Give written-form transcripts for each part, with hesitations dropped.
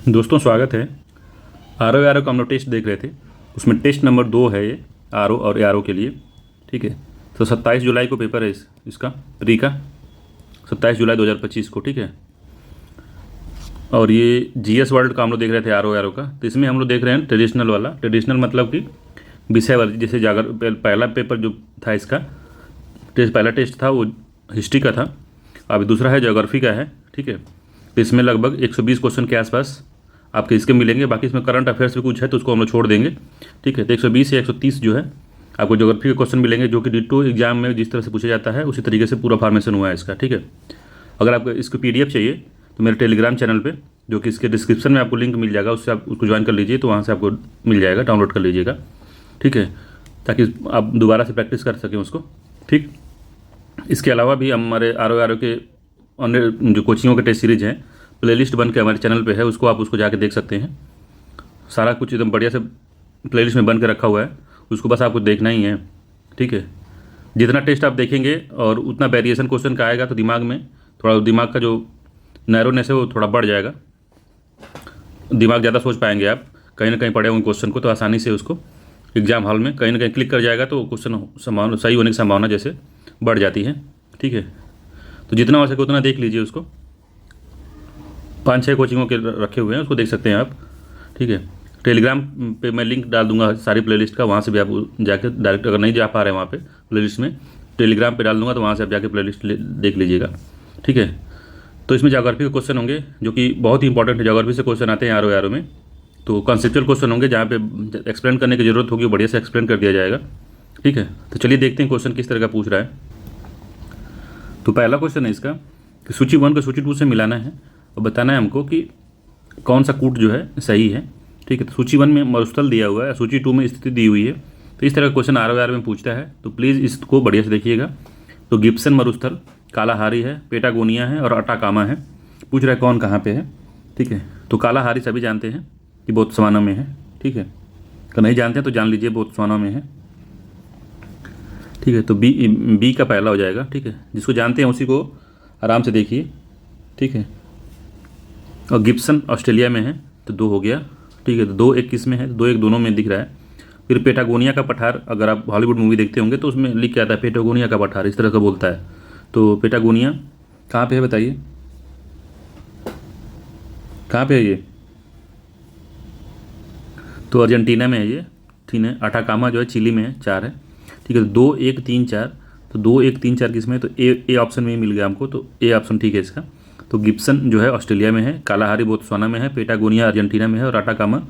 दोस्तों स्वागत है। आर ओ का हम लोग टेस्ट देख रहे थे। उसमें टेस्ट नंबर 2 है ये और ARO के लिए। ठीक है, तो 27 जुलाई को पेपर है इसका प्री का, 27 जुलाई 2025 को। ठीक है, और ये GS वर्ल्ड का हम लोग देख रहे थे आर ओ का। तो इसमें हम लोग देख रहे हैं ट्रेडिशनल वाला। ट्रेडिशनल मतलब कि विषय वाला, जैसे पहला पेपर जो था इसका पहला टेस्ट था वो हिस्ट्री का था, अभी दूसरा है ज्योग्राफी का है। ठीक है, तो इसमें लगभग 120 क्वेश्चन के आसपास आपके इसके मिलेंगे। बाकी इसमें करंट अफेयर्स भी कुछ है तो उसको हम लोग छोड़ देंगे। ठीक है, तो 120 या 130 जो है आपको ज्योग्राफी के क्वेश्चन मिलेंगे, जो कि डिटो एग्जाम में जिस तरह से पूछा जाता है उसी तरीके से पूरा फॉर्मेशन हुआ है इसका। ठीक है, अगर आपको इसको PDF चाहिए तो मेरे टेलीग्राम चैनल पे, जो कि इसके डिस्क्रिप्शन में आपको लिंक मिल जाएगा, उससे आप उसको ज्वाइन कर लीजिए, तो वहाँ से आपको मिल जाएगा, डाउनलोड कर लीजिएगा। ठीक है, ताकि आप दोबारा से प्रैक्टिस कर सकें उसको। ठीक, इसके अलावा भी हमारे आर ओ के अन्य जो कोचिंगों के टेस्ट सीरीज हैं, प्लेलिस्ट बन के हमारे चैनल पे है, उसको जाके देख सकते हैं। सारा कुछ एकदम बढ़िया से प्लेलिस्ट में बन के रखा हुआ है, उसको बस आपको देखना ही है। ठीक है, जितना टेस्ट आप देखेंगे और उतना वेरिएशन क्वेश्चन का आएगा, तो दिमाग का जो नैरोनेस है वो थोड़ा बढ़ जाएगा। दिमाग ज़्यादा सोच पाएंगे आप, कहीं ना कहीं पढ़े हुए क्वेश्चन को तो आसानी से उसको एग्जाम हॉल में कहीं ना कहीं क्लिक कर जाएगा, तो क्वेश्चन संभावना सही होने की संभावना जैसे बढ़ जाती है। ठीक है, तो जितना हो सके उतना देख लीजिए उसको। 5-6 कोचिंगों के रखे हुए हैं, उसको देख सकते हैं आप। ठीक है, टेलीग्राम पे मैं लिंक डाल दूंगा सारी प्लेलिस्ट का, वहाँ से भी आप जाके डायरेक्ट, अगर नहीं जा पा रहे हैं वहाँ पे प्लेलिस्ट में, टेलीग्राम पे डाल दूंगा, तो वहाँ से आप जाके प्लेलिस्ट देख लीजिएगा। ठीक है, तो इसमें ज्योग्राफी के क्वेश्चन होंगे जो कि बहुत ही इंपॉर्टेंट है। ज्योग्राफी से क्वेश्चन आते हैं आर ओ में, तो कॉन्सेप्चुअल क्वेश्चन होंगे जहाँ पे एक्सप्लेन करने की जरूरत होगी, बढ़िया से एक्सप्लेन कर दिया जाएगा। ठीक है, तो चलिए देखते हैं क्वेश्चन किस तरह का पूछ रहा है। तो पहला क्वेश्चन है इसका कि सूची 1 को सूची 2 से मिलाना है और बताना है हमको कि कौन सा कूट जो है सही है। ठीक है, तो सूची 1 में मरुस्थल दिया हुआ है, सूची 2 में स्थिति दी हुई है। तो इस तरह का क्वेश्चन आर में पूछता है, तो प्लीज़ इसको बढ़िया से देखिएगा। तो गिब्सन मरुस्थल, कालाहारी है, पेटागोनिया है और अटाकामा है। पूछ रहा है कौन कहाँ पे है। ठीक है, तो कालाहारी सभी जानते हैं कि बोत्सवाना में है। ठीक है, तो नहीं जानते हैं तो जान लीजिए बोत्सवाना में है। ठीक है, तो बी का पहला हो जाएगा। ठीक है, जिसको जानते हैं उसी को आराम से देखिए। ठीक है, और गिब्सन ऑस्ट्रेलिया में है, तो 2 हो गया। ठीक है, तो 2-1 किस में है, 2-1 दोनों में दिख रहा है। फिर पेटागोनिया का पठार, अगर आप हॉलीवुड मूवी देखते होंगे तो उसमें लिख के आता है पेटागोनिया का पठार, इस तरह का बोलता है। तो पेटागोनिया कहाँ पे है बताइए, कहाँ पे है ये? तो अर्जेंटीना में है ये। ठीक है, अटाकामा जो है चिली में है, 4 है। ठीक है, तो 2-1-3-4, तो 2-1-3-4 किस में है, तो ए ऑप्शन में ही मिल गया हमको, तो ए ऑप्शन ठीक है इसका। तो गिब्सन जो है ऑस्ट्रेलिया में है, कालाहारी बोत्सवाना में है, पेटागोनिया अर्जेंटीना में है और अटाकामा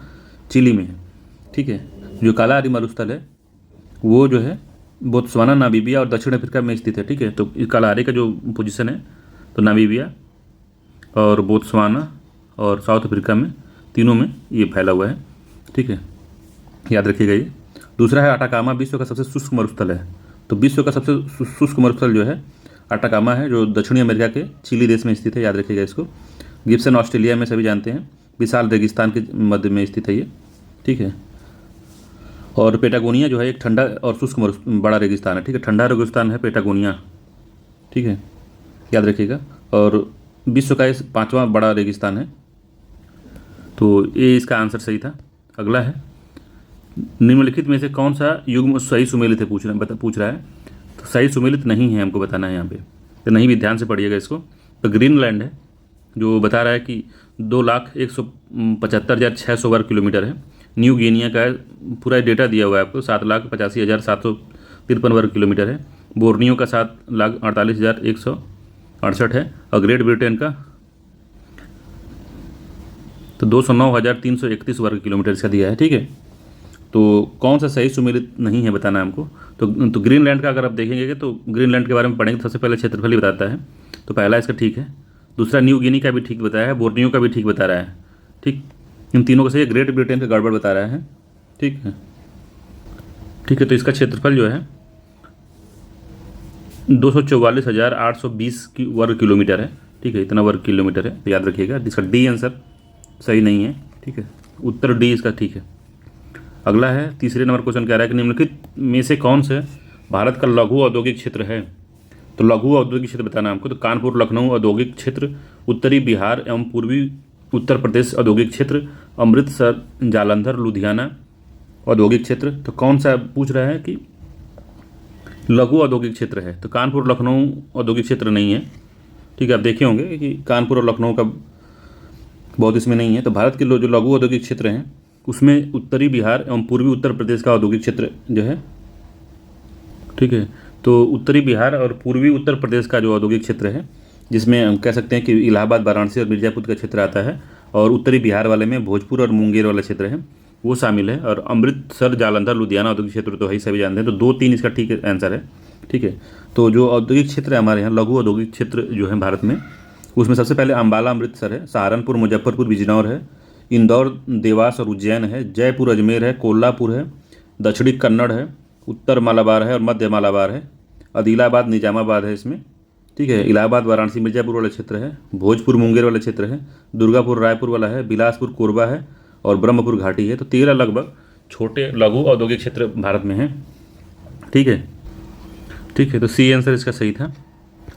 चिली में है। ठीक है, जो कालाहारी मरुस्थल है वो जो है बोत्सवाना, नामीबिया और दक्षिण अफ्रीका में स्थित है। ठीक है, तो इस कालाहारी का जो पोजीशन है, तो नामीबिया और बोत्सवाना और साउथ अफ्रीका में, तीनों में ये फैला हुआ है। ठीक है, याद रखिएगा ये। दूसरा है अटाकामा, विश्व का सबसे शुष्क मरुस्थल है। तो विश्व का सबसे शुष्क मरुस्थल जो है अटाकामा है, जो दक्षिणी अमेरिका के चिली देश में स्थित है, याद रखिएगा इसको। गिब्सन ऑस्ट्रेलिया में सभी जानते हैं, विशाल रेगिस्तान के मध्य में स्थित है ये। ठीक है, और पेटागोनिया जो है एक ठंडा और शुष्क बड़ा रेगिस्तान है। ठीक है, ठंडा रेगिस्तान है पेटागोनिया। ठीक है, याद रखिएगा, और विश्व का 5वां बड़ा रेगिस्तान है। तो ये इसका आंसर सही था। अगला है, निम्नलिखित में से कौन सा युग्म सही सुमेलित है, पूछ रहा है। तो सही सुमेलित नहीं है हमको बताना है यहाँ पे, तो नहीं भी ध्यान से पढ़िएगा इसको। तो ग्रीनलैंड है, जो बता रहा है कि 2,175,600 वर्ग किलोमीटर है। न्यू गिनिया का पूरा डेटा दिया हुआ है आपको, 7,85,753 वर्ग किलोमीटर है। बोर्नियो का 7,48,168 है। और ग्रेट ब्रिटेन का तो 209,331 वर्ग किलोमीटर इसका दिया है। ठीक है, तो कौन सा सही सुमेलित नहीं है बताना है हमको। तो ग्रीनलैंड का अगर आप देखेंगे तो ग्रीनलैंड के बारे में पढ़ेंगे तो सबसे पहले क्षेत्रफल ही बताता है, तो पहला इसका ठीक है। दूसरा न्यू गिनी का भी ठीक बताया है, बोर्नियो का भी ठीक बता रहा है। ठीक, इन तीनों का सही, ग्रेट ब्रिटेन का गड़बड़ बता रहा है। ठीक है, ठीक है, तो इसका क्षेत्रफल जो है 244,820 वर्ग किलोमीटर है। ठीक है, इतना वर्ग किलोमीटर है, तो याद रखिएगा। इसका डी आंसर सही नहीं है। ठीक है, उत्तर डी इसका ठीक है। अगला है, तीसरे नंबर क्वेश्चन कह रहा है कि निम्नलिखित में से कौन से भारत का लघु औद्योगिक क्षेत्र है। तो लघु औद्योगिक क्षेत्र बताना हमको। तो कानपुर लखनऊ औद्योगिक क्षेत्र, उत्तरी बिहार एवं पूर्वी उत्तर प्रदेश औद्योगिक क्षेत्र, अमृतसर, जालंधर, लुधियाना औद्योगिक क्षेत्र। तो कौन सा पूछ रहा है कि लघु औद्योगिक क्षेत्र है, तो कानपुर लखनऊ औद्योगिक क्षेत्र नहीं है। ठीक है, आप देखे होंगे कि कानपुर और लखनऊ का बहुत इसमें नहीं है। तो भारत के जो लघु औद्योगिक क्षेत्र हैं उसमें उत्तरी बिहार एवं पूर्वी उत्तर प्रदेश का औद्योगिक क्षेत्र जो है, ठीक है, तो उत्तरी बिहार और पूर्वी उत्तर प्रदेश का जो औद्योगिक क्षेत्र है, जिसमें हम कह सकते हैं कि इलाहाबाद, वाराणसी और मिर्ज़ापुर का क्षेत्र आता है, और उत्तरी बिहार वाले में भोजपुर और मुंगेर वाला क्षेत्र है वो शामिल है, और अमृतसर, जालंधर, लुधियाना औद्योगिक क्षेत्र तो है ही, सभी जानते हैं। तो 2-3 इसका ठीक आंसर है। ठीक है, तो जो औद्योगिक क्षेत्र है हमारे यहाँ, लघु औद्योगिक क्षेत्र जो है भारत में, उसमें सबसे पहले अम्बाला अमृतसर है, सहारनपुर, मुजफ्फरपुर, बिजनौर है, इंदौर, देवास और उज्जैन है, जयपुर अजमेर है, कोल्हापुर है, दक्षिणी कन्नड़ है, उत्तर मालाबार है और मध्य मालाबार है, आदिलाबाद, निजामाबाद है इसमें। ठीक है, इलाहाबाद, वाराणसी, मिर्ज़ापुर वाला क्षेत्र है, भोजपुर, मुंगेर वाला क्षेत्र है, दुर्गापुर, रायपुर वाला है, बिलासपुर, कोरबा है और ब्रह्मपुर घाटी है। तो 13 लगभग छोटे लघु औद्योगिक क्षेत्र भारत में हैं। ठीक है, ठीक है, तो सी आंसर इसका सही था।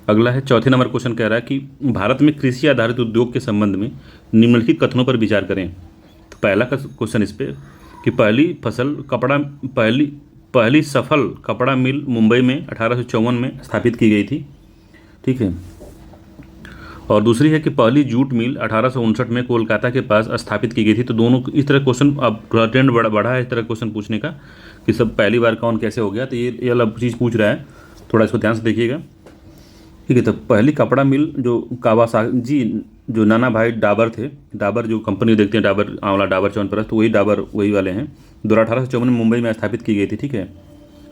अगला है चौथे नंबर क्वेश्चन, कह रहा है कि भारत में कृषि आधारित उद्योग के संबंध में निम्नलिखित कथनों पर विचार करें। तो पहला क्वेश्चन इस पे कि पहली सफल कपड़ा मिल मुंबई में 1854 में स्थापित की गई थी। ठीक है, और दूसरी है कि पहली जूट मिल 1859 में कोलकाता के पास स्थापित की गई थी। तो दोनों इस तरह क्वेश्चन, अब थोड़ा ट्रेंड बढ़ा है इस तरह क्वेश्चन पूछने का कि सब पहली बार कौन कैसे हो गया। तो ये अलग चीज़ पूछ रहा है, थोड़ा इसको ध्यान से देखिएगा। ठीक है, तो पहली कपड़ा मिल जो कावासाकी, जो नाना भाई डाबर थे, डाबर जो कंपनी देखते हैं, डाबर आंवला, डाबर च्यवनप्राश, तो वही डाबर वही वाले हैं, 1854 में मुंबई में स्थापित की गई थी। ठीक है,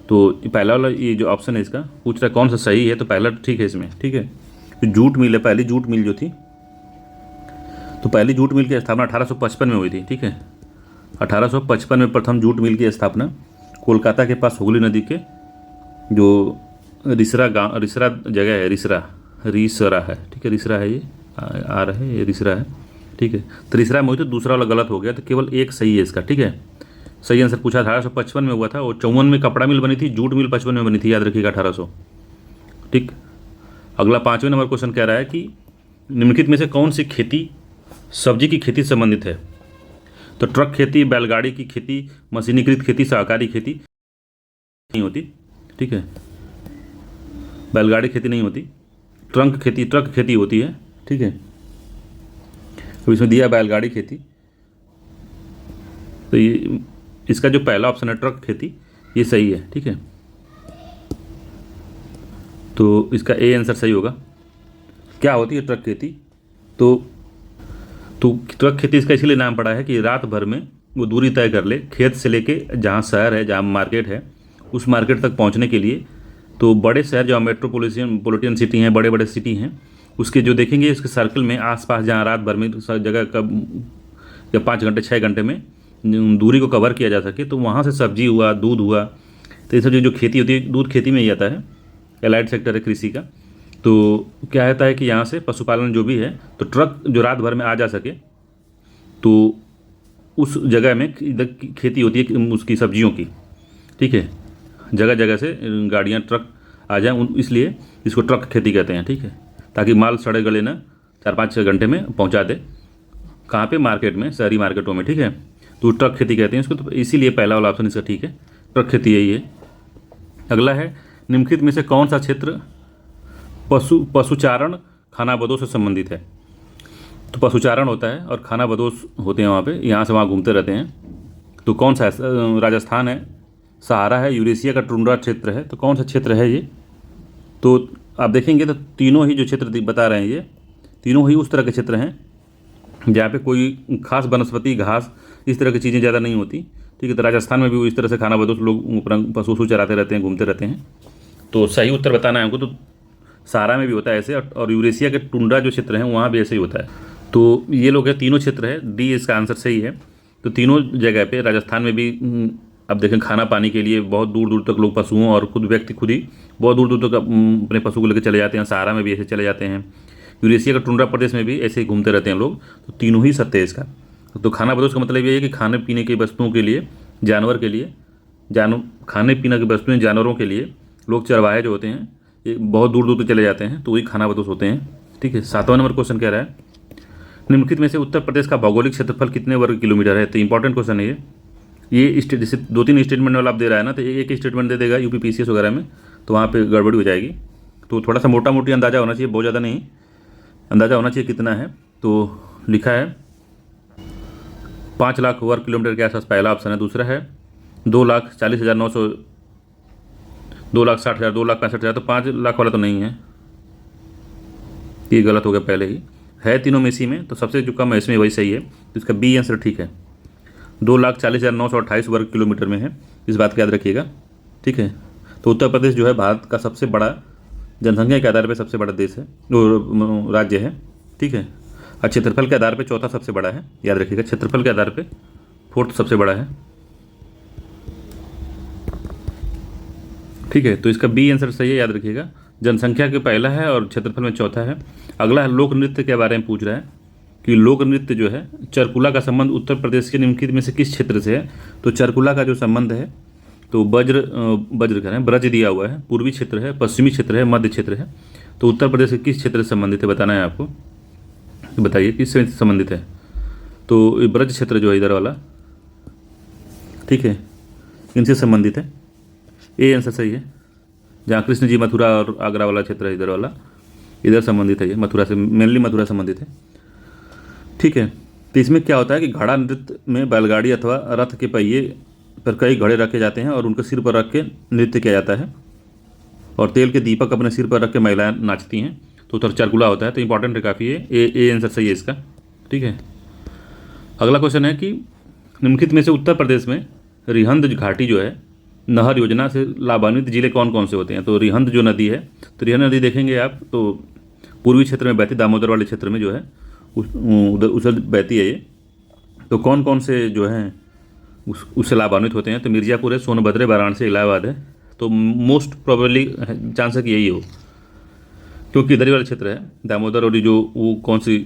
तो पहला वाला ये जो ऑप्शन है इसका पूछ रहा है कौन सा सही है, तो पहला ठीक है इसमें। ठीक है, जो जूट मिल है, पहली जूट मिल जो थी, तो पहली जूट मिल की स्थापना 1855 में हुई थी। ठीक है, 1855 में प्रथम जूट मिल की स्थापना कोलकाता के पास हुगली नदी के जो रिसरा जगह है, रिसरा है। ठीक है, रिसरा है, ये आ रहा है, ये रिसरा है। ठीक है, तो रिसरा में हुई, तो दूसरा वाला गलत हो गया, तो केवल एक सही है इसका। ठीक है, सही आंसर पूछा 1855 में हुआ था, और 54 में कपड़ा मिल बनी थी, जूट मिल 55 में बनी थी, याद रखिएगा 1800। ठीक, अगला 5वें नंबर क्वेश्चन कह रहा है कि निम्नलिखित में से कौन सी खेती सब्जी की खेती से संबंधित है। तो ट्रक खेती, बैलगाड़ी की खेती, मशीनीकृत खेती, सहकारी खेती नहीं होती। ठीक है, बैलगाड़ी खेती नहीं होती, ट्रक खेती होती है। ठीक है, तो इसमें दिया बैलगाड़ी खेती, तो ये इसका जो पहला ऑप्शन है ट्रक खेती, ये सही है। ठीक है, तो इसका ए आंसर सही होगा। क्या होती है ट्रक खेती, तो ट्रक खेती इसका इसीलिए नाम पड़ा है कि रात भर में वो दूरी तय कर ले, खेत से लेके जहाँ शहर है, जहाँ मार्केट है, उस मार्केट तक पहुँचने के लिए। तो बड़े शहर जो मेट्रोपॉलिटन सिटी हैं, बड़े बड़े सिटी हैं, उसके जो देखेंगे इसके सर्कल में आसपास जहाँ रात भर में जगह कब या 5 घंटे 6 घंटे में दूरी को कवर किया जा सके, तो वहाँ से सब्जी हुआ, दूध हुआ, तो ये सब जो खेती होती है, दूध खेती में ही आता है, एलाइड सेक्टर है कृषि का। तो क्या होता है कि यहाँ से पशुपालन जो भी है, तो ट्रक जो रात भर में आ जा सके, तो उस जगह में इधर खेती होती है उसकी सब्जियों की। ठीक है, जगह जगह से गाड़ियाँ, ट्रक आ जाएँ, इसलिए इसको ट्रक खेती कहते हैं। ठीक है, ताकि माल सड़े गले ना 4-5 घंटे में पहुंचा दे, कहाँ पे, मार्केट में, शहरी मार्केटों में। ठीक है, तो ट्रक खेती कहते हैं इसको, तो इसीलिए पहला वाला ऑप्शन इसका ठीक है, ट्रक खेती यही है। अगला है निम्नलिखित में से कौन सा क्षेत्र पशुचारण खानाबदोश से संबंधित है। तो पशुचारण होता है और खानाबदोश होते हैं वहाँ पे, यहाँ से वहाँ घूमते रहते हैं। तो कौन सा है, राजस्थान है, सहारा है, यूरेशिया का टुंड्रा क्षेत्र है, तो कौन सा क्षेत्र है ये। तो आप देखेंगे तो तीनों ही जो क्षेत्र बता रहे हैं, ये तीनों ही उस तरह के क्षेत्र हैं जहाँ पे कोई खास वनस्पति, घास, इस तरह की चीज़ें ज़्यादा नहीं होती। ठीक है, तो राजस्थान में भी इस तरह से खानाबदोश लोग पशु चराते रहते हैं, घूमते रहते हैं। तो सही उत्तर बताना है हमको, तो सहारा में भी होता है ऐसे, और यूरेशिया के टुंड्रा जो क्षेत्र हैं वहाँ भी ऐसे ही होता है। तो ये लोग हैं, तीनों क्षेत्र है, डी इसका आंसर सही है। तो तीनों जगह पे राजस्थान में भी अब देखें खाना पानी के लिए बहुत दूर दूर तक लोग पशुओं और व्यक्ति खुद ही बहुत दूर दूर तक अपने पशु को लेकर चले जाते हैं। सहारा में भी ऐसे चले जाते हैं, यूरेशिया का टुंड्रा प्रदेश में भी ऐसे ही घूमते रहते हैं लोग। तो तीनों ही सत्य है इसका। तो खानाबदोश का मतलब ये है कि खाने पीने की वस्तुओं के लिए, जानवर के लिए, खाने पीने की वस्तुएं जानवरों के लिए लोग चरवाहे जो होते हैं ये बहुत दूर दूर तक चले जाते हैं, तो वही खानाबदोश होते हैं। ठीक है, 7वां नंबर क्वेश्चन कह रहा है निम्नलिखित में से उत्तर प्रदेश का भौगोलिक क्षेत्रफल कितने वर्ग किलोमीटर है? तो इंपॉर्टेंट क्वेश्चन है ये जैसे 2-3 स्टेटमेंट वाला आप दे रहा है ना, तो एक स्टेटमेंट दे देगा यूपी पीसीएस वगैरह में, तो वहाँ पे गड़बड़ी हो जाएगी। तो थोड़ा सा मोटा मोटी अंदाज़ा होना चाहिए, बहुत ज़्यादा नहीं, अंदाज़ा होना चाहिए कितना है। तो लिखा है 5 लाख वर्ग किलोमीटर के आसपास पहला ऑप्शन है। दूसरा है 2,40,900, 2,60,000, 2,65,000, तो 5 लाख वाला तो नहीं है, ये गलत हो गया पहले ही है। तीनों में इसी में तो सबसे जो कम है इसमें वही सही है, तो इसका बी आंसर ठीक है। 2,40,928 वर्ग किलोमीटर में है, इस बात को याद रखिएगा, ठीक है। तो उत्तर प्रदेश जो है भारत का सबसे बड़ा, जनसंख्या के आधार पर सबसे बड़ा देश है, राज्य है, ठीक है। और क्षेत्रफल के आधार पे चौथा सबसे बड़ा है, याद रखिएगा, क्षेत्रफल के आधार पे 4th सबसे बड़ा है, ठीक है। तो इसका बी आंसर सही है, याद रखिएगा। जनसंख्या के पहला है और क्षेत्रफल में चौथा है। अगला लोक नृत्य के बारे में पूछ रहा है कि लोक नृत्य जो है चरकुला का संबंध उत्तर प्रदेश के निम्नलिखित में से किस क्षेत्र से है? तो चरकुला का जो संबंध है तो वज्र कह रहे हैं, ब्रज दिया हुआ है, पूर्वी क्षेत्र है, पश्चिमी क्षेत्र है, मध्य क्षेत्र है। तो उत्तर प्रदेश के किस क्षेत्र से संबंधित है बताना है आपको, बताइए किससे संबंधित है। तो ये ब्रज क्षेत्र जो है इधर वाला, ठीक है, इनसे संबंधित है, ए आंसर सही है। जहाँ कृष्ण जी मथुरा और आगरा वाला क्षेत्र है इधर वाला, इधर संबंधित है, ये मथुरा से, मेनली मथुरा संबंधित है, ठीक है। तो इसमें क्या होता है कि घड़ा नृत्य में बैलगाड़ी अथवा रथ के पहिए पर कई घड़े रखे जाते हैं और उनके सिर पर रख के नृत्य किया जाता है, और तेल के दीपक अपने सिर पर रख के महिलाएं नाचती हैं, तो उधर चरकुला होता है। तो इंपॉर्टेंट है काफ़ी, है ए आंसर सही है इसका, ठीक है। अगला क्वेश्चन है कि निम्नलिखित में से उत्तर प्रदेश में रिहंद घाटी जो है नहर योजना से लाभान्वित जिले कौन कौन से होते हैं? तो रिहंद जो नदी है, तो रिहंद नदी देखेंगे आप तो पूर्वी क्षेत्र में बहती, दामोदर वाले क्षेत्र में जो है उधर बहती है ये। तो कौन कौन से जो हैं उससे लाभान्वित होते हैं? तो मिर्ज़ापुर है, सोनभद्र, वाराणसी, इलाहाबाद है। तो मोस्ट प्रोबेबली चांस है कि यही हो, क्योंकि इधर ही वाला क्षेत्र है दामोदर, और जो वो कौन सी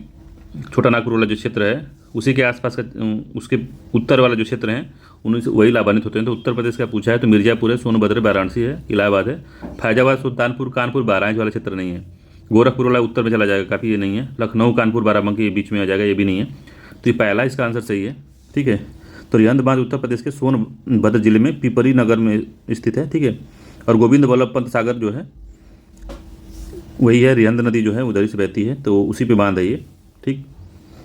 छोटा नागपुर वाला जो क्षेत्र है उसी के आसपास का, उसके उत्तर वाला जो क्षेत्र है उन्हीं से वही लाभान्वित होते हैं। तो उत्तर प्रदेश का पूछा है तो मिर्ज़ापुर है, सोनभद्र, वाराणसी है, इलाहाबाद है, फैजाबाद, सुल्तानपुर, कानपुर, बहराइच वाला क्षेत्र नहीं है, गोरखपुर वाला उत्तर में चला जाएगा काफ़ी, ये नहीं है, लखनऊ, कानपुर, बाराबंकी ये बीच में आ जाएगा, ये भी नहीं है। तो ये पहला इसका आंसर सही है, ठीक है। तो रिहंद बांध उत्तर प्रदेश के सोनभद्र जिले में पिपरी नगर में स्थित है, ठीक है। और गोविंद वल्लभ पंत सागर जो है वही है, रिहंद नदी जो है उधर ही से बहती है, तो उसी पे बांध है ये, ठीक।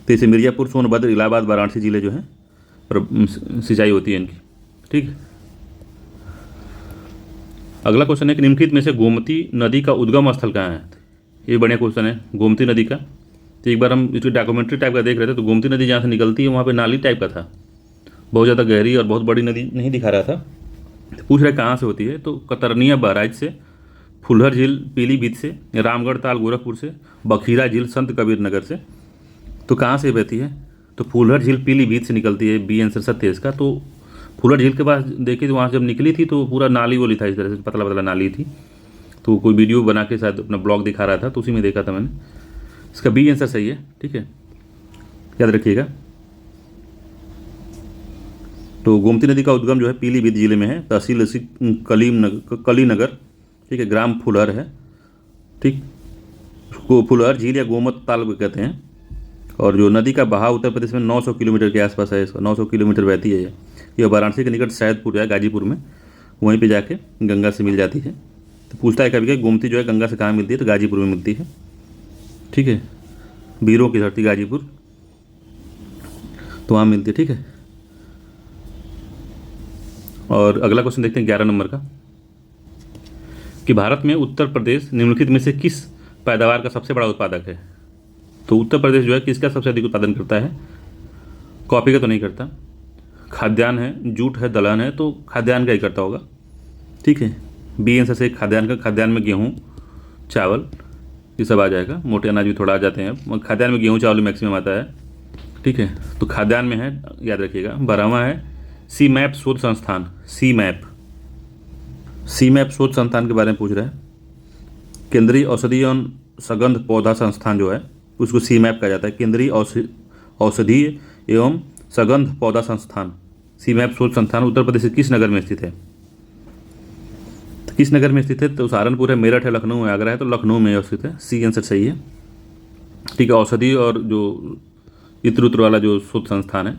तो इसे मिर्ज़ापुर, सोनभद्र, इलाहाबाद, वाराणसी जिले जो हैं पर सिंचाई होती है इनकी, ठीक। अगला क्वेश्चन है कि निम्नलिखित में से गोमती नदी का उद्गम स्थल कहाँ है? ये बढ़िया क्वेश्चन है, गोमती नदी का। तो एक बार हम इसकी डॉक्यूमेंट्री टाइप का देख रहे थे, तो गोमती नदी जहाँ से निकलती है वहाँ पे नाली टाइप का था, बहुत ज़्यादा गहरी और बहुत बड़ी नदी नहीं दिखा रहा था। तो पूछ रहे कहाँ से होती है? तो कतरनिया बहराइच से, फुलहर झील पीलीभीत से, रामगढ़ ताल गोरखपुर से, बखीरा झील संत कबीर नगर से। तो कहाँ से बहती है? तो फुलहर झील पीलीभीत से निकलती है, बी आंसर सत्य है इसका। तो फुलहर झील के पास देखिए, तो वहाँ जब निकली थी तो पूरा नाली वाली था, इस तरह से पतला पतला नाली थी। तो कोई वीडियो बना के शायद अपना ब्लॉग दिखा रहा था, तो उसी में देखा था मैंने, इसका बी आंसर सही है, ठीक है, याद रखिएगा। तो गोमती नदी का उद्गम जो है पीलीभीत जिले में है, तहसील कलीनगर, ठीक है, ग्राम फुलहर है, ठीक। उसको फुलहर झील या गोमत ताल भी कहते हैं। और जो नदी का बहाव उत्तर प्रदेश में 900 किलोमीटर के आसपास है, इसका 900 किलोमीटर बहती है ये वाराणसी के निकट सैदपुर है, गाजीपुर में, वहीं पे जाके गंगा से मिल जाती है। तो पूछता है कभी कि गोमती जो है गंगा से कहाँ मिलती है? तो गाजीपुर में मिलती है, ठीक है, वीरों की धरती गाजीपुर, तो वहाँ मिलती है, ठीक है। और अगला क्वेश्चन देखते हैं 11 नंबर का, कि भारत में उत्तर प्रदेश निम्नलिखित में से किस पैदावार का सबसे बड़ा उत्पादक है? तो उत्तर प्रदेश जो है किसका सबसे अधिक उत्पादन करता है? कॉफ़ी का तो नहीं करता, खाद्यान्न है, जूट है, दलहन है, तो खाद्यान्न का ही करता होगा, ठीक है। बी आंसर से खाद्यान्न का, खाद्यान्न में गेहूँ, चावल, ये सब आ जाएगा, मोटे अनाज भी थोड़ा आ जाते हैं, खाद्यान्न में गेहूँ चावल मैक्सिमम आता है, ठीक है। तो खाद्यान्न में है, याद रखिएगा। 12वां है सी मैप शोध संस्थान, सी मैप शोध संस्थान के बारे में पूछ रहा है। केंद्रीय औषधीय एवं सगंध पौधा संस्थान जो है उसको सी मैप कहा जाता है, केंद्रीय औषधीय एवं सगंध पौधा संस्थान, सी मैप शोध संस्थान उत्तर प्रदेश के किस नगर में स्थित है? तो किस नगर में स्थित है? तो सहारनपुर है, मेरठ है, लखनऊ है, आगरा है, तो लखनऊ में स्थित है, सी आंसर सही है, ठीक है। औषधि और जो इत्र उत्र वाला जो शोध संस्थान है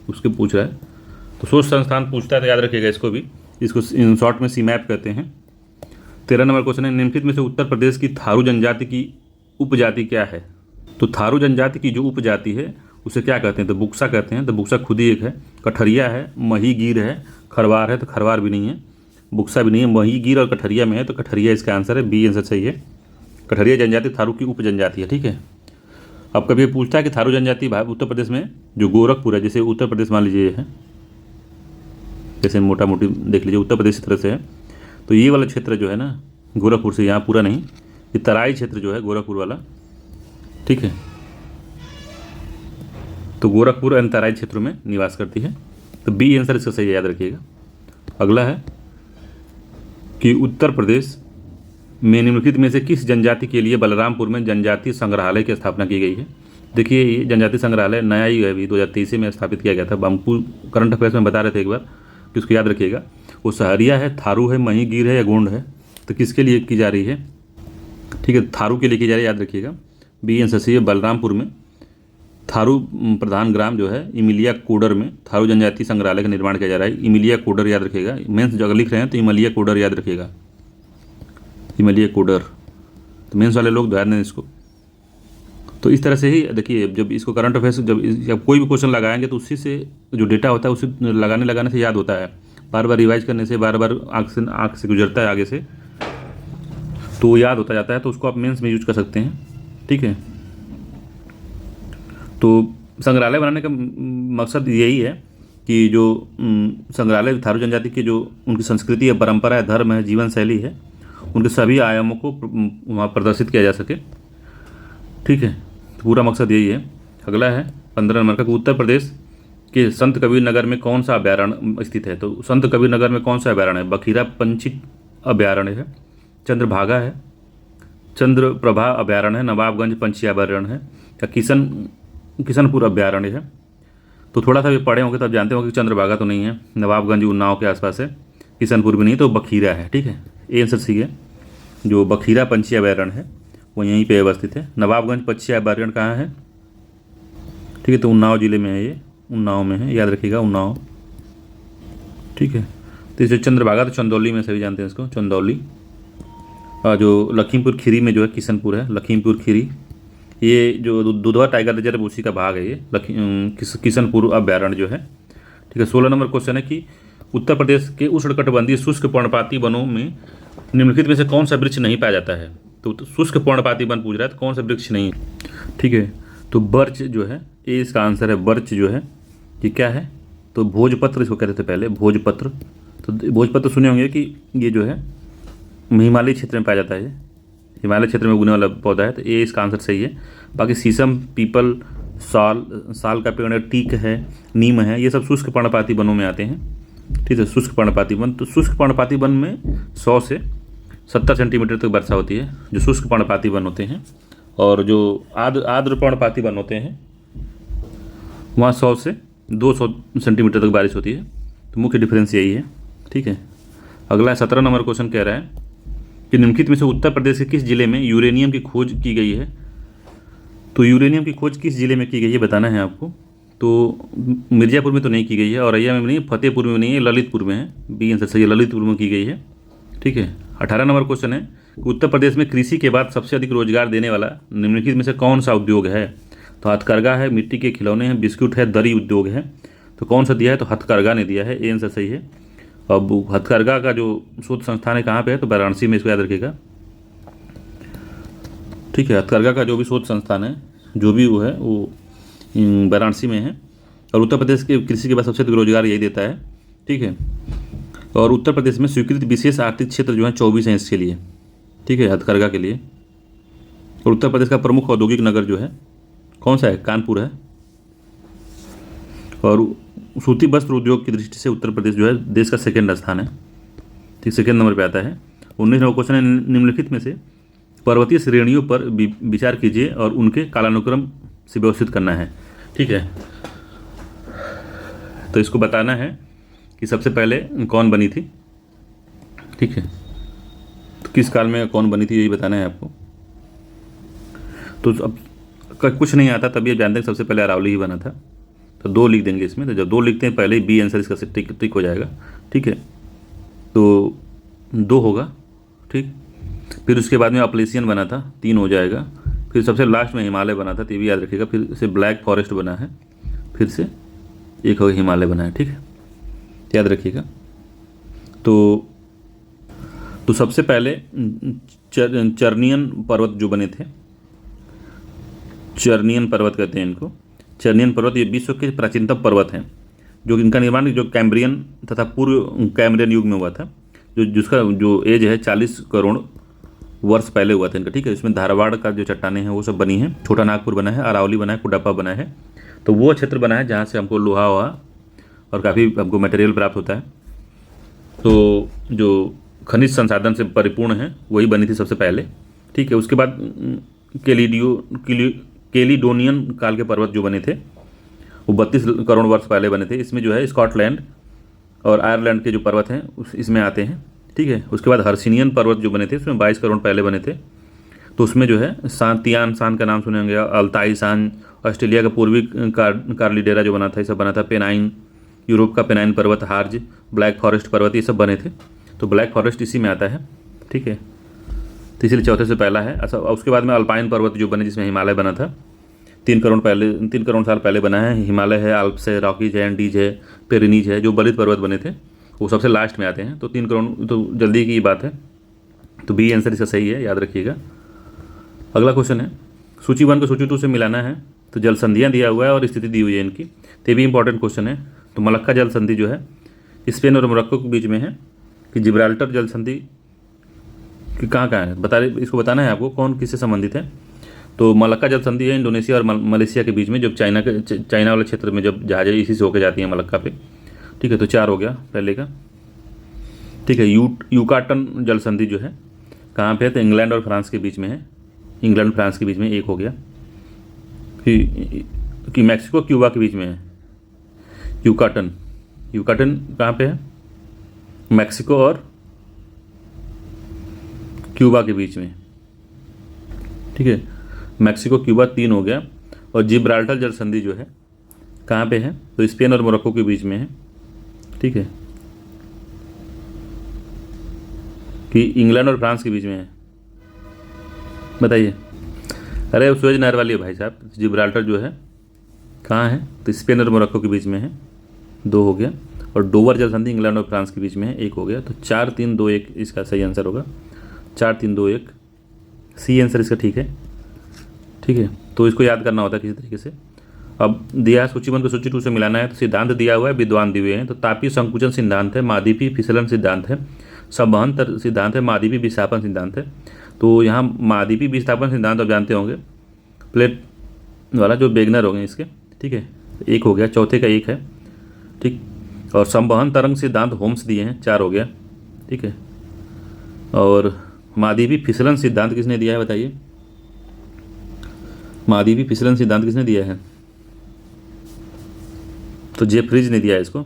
उसके पूछ रहा है। तो शोध संस्थान पूछता है तो याद रखिएगा इसको भी, इसको इन शॉर्ट में सीमैप कहते हैं। 13 नंबर क्वेश्चन है, निम्नलिखित में से उत्तर प्रदेश की थारू जनजाति की उपजाति क्या है? तो थारू जनजाति की जो उपजाति है उसे क्या कहते हैं? तो बुक्सा कहते हैं। तो बुक्सा खुद ही एक है। कठरिया है, महीगीर है, खरवार है, तो खरवार भी नहीं है, बुक्सा भी नहीं है, महीगीर और कठरिया में है, तो कठरिया इसका आंसर है, बी आंसर सही है। कठरिया जनजाति थारू की उप जनजाति है। ठीक है। अब कभी पूछता है कि थारू जनजाति उत्तर प्रदेश में जो गोरखपुर है, जैसे उत्तर प्रदेश मान लीजिए है, जैसे मोटा मोटी देख लीजिए उत्तर प्रदेश की तरह से है, तो ये वाला क्षेत्र जो है ना गोरखपुर से, यहाँ पूरा नहीं, ये तराई क्षेत्र जो है गोरखपुर वाला, ठीक है, तो गोरखपुर एंड तराई क्षेत्रों में निवास करती है। तो बी आंसर इसका सही है, याद रखिएगा। अगला है कि उत्तर प्रदेश में निम्नलिखित में से किस जनजाति के लिए बलरामपुर में जनजातीय संग्रहालय की स्थापना की गई है? देखिए ये जनजातीय संग्रहालय नया ही है, अभी 2023 में स्थापित किया गया था। हमको करंट अफेयर्स में बता रहे थे एक बार कि उसको याद रखिएगा। वो सहरिया है, थारू है, महीगीर है या गोंड है? तो किसके लिए की जा रही है? ठीक है, थारू के लिए की जा रही है, याद रखिएगा। बी आंसर सही है। बलरामपुर में थारू प्रधान ग्राम जो है इमिलिया कोडर में थारू जनजातीय संग्रहालय का निर्माण किया जा रहा है। इमिलिया कोडर याद रखिएगा, मेंस जो लिख रहे हैं तो इमिलिया कोडर याद रखिएगा, इमिलिया कोडर। तो मेंस वाले लोग ध्यान दें इसको। तो इस तरह से ही देखिए, जब इसको करंट अफेयर्स जब कोई भी क्वेश्चन लगाएंगे तो उसी से जो डेटा होता है उसी लगाने से याद होता है। बार बार रिवाइज करने से, बार बार आँख से गुजरता है आगे से, तो वो याद होता जाता है। तो उसको आप मेंस में यूज कर सकते हैं। ठीक है। तो संग्रहालय बनाने का मकसद यही है कि जो संग्रहालय थारू जनजाति की जो उनकी संस्कृति है, परंपरा है, धर्म है, जीवन शैली है, उनके सभी आयामों को वहाँ प्रदर्शित किया जा सके। ठीक है, तो पूरा मकसद यही है। अगला है 15 नंबर का, उत्तर प्रदेश के संत कबीर नगर में कौन सा अभ्यारण्य स्थित है? तो संत कबीर नगर में कौन सा अभ्यारण्य है? बखीरा पंछी अभ्यारण्य है, चंद्रभागा है, चंद्रप्रभा अभ्यारण्य है, नवाबगंज पंछी अभ्यारण्य है, या किशनपुर अभ्यारण्य है? तो थोड़ा सा भी पढ़े होंगे तो आप जानते होंगे कि चंद्रभागा तो नहीं है, नवाबगंज उन्नाव के आसपास है, किशनपुर भी नहीं, तो बखीरा है। ठीक है, ए आंसर सी है। जो बखीरा पंछी अभ्यारण्य है वो यहीं पे अवस्थित है। नवाबगंज पंछी अभ्यारण्य कहाँ है? ठीक है, तो उन्नाव जिले में है, ये उन्नाव में है, याद रखिएगा, उन्नाव। ठीक है। तो इसे चंद्रभागा तो चंदौली में, सभी जानते हैं इसको, चंदौली। और जो लखीमपुर खीरी में जो है किशनपुर है, लखीमपुर खीरी। ये जो दुधवा टाइगर रिजर्व है उसी का भाग है ये किशनपुर अभ्यारण्य जो है। ठीक है। 16 नंबर क्वेश्चन है कि उत्तर प्रदेश के उष्णकटिबंधीय शुष्क पर्णपाती वनों में निम्नलिखित में से कौन सा वृक्ष नहीं पाया जाता है? तो शुष्क पर्णपाती वन पूछ रहा है, तो कौन सा वृक्ष नहीं? ठीक है, तो बर्च जो है, ये इसका आंसर है। बर्च जो है ये क्या है? तो भोजपत्र इसको कहते थे पहले, भोजपत्र। तो भोजपत्र सुने होंगे कि ये जो है हिमालय क्षेत्र में पाया जाता है, हिमालय क्षेत्र में उगने वाला पौधा है, तो ये इसका आंसर सही है। बाकी शीशम, पीपल, साल का पेड़ है, टीक है, नीम है, ये सब शुष्क पर्णपाती वनों में आते हैं। ठीक है, शुष्क पर्णपाती वन। तो शुष्क पर्णपाती वन में 100 से 70 सेंटीमीटर तक वर्षा होती है, जो शुष्क पर्णपाती वन होते हैं। और जो आर्द्र पर्णपाती वन होते हैं वहाँ 100 से 200 सेंटीमीटर तक बारिश होती है। तो मुख्य डिफरेंस यही है। ठीक है। अगला 17 नंबर क्वेश्चन कह रहा है कि निम्नलिखित में से उत्तर प्रदेश के किस जिले में यूरेनियम की खोज की गई है? तो यूरेनियम की खोज किस जिले में की गई है बताना है आपको। तो मिर्ज़ापुर में तो नहीं की गई है, औरैया में भी नहीं, फतेहपुर में नहीं है, ललितपुर में है। बी आंसर सही है, ललितपुर में की गई है। ठीक है। 18 नंबर क्वेश्चन है कि उत्तर प्रदेश में कृषि के बाद सबसे अधिक रोजगार देने वाला निम्नलिखित में से कौन सा उद्योग है? तो हथकरघा है, मिट्टी के खिलौने हैं, बिस्कुट है, दरी उद्योग है। तो कौन सा दिया है? तो हथकरघा ने दिया है, ए आंसर सही है। अब हथकरघा का जो शोध संस्थान है कहाँ पे है? तो वाराणसी में, इसको याद रखिएगा। ठीक है, हथकरघा का जो भी शोध संस्थान है, जो भी वो है, वो वाराणसी में है। और उत्तर प्रदेश के कृषि के बाद सबसे अधिक रोजगार यही देता है। ठीक है। और उत्तर प्रदेश में स्वीकृत विशेष आर्थिक क्षेत्र जो है 24 है इसके लिए। ठीक है, हथकरघा के लिए। और उत्तर प्रदेश का प्रमुख औद्योगिक नगर जो है कौन सा है? कानपुर है। और सूती वस्त्र उद्योग की दृष्टि से उत्तर प्रदेश जो है देश का सेकेंड स्थान है। ठीक, सेकेंड नंबर पे आता है। 19 नंबर क्वेश्चन है, निम्नलिखित में से पर्वतीय श्रेणियों पर विचार कीजिए और उनके कालानुक्रम से व्यवस्थित करना है। ठीक है, तो इसको बताना है कि सबसे पहले कौन बनी थी। ठीक है, तो किस काल में कौन बनी थी यही बताना है आपको। तो अब का कुछ नहीं आता तभी आप जानते हैं सबसे पहले अरावली ही बना था। तो 2 लिख देंगे इसमें। तो जब 2 लिखते हैं पहले ही बी आंसर इसका टिक टिक हो जाएगा। ठीक है, तो 2 होगा। ठीक, फिर उसके बाद में अपलेशियन बना था, 3 हो जाएगा। फिर सबसे लास्ट में हिमालय बना था, तो ये भी याद रखिएगा। फिर से ब्लैक फॉरेस्ट बना है, फिर से एक हो हिमालय बना है। ठीक है, याद रखिएगा। तो सबसे पहले चर्नियन पर्वत जो बने थे, चर्नियन पर्वत कहते हैं इनको। चर्नियन पर्वत ये विश्व के प्राचीनतम पर्वत हैं, जो इनका निर्माण जो कैम्ब्रियन तथा पूर्व कैम्ब्रियन युग में हुआ था, जिसका जो एज है 40 करोड़ वर्ष पहले हुआ था इनका। ठीक है, इसमें धारवाड़ का जो चट्टानें हैं वो सब बनी हैं, छोटा नागपुर बना है, अरावली बना है, कुडप्पा बना है। तो वो क्षेत्र बना है जहाँ से हमको लोहा वहा और काफ़ी हमको मटेरियल प्राप्त होता है। तो जो खनिज संसाधन से परिपूर्ण है वही बनी थी सबसे पहले। ठीक है, उसके बाद कैलिडोनियन काल के पर्वत जो बने थे वो 32 करोड़ वर्ष पहले बने थे। इसमें जो है स्कॉटलैंड और आयरलैंड के जो पर्वत हैं इसमें आते हैं। ठीक है, उसके बाद हर्सिनियन पर्वत जो बने थे उसमें 22 करोड़ पहले बने थे। तो उसमें जो है तियान सान का नाम सुने होंगे, अल्ताई सान, ऑस्ट्रेलिया का पूर्वी कार्लिडेरा जो बना था ये सब बना था, पेनाइन, यूरोप का पेनाइन पर्वत, हार्ज, ब्लैक फॉरेस्ट पर्वत, ये सब बने थे। तो ब्लैक फॉरेस्ट इसी में आता है। ठीक है, तो इसलिए चौथे से पहला है। अच्छा, उसके बाद में अल्पाइन पर्वत जो बने जिसमें हिमालय बना था, 3 करोड़ साल पहले बना है। हिमालय है, आल्प्स है, रॉकीज है, एंडीज है, पेरिनीज है, जो बलित पर्वत बने थे वो सबसे लास्ट में आते हैं। तो 3 करोड़ तो जल्दी की बात है। तो बी आंसर इसका सही है, याद रखिएगा। अगला क्वेश्चन है, सूची 1 को सूची 2 से मिलाना है। तो जल संधियाँ दिया हुआ है और स्थिति दी हुई है इनकी। तो ये भी इंपॉर्टेंट क्वेश्चन है। तो मलक्का जल संधि जो है स्पेन और मोरक्को के बीच में है। कि जिब्राल्टर जल संधि कि कहाँ है इसको बताना है आपको, कौन किससे संबंधित है। तो मलक्का जल संधि है इंडोनेशिया और मलेशिया के बीच में, जब चाइना वाले क्षेत्र में जब जहाज़ें इसी से होकर जाती हैं मलक्का पे। ठीक है, तो 4 हो गया पहले का। ठीक है, यूकाटन जल संधि जो है कहाँ पे है, तो इंग्लैंड और फ्रांस के बीच में है। इंग्लैंड फ्रांस के बीच में 1 हो गया। कि मैक्सिको क्यूबा के बीच में है यूकाटन कहाँ पे है, मैक्सिको और क्यूबा के बीच में। ठीक है, मैक्सिको क्यूबा 3 हो गया। और जिब्राल्टर जल संधि जो है कहाँ पे है, तो स्पेन और मोरक्को के बीच में है। ठीक है, कि इंग्लैंड और फ्रांस के बीच में है, बताइए। अरे सुएज नहर वाली है भाई साहब। जिब्राल्टर जो है कहाँ है, तो स्पेन और मोरक्को के बीच में है, 2 हो गया। और डोवर जल संधि इंग्लैंड और फ्रांस के बीच में है, 1 हो गया। तो 4 3 2 1 इसका सही आंसर होगा। 4 3 2 1 सी आंसर इसका। ठीक है, ठीक है। तो इसको याद करना होता है किसी तरीके से। अब दिया है सूची 1 को सूची 2 से मिलाना है। तो सिद्धांत दिया हुआ है, विद्वान दिए हुए हैं। तो तापीय संकुचन सिद्धांत है, महाद्वीपीय फिसलन सिद्धांत है, संवहन सिद्धांत है, महाद्वीपीय विस्थापन सिद्धांत है। तो यहाँ महाद्वीपीय विस्थापन सिद्धांत आप जानते होंगे, प्लेट वाला जो बेगनर हो गए इसके। ठीक है, 1 हो गया, चौथे का 1 है। ठीक, और संवहन तरंग सिद्धांत होम्स दिए हैं, 4 हो गया। ठीक है, और महाद्वीपीय फिसलन सिद्धांत किसने दिया है बताइए, महाद्वीपीय फिसलन सिद्धांत किसने दिया है, तो जेफ्रीज ने दिया है इसको।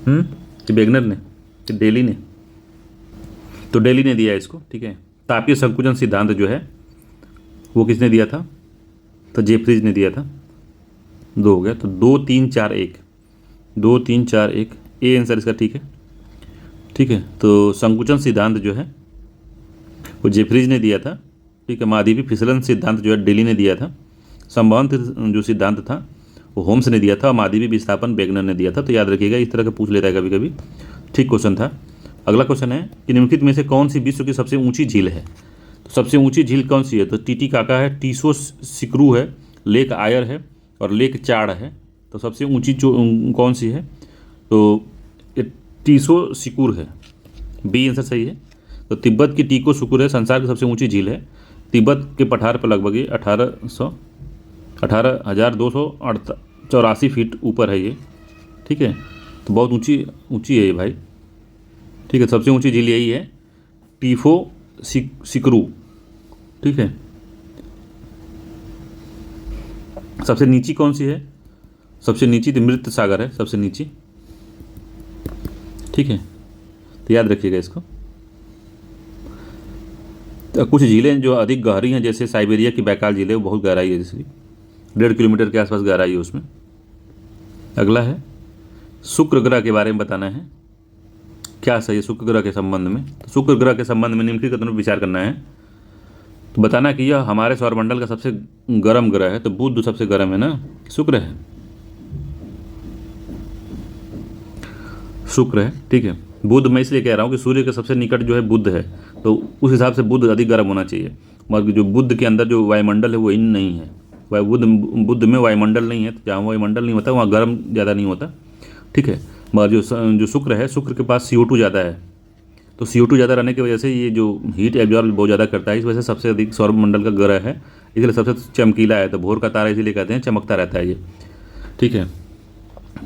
कि बेगनर ने, कि डेली ने, तो डेली ने दिया है इसको। ठीक है, तापीय संकुचन सिद्धांत जो है वो किसने दिया था, तो जेफ्रीज ने दिया था। 2 हो गया। तो 2 3 4 1 2 3 4 1 ए आंसर इसका। ठीक है, ठीक है। तो संकुचन सिद्धांत जो है वो जेफ्रीज ने दिया था। ठीक है, महाद्वीपीय फिसलन सिद्धांत जो है डेली ने दिया था। संवहन जो सिद्धांत था वो होम्स ने दिया था, और महाद्वीपीय विस्थापन बेगनर ने दिया था। तो याद रखिएगा, इस तरह का पूछ लेता है कभी कभी। ठीक क्वेश्चन था। अगला क्वेश्चन है कि निम्नलिखित में से कौन सी विश्व की सबसे ऊंची झील है। तो सबसे ऊंची झील कौन सी है, तो टीटीकाका है, टीसो सिक्रू है, लेक आयर है और लेक चाड़ है। तो सबसे ऊंची कौन सी है, तो टीसो सिकुर है, बी आंसर सही है। तो तिब्बत की टीको सिकुर है संसार की सबसे ऊंची झील है। तिब्बत के पठार पर लगभग ये 18,284 फीट ऊपर है ये। ठीक है, तो बहुत ऊंची है ये भाई। ठीक है, सबसे ऊंची झील यही है, टीफो सिकरू। ठीक है, सबसे नीची कौन सी है, सबसे नीची तो मृत सागर है सबसे नीची। ठीक है, तो याद रखिएगा इसको। तो कुछ झीलें जो अधिक गहरी हैं, जैसे साइबेरिया की बैकाल झील है, वो बहुत गहराई है, जैसे 1.5 किलोमीटर के आसपास गहराई है उसमें। अगला है शुक्र ग्रह के बारे में बताना है, क्या सही है शुक्र ग्रह के संबंध में। तो शुक्र ग्रह के संबंध में निम्नलिखित कथनों पर विचार करना है। तो बताना कि यह हमारे सौरमंडल का सबसे गर्म ग्रह है। तो बुध सबसे गर्म है ना, शुक्र है, शुक्र है, ठीक है। बुध मैं इसलिए कह रहा हूँ कि सूर्य के सबसे निकट जो है बुध है, तो उस हिसाब से बुध अधिक गर्म होना चाहिए। मगर जो बुध के अंदर जो वायुमंडल है वो इन नहीं है, बुध में वायुमंडल नहीं है, तो जहाँ वायुमंडल नहीं होता वहाँ गर्म ज़्यादा नहीं होता, ठीक है। मगर जो शुक्र है, शुक्र के पास CO2 ज़्यादा है, तो CO2 ज़्यादा रहने की वजह से ये जो हीट एब्जॉर्ब बहुत ज़्यादा करता है, इस वजह से सबसे अधिक सौरमंडल का ग्रह है, इसलिए सबसे चमकीला है। तो भोर का तारा इसीलिए कहते हैं, चमकता रहता है ये, ठीक है।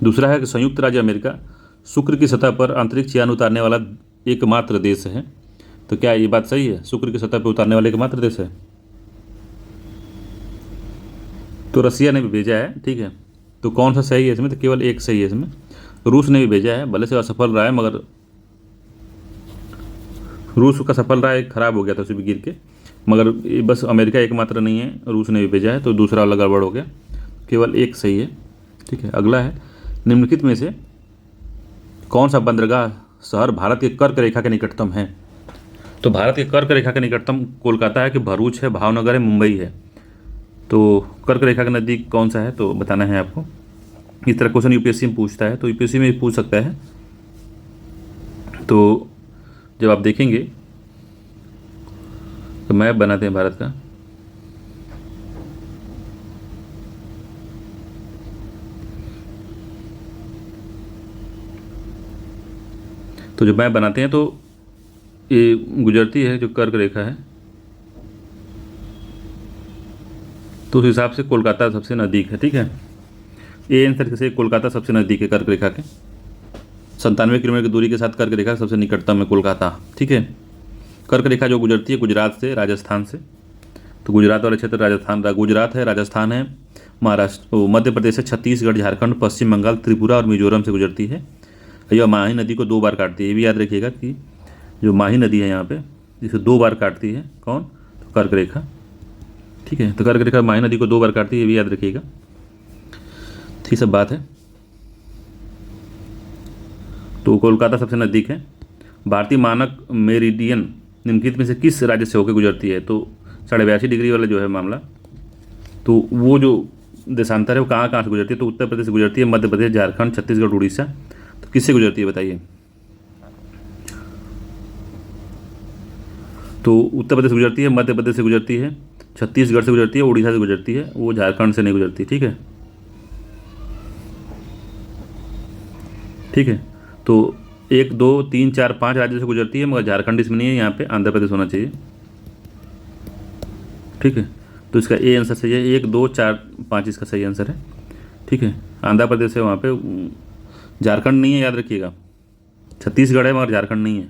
दूसरा है कि संयुक्त राज्य अमेरिका शुक्र की सतह पर अंतरिक्ष यान उतारने वाला एकमात्र देश है। तो क्या ये बात सही है, शुक्र की सतह पर उतारने वाला एकमात्र देश है? तो रसिया ने भी भेजा है, ठीक है। तो कौन सा सही है इसमें? तो केवल एक सही है इसमें, रूस ने भी भेजा है, भले से असफल रहा है, मगर रूस का सफल रहा है, खराब हो गया था उसे भी गिर के, मगर ये बस अमेरिका एकमात्र नहीं है, रूस ने भी भेजा है, तो दूसरा वाला गड़बड़ हो गया, केवल एक सही है, ठीक है। अगला है निम्नलिखित में से कौन सा बंदरगाह शहर भारत के कर्क रेखा के निकटतम है? तो भारत के कर्क रेखा के निकटतम कोलकाता है कि भरूच है, भावनगर है, मुंबई है। तो कर्क रेखा के नज़दीक कौन सा है, तो बताना है आपको। इस तरह क्वेश्चन UPSC में पूछता है, तो UPSC में भी पूछ सकता है। तो जब आप देखेंगे तो मैप बनाते हैं भारत का, तो जो मैप बनाते हैं तो ये गुजरती है जो कर्क रेखा है, तो उस हिसाब से कोलकाता सबसे नज़दीक है, ठीक है। ये आंसर से कोलकाता सबसे नज़दीक है कर्क रेखा के, 97 किलोमीटर की दूरी के साथ कर्क रेखा सबसे निकटतम है कोलकाता, ठीक है। कर्क रेखा जो गुजरती है गुजरात से, राजस्थान से, तो गुजरात वाले क्षेत्र राजस्थान, गुजरात है, राजस्थान है, महाराष्ट्र, मध्य प्रदेश है, छत्तीसगढ़, झारखंड, पश्चिम बंगाल, त्रिपुरा और मिजोरम से गुजरती है। यह माही नदी को 2 बार काटती है, ये भी याद रखिएगा कि जो माही नदी है यहाँ पे, इसे 2 बार काटती है, कौन? तो कर्क रेखा, ठीक है। तो कर्क रेखा माही नदी को 2 बार काटती है, ये भी याद रखिएगा, ठीक सब बात है। तो कोलकाता सबसे नज़दीक है। भारतीय मानक मेरिडियन निम्नलिखित में से किस राज्य से होकर गुजरती है? तो 82.5 डिग्री वाला जो है मामला, तो वो जो देशांतर है वो कहाँ कहाँ से गुजरती है? तो उत्तर प्रदेश से गुजरती है, मध्य प्रदेश, झारखंड, छत्तीसगढ़, उड़ीसा। तो किससे गुजरती है बताइए? तो उत्तर प्रदेश से गुजरती है, मध्य प्रदेश से गुजरती है, छत्तीसगढ़ से गुजरती है, उड़ीसा से गुजरती है, वो झारखंड से नहीं गुजरती, ठीक है, ठीक है। तो 1 2 3 4 5 राज्यों से गुजरती है, मगर झारखंड इसमें नहीं है, यहाँ पे आंध्र प्रदेश होना चाहिए, ठीक है। तो इसका ए आंसर सही है, 1 2 4 5 इसका सही आंसर है, ठीक है। आंध्र प्रदेश है वहाँ पे, झारखंड नहीं है, याद रखिएगा। छत्तीसगढ़ है मगर झारखंड नहीं है,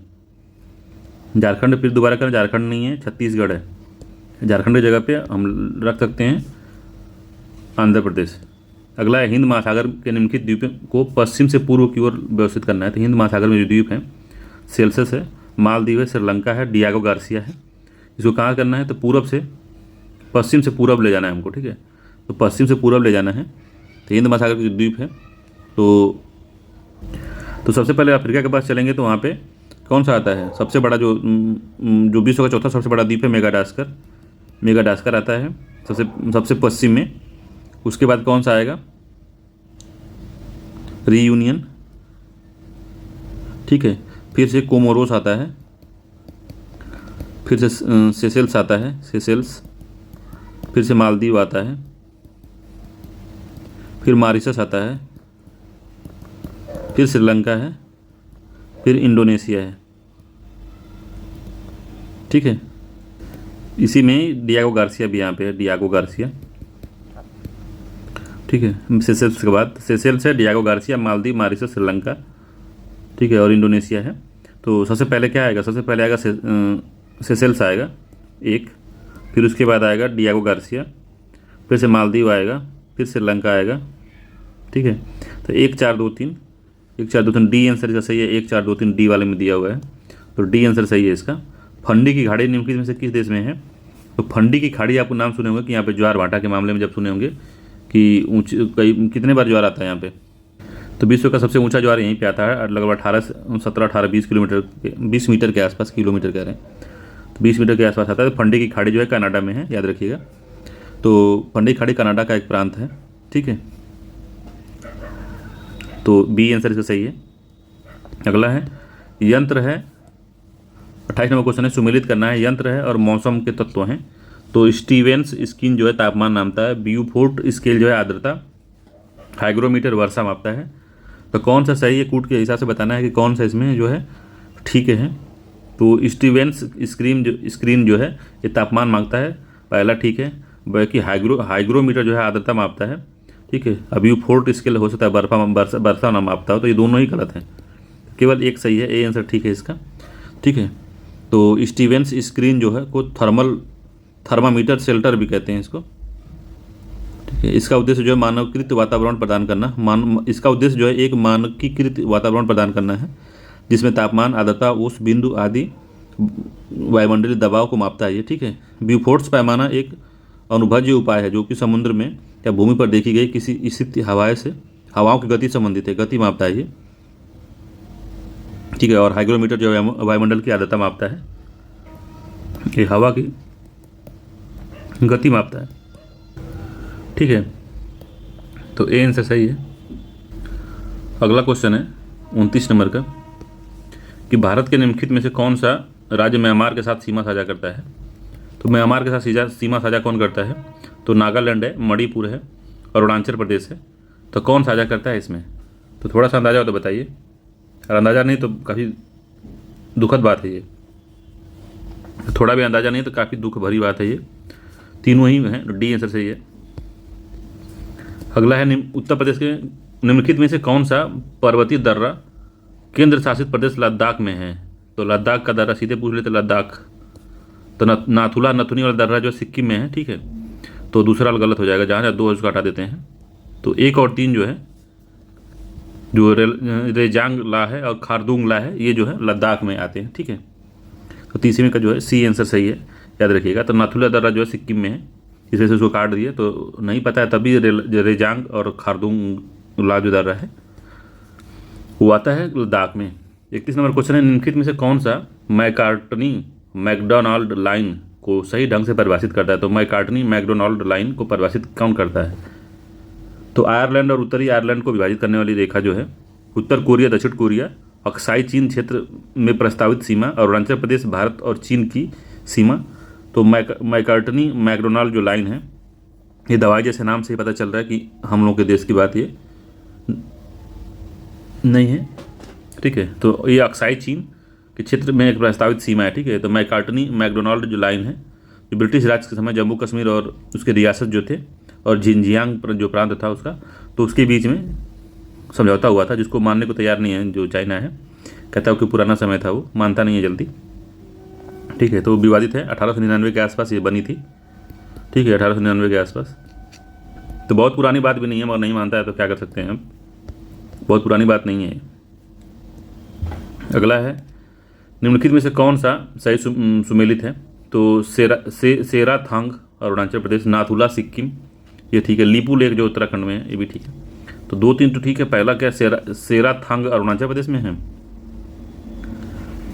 झारखंड फिर दोबारा करें, झारखंड नहीं है, छत्तीसगढ़ है। झारखंड की जगह पे हम रख सकते हैं आंध्र प्रदेश। अगला है हिंद महासागर के निम्नलिखित द्वीपों को पश्चिम से पूर्व की ओर व्यवस्थित करना है। तो हिंद महासागर में जो द्वीप हैं, सेल्सियस है, मालदीव है, श्रीलंका है, डियागो गार्सिया है। इसको कहाँ करना है? तो पूरब से पश्चिम से पूरब ले जाना है हमको, ठीक है। तो पश्चिम से पूरब ले जाना है। तो हिंद महासागर के जो द्वीप है, तो सबसे पहले अफ्रीका के पास चलेंगे, तो वहाँ पे कौन सा आता है? सबसे बड़ा जो विश्व का चौथा सबसे बड़ा द्वीप है मेगाडास्कर, मेगाडास्कर आता है सबसे पश्चिम में। उसके बाद कौन सा आएगा? रीयूनियन, ठीक है। फिर से कोमोरोस आता है, फिर से सेशेल्स आता है, सेशेल्स, फिर से मालदीव आता है, फिर मॉरिशस आता है, फिर श्रीलंका है, फिर इंडोनेशिया है, ठीक है। इसी में डियागो गार्सिया भी यहाँ पे है, डियागो गार्सिया, ठीक है। सेशेल्स के बाद सेशेल्स है, Diego Garcia, Maldives, Mauritius, Sri Lanka, ठीक है, और इंडोनेशिया है। तो सबसे पहले क्या आएगा? सबसे पहले आएगा सेशेल्स आएगा एक, फिर उसके बाद आएगा डियागो गार्सिया, फिर से मालदीव आएगा, फिर श्रीलंका आएगा, ठीक है। तो 1 4 2 3 1 4 2 3 डी आंसर इसका सही है। 1 4 2 3 डी वाले में दिया हुआ है, तो डी आंसर सही है इसका। फंडी की खाड़ी निम्नलिखित में से किस देश में है? तो फंडी की खाड़ी आपको नाम सुने होंगे कि यहाँ पे ज्वार भाटा के मामले में जब सुने होंगे कि ऊँच कई कितने बार ज्वार आता है यहाँ पे। तो विश्व का सबसे ऊंचा ज्वार यहीं पे आता है, लगभग 18 किलोमीटर 20 मीटर के आसपास, किलोमीटर कह रहे हैं, तो 20 मीटर के आसपास आता है। तो फंडी की खाड़ी जो है कनाडा में है, याद रखिएगा। तो फंडी की खाड़ी कनाडा का एक प्रांत है, ठीक है। तो बी आंसर इसका सही है। अगला है यंत्र है, 28 नंबर क्वेश्चन है, सुमेलित करना है। यंत्र है और मौसम के तत्व हैं। तो स्टीवेंस स्किन जो है तापमान नापता है, ब्यूफोर्ट स्केल जो है आर्द्रता, हाइग्रोमीटर वर्षा मापता है। तो कौन सा सही है, कूट के हिसाब से बताना है कि कौन सा इसमें जो है ठीक है। तो स्टीवेंस स्क्रीन जो है ये तापमान मांगता है, पहला ठीक है। बाकी हाइग्रोमीटर जो है आर्द्रता मापता है, ठीक है। अब ब्यूफोर्ट स्केल हो सकता है वर्षा ना मापता हो, तो ये दोनों ही गलत हैं, केवल एक सही है, ए आंसर ठीक है इसका, ठीक है। तो स्टीवेंस स्क्रीन जो है को थर्मामीटर शेल्टर भी कहते हैं इसको, ठीक है। इसका उद्देश्य जो है मानकीकृत वातावरण प्रदान करना, इसका उद्देश्य जो है एक मानकीकृत वातावरण प्रदान करना है जिसमें तापमान, आर्द्रता, उष्ण बिंदु आदि वायुमंडलीय दबाव को मापता है ये, ठीक है। ब्यूफोर्ट्स पैमाना एक अनुभज्य उपाय है जो कि समुद्र में या भूमि पर देखी गई किसी स्थित हवाओं की गति संबंधित है, गति मापता है ये, ठीक है। और हाइग्रोमीटर जो है वायुमंडल की आर्द्रता मापता है, ये हवा की गति मापता है, ठीक है। तो ए आंसर सही है। अगला क्वेश्चन है 29 नंबर का कि भारत के निम्नलिखित में से कौन सा राज्य म्यांमार के साथ सीमा साझा करता है? तो म्यांमार के साथ सीमा साझा कौन करता है? तो नागालैंड है, मणिपुर है, अरुणाचल प्रदेश है। तो कौन साझा करता है इसमें? तो थोड़ा सा अंदाजा हो तो बताइए, और अंदाज़ा नहीं तो काफ़ी दुखद बात है ये, थोड़ा भी अंदाज़ा नहीं तो काफ़ी दुख भरी बात है ये, तीनों ही हैं, डी आंसर सही है। अगला है उत्तर प्रदेश के निम्नलिखित में से कौन सा पर्वतीय दर्रा केंद्र शासित प्रदेश लद्दाख में है? तो लद्दाख का दर्रा सीधे पूछ लेते, लद्दाख। तो नाथुला नथुनी वाला दर्रा जो सिक्किम में है, ठीक है। तो दूसरा गलत हो जाएगा, जहाँ जहाँ 2 उसको हटा देते हैं। तो 1 और 3 जो है, जो रेजांग ला है और खारदुंग ला है, ये जो है लद्दाख में आते हैं, ठीक है। तो तीसरे का जो है सी आंसर सही है, याद रखिएगा। तो नाथुला दर्रा जो है सिक्किम में है, इस वजह से उसको काट दिए, तो नहीं पता है तभी रेजांग और खारदुंग ला जो दर्रा है वो आता है लद्दाख में। 31 नंबर क्वेश्चन है, निम्नलिखित में से कौन सा मैकार्टनी मैकडोनाल्ड लाइन को सही ढंग से परिभाषित करता है? तो मैकार्टनी मैकडोनाल्ड लाइन को परिभाषित कौन करता है? तो आयरलैंड और उत्तरी आयरलैंड को विभाजित करने वाली रेखा जो है, उत्तर कोरिया, दक्षिण कोरिया, अक्साई चीन क्षेत्र में प्रस्तावित सीमा, और अरुणाचल प्रदेश, भारत और चीन की सीमा। तो मैकार्टनी मैकडोनाल्ड जो लाइन है, ये दवाई जैसे नाम से ही पता चल रहा है कि हम लोग के देश की बात ये नहीं है, ठीक है। तो ये अक्साई चीन के क्षेत्र में एक प्रस्तावित सीमा है, ठीक है। तो मैकार्टनी मैकडोनाल्ड जो लाइन है, जो ब्रिटिश राज के समय जम्मू कश्मीर और उसके रियासत जो थे और झिंजियांग जो प्रांत था उसका, तो उसके बीच में समझौता हुआ था, जिसको मानने को तैयार नहीं है जो चाइना है, कहता है कि पुराना समय था, वो मानता नहीं है जल्दी, ठीक है। तो विवादित है, 1899 के आसपास ये बनी थी, ठीक है, 1899 के आसपास। तो बहुत पुरानी बात भी नहीं है, और नहीं मानता है तो क्या कर सकते हैं हम, बहुत पुरानी बात नहीं है। अगला है, निम्नलिखित में से कौन सा सही सुमेलित है? तो सेराथांग अरुणाचल प्रदेश, नाथुला सिक्किम, ये ठीक है। लीपू लेक जो उत्तराखंड में है, ये भी ठीक है। तो 2-3 तो ठीक है, पहला क्या सेराथांग अरुणाचल प्रदेश में है?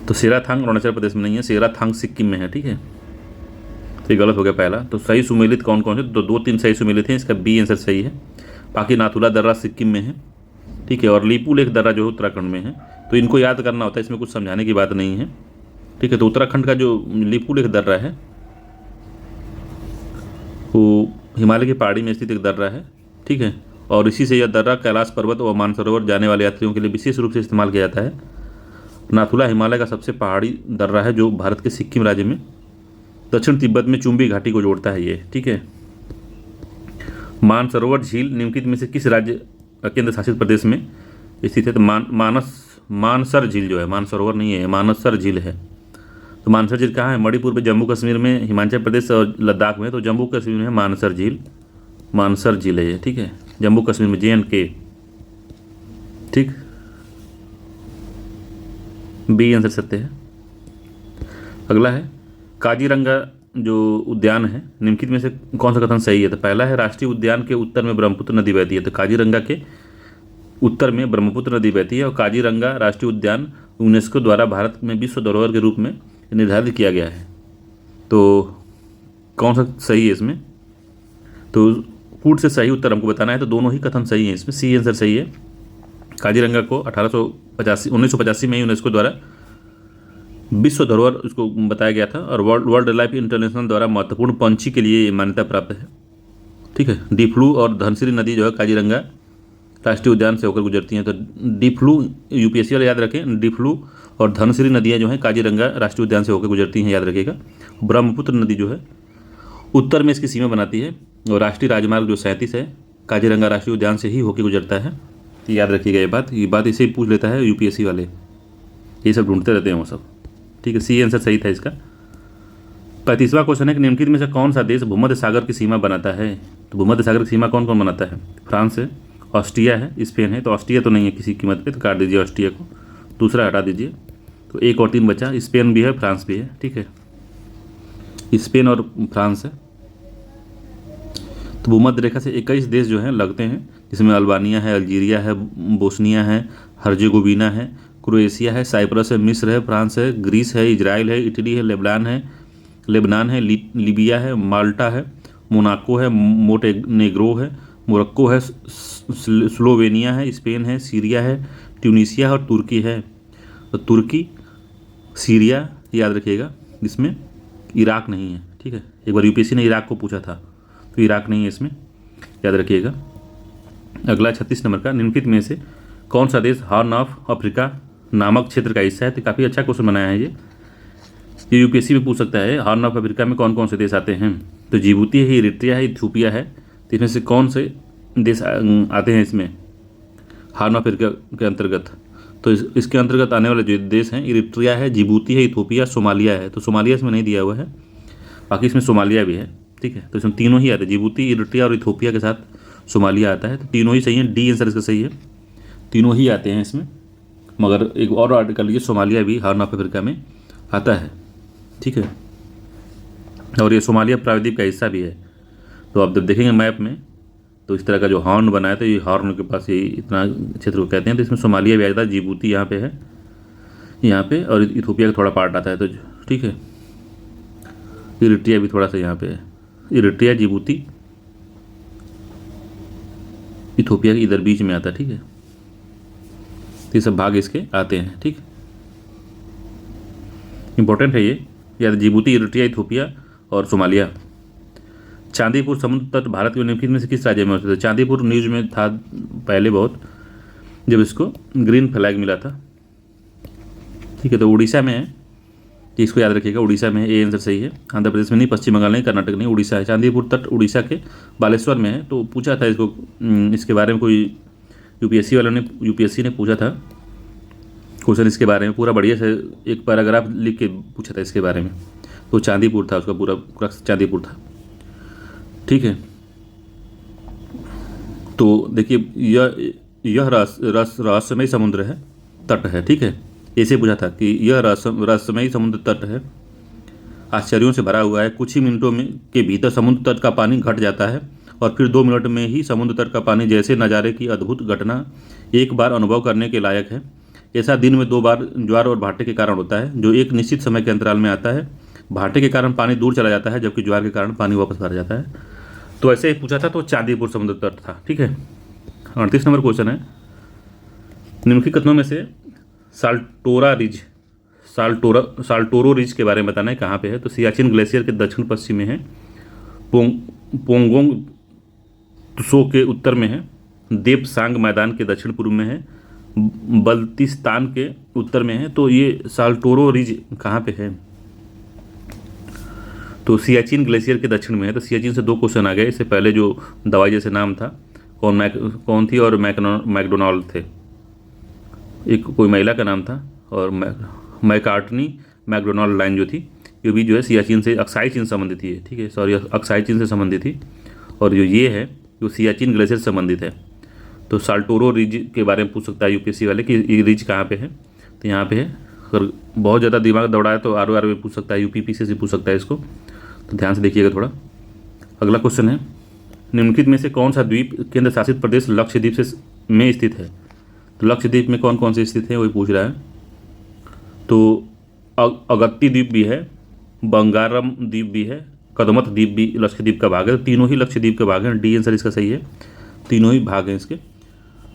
तो सेराथांग अरुणाचल प्रदेश में नहीं है, सेराथांग सिक्किम में है, ठीक है। तो ये गलत हो गया पहला। तो सही सुमेलित कौन कौन से? तो 2-3 सही सुमेलित हैं, इसका बी आंसर सही है। बाकी नाथुला दर्रा सिक्किम में है, ठीक है, और लीपू लेक दर्रा जो है उत्तराखंड में है। तो इनको याद करना होता है, इसमें कुछ समझाने की बात नहीं है, ठीक है। तो उत्तराखंड का जो लीपू लेक दर्रा है वो हिमालय की पहाड़ी में स्थित एक दर्रा है, ठीक है। और इसी से यह दर्रा कैलाश पर्वत और मानसरोवर जाने वाले यात्रियों के लिए विशेष रूप से इस्तेमाल किया जाता है। नाथुला हिमालय का सबसे पहाड़ी दर्रा है जो भारत के सिक्किम राज्य में दक्षिण तिब्बत में चुंबी घाटी को जोड़ता है ये, ठीक है। मानसरोवर झील निम्नलिखित में से किस राज्य केंद्र शासित प्रदेश में स्थित है? तो मानसर झील जो है, मानसरोवर नहीं है, मानसर झील है। तो मानसर झील कहाँ है? मणिपुर में, जम्मू कश्मीर में, हिमाचल प्रदेश और लद्दाख में। तो जम्मू कश्मीर में है मानसर झील, मानसर झील है ये, ठीक है, जम्मू कश्मीर में, JNK, ठीक, बी आंसर सत्य है। अगला है काजीरंगा जो उद्यान है निम्नलिखित में से कौन सा कथन सही है। तो पहला है राष्ट्रीय उद्यान के उत्तर में ब्रह्मपुत्र नदी बहती है। तो काजीरंगा के उत्तर में ब्रह्मपुत्र नदी बहती है और काजीरंगा राष्ट्रीय उद्यान यूनेस्को द्वारा भारत में विश्व धरोहर के रूप में निर्धारित किया गया है। तो कौन सा सही है इसमें। तो कूट से सही उत्तर हमको बताना है। तो दोनों ही कथन सही हैं इसमें, सी आंसर सही है। काजीरंगा को 1985 में यूनेस्को द्वारा विश्व धरोहर उसको बताया गया था और वर्ल्ड लाइफ इंटरनेशनल द्वारा महत्वपूर्ण पंछी के लिए मान्यता प्राप्त है। ठीक है। डीफ्लू और धनसिरी नदी जो है काजीरंगा राष्ट्रीय उद्यान से होकर गुजरती हैं। तो डीफ्लू यूपीएससी वाले याद रखें, डीफ्लू और धनसिरी नदियाँ जो हैं काजीरंगा राष्ट्रीय उद्यान से होकर गुजरती हैं, याद रखिएगा। ब्रह्मपुत्र नदी जो है उत्तर में इसकी सीमा बनाती है और राष्ट्रीय राजमार्ग जो 37 है काजीरंगा राष्ट्रीय उद्यान से ही होकर गुजरता है। तो याद रखिएगा ये बात इसे ही पूछ लेता है यूपीएससी वाले, ये सब ढूंढते रहते हैं वो सब। ठीक है, सी आंसर सही था इसका। 35वां क्वेश्चन है कि निम्नलिखित में से कौन सा देश भूमध्य सागर की सीमा बनाता है। तो भूमध्य सागर की सीमा कौन कौन बनाता है। फ्रांस है, ऑस्ट्रिया है, स्पेन है। तो ऑस्ट्रिया तो नहीं है किसी कीमत पे, तो काट दीजिए ऑस्ट्रिया को, दूसरा हटा दीजिए। तो 1 और 3 बचा, स्पेन भी है, फ्रांस भी है। ठीक है, स्पेन और फ्रांस है। तो भूमध्य रेखा से 21 देश जो हैं लगते हैं, जिसमें अल्बानिया है, अल्जीरिया है, बोस्निया है, हर्जेगोविना है, क्रोएशिया है, साइप्रस है, मिस्र है, फ्रांस है, ग्रीस है, इजराइल है, इटली है, लेबनान है, लीबिया है, माल्टा है, मोनाको है, मोटेनेग्रो है, मोरक्को है, स्लोवेनिया है, स्पेन है, सीरिया है, ट्यूनीशिया है और तुर्की है। तो तुर्की, सीरिया याद रखिएगा, इसमें इराक नहीं है। ठीक है, एक बार यूपीएससी ने इराक को पूछा था, तो इराक नहीं है इसमें, याद रखिएगा। अगला 36 नंबर का, निम्नलिखित में से कौन सा देश हॉर्न ऑफ अफ्रीका नामक क्षेत्र का हिस्सा है। तो काफ़ी अच्छा क्वेश्चन बनाया है ये यूपीएससी में पूछ सकता है। हॉर्न ऑफ अफ्रीका में कौन कौन से देश आते हैं। तो जिबूती है, इरिट्रिया है, इथियोपिया है। तो इसमें से कौन से देश आते हैं इसमें हॉर्न ऑफ अफ्रीका के अंतर्गत। तो इसके अंतर्गत आने वाले जो देश हैं इरिट्रिया है, जिबूती है, इथियोपिया, सोमालिया है। तो सोमालिया इसमें नहीं दिया हुआ है, बाकी इसमें सोमालिया भी है। ठीक है, तो इसमें तीनों ही आते हैं, जिबूती, इरिट्रिया और इथियोपिया के साथ सोमालिया आता है। तो तीनों ही सही है, डी आंसर इसका सही है, तीनों ही आते हैं इसमें। मगर एक और आर्टिकल ये सोमालिया भी हॉर्न ऑफ अफ्रीका में आता है। ठीक है, और ये सोमालिया प्रायद्वीप का हिस्सा भी है। तो आप जब देखेंगे मैप में तो इस तरह का जो हॉर्न बना है, तो ये हॉर्न के पास ये इतना क्षेत्र को कहते हैं। तो इसमें सोमालिया भी आ जाता है, जिबूती यहाँ पे है, यहाँ पे, और इथियोपिया का थोड़ा पार्ट आता है। तो ठीक है, इरिट्रिया भी थोड़ा सा यहाँ पे है, इरिट्रिया, जिबूती, इथियोपिया के इधर बीच में आता है। ठीक है, तो ये सब भाग इसके आते हैं। ठीक, इंपॉर्टेंट है ये याद, जिबूती, इरिट्रिया, इथियोपिया और सोमालिया। चांदीपुर समुद्र तट भारत के निम्नलिखित में से किस राज्य में स्थित है। चांदीपुर न्यूज में था पहले बहुत, जब इसको ग्रीन फ्लैग मिला था। ठीक है, तो उड़ीसा में है, इसको याद रखिएगा, उड़ीसा में है, ए आंसर सही है। आंध्र प्रदेश में नहीं, पश्चिम बंगाल नहीं, कर्नाटक नहीं, उड़ीसा है। चांदीपुर तट उड़ीसा के बालेश्वर में है। तो पूछा था इसको, इसके बारे में कोई यूपीएससी ने पूछा था क्वेश्चन इसके बारे में, पूरा बढ़िया से एक पैराग्राफ लिख के पूछा था इसके बारे में। तो चांदीपुर था, उसका पूरा चांदीपुर था। ठीक है, तो देखिए यह रहस्यमयी समुद्र है, तट है। ठीक है, ऐसे पूछा था कि यह रहस्यमयी समुद्र तट है, आश्चर्यों से भरा हुआ है। कुछ ही मिनटों में के भीतर समुद्र तट का पानी घट जाता है और फिर 2 मिनट में ही समुद्र तट का पानी जैसे नज़ारे की अद्भुत घटना एक बार अनुभव करने के लायक है। ऐसा दिन में 2 बार ज्वार और भाटे के कारण होता है, जो एक निश्चित समय के अंतराल में आता है। भाटे के कारण पानी दूर चला जाता है, जबकि ज्वार के कारण पानी वापस भर जाता है। तो ऐसे ही पूछा था, तो चांदीपुर समुद्र तट था। ठीक है, 38 नंबर क्वेश्चन है, निम्नलिखित कथनों में से साल्टोरो रिज के बारे में बताना है कहाँ पे है। तो सियाचिन ग्लेशियर के दक्षिण पश्चिम में है, पोंगोंग त्सो के उत्तर में है, देपसांग मैदान के दक्षिण पूर्व में है, बल्तिस्तान के उत्तर में है। तो ये साल्टोरो रिज कहाँ पे है। तो सियाचिन ग्लेशियर के दक्षिण में है। तो सियाचिन से 2 क्वेश्चन आ गए। इससे पहले जो दवाई जैसे नाम था, कौन थी, और मैकडोनाल्ड थे, एक कोई महिला का नाम था, और मैकार्टनी मैकडोनाल्ड लाइन जो थी, ये भी जो है सियाचिन से, अक्साई चीन संबंधित थी। ठीक है, सॉरी, अक्साई चीन से संबंधित थी। और जो ये है जो सियाचिन ग्लेशियर से संबंधित है। तो साल्टोरो रिज के बारे में पूछ सकता है यूपीएससी वाले कि ये रिज कहाँ पे है। तो यहाँ पे है अगर बहुत ज़्यादा दिमाग दौड़ाए तो ROR में पूछ सकता है, UPPC से पूछ सकता है इसको, तो ध्यान से देखिएगा थोड़ा। अगला क्वेश्चन है, निम्नलिखित में से कौन सा द्वीप केंद्र शासित प्रदेश लक्षद्वीप से में स्थित है? तो लक्षद्वीप में कौन कौन से स्थित है वही पूछ रहा है। तो अगत्ती द्वीप भी है, बंगारम द्वीप भी है, कदमत द्वीप भी लक्षद्वीप का भाग है। तो तीनों ही लक्षद्वीप का भाग है, डी आंसर इसका सही है, तीनों ही भाग हैं इसके।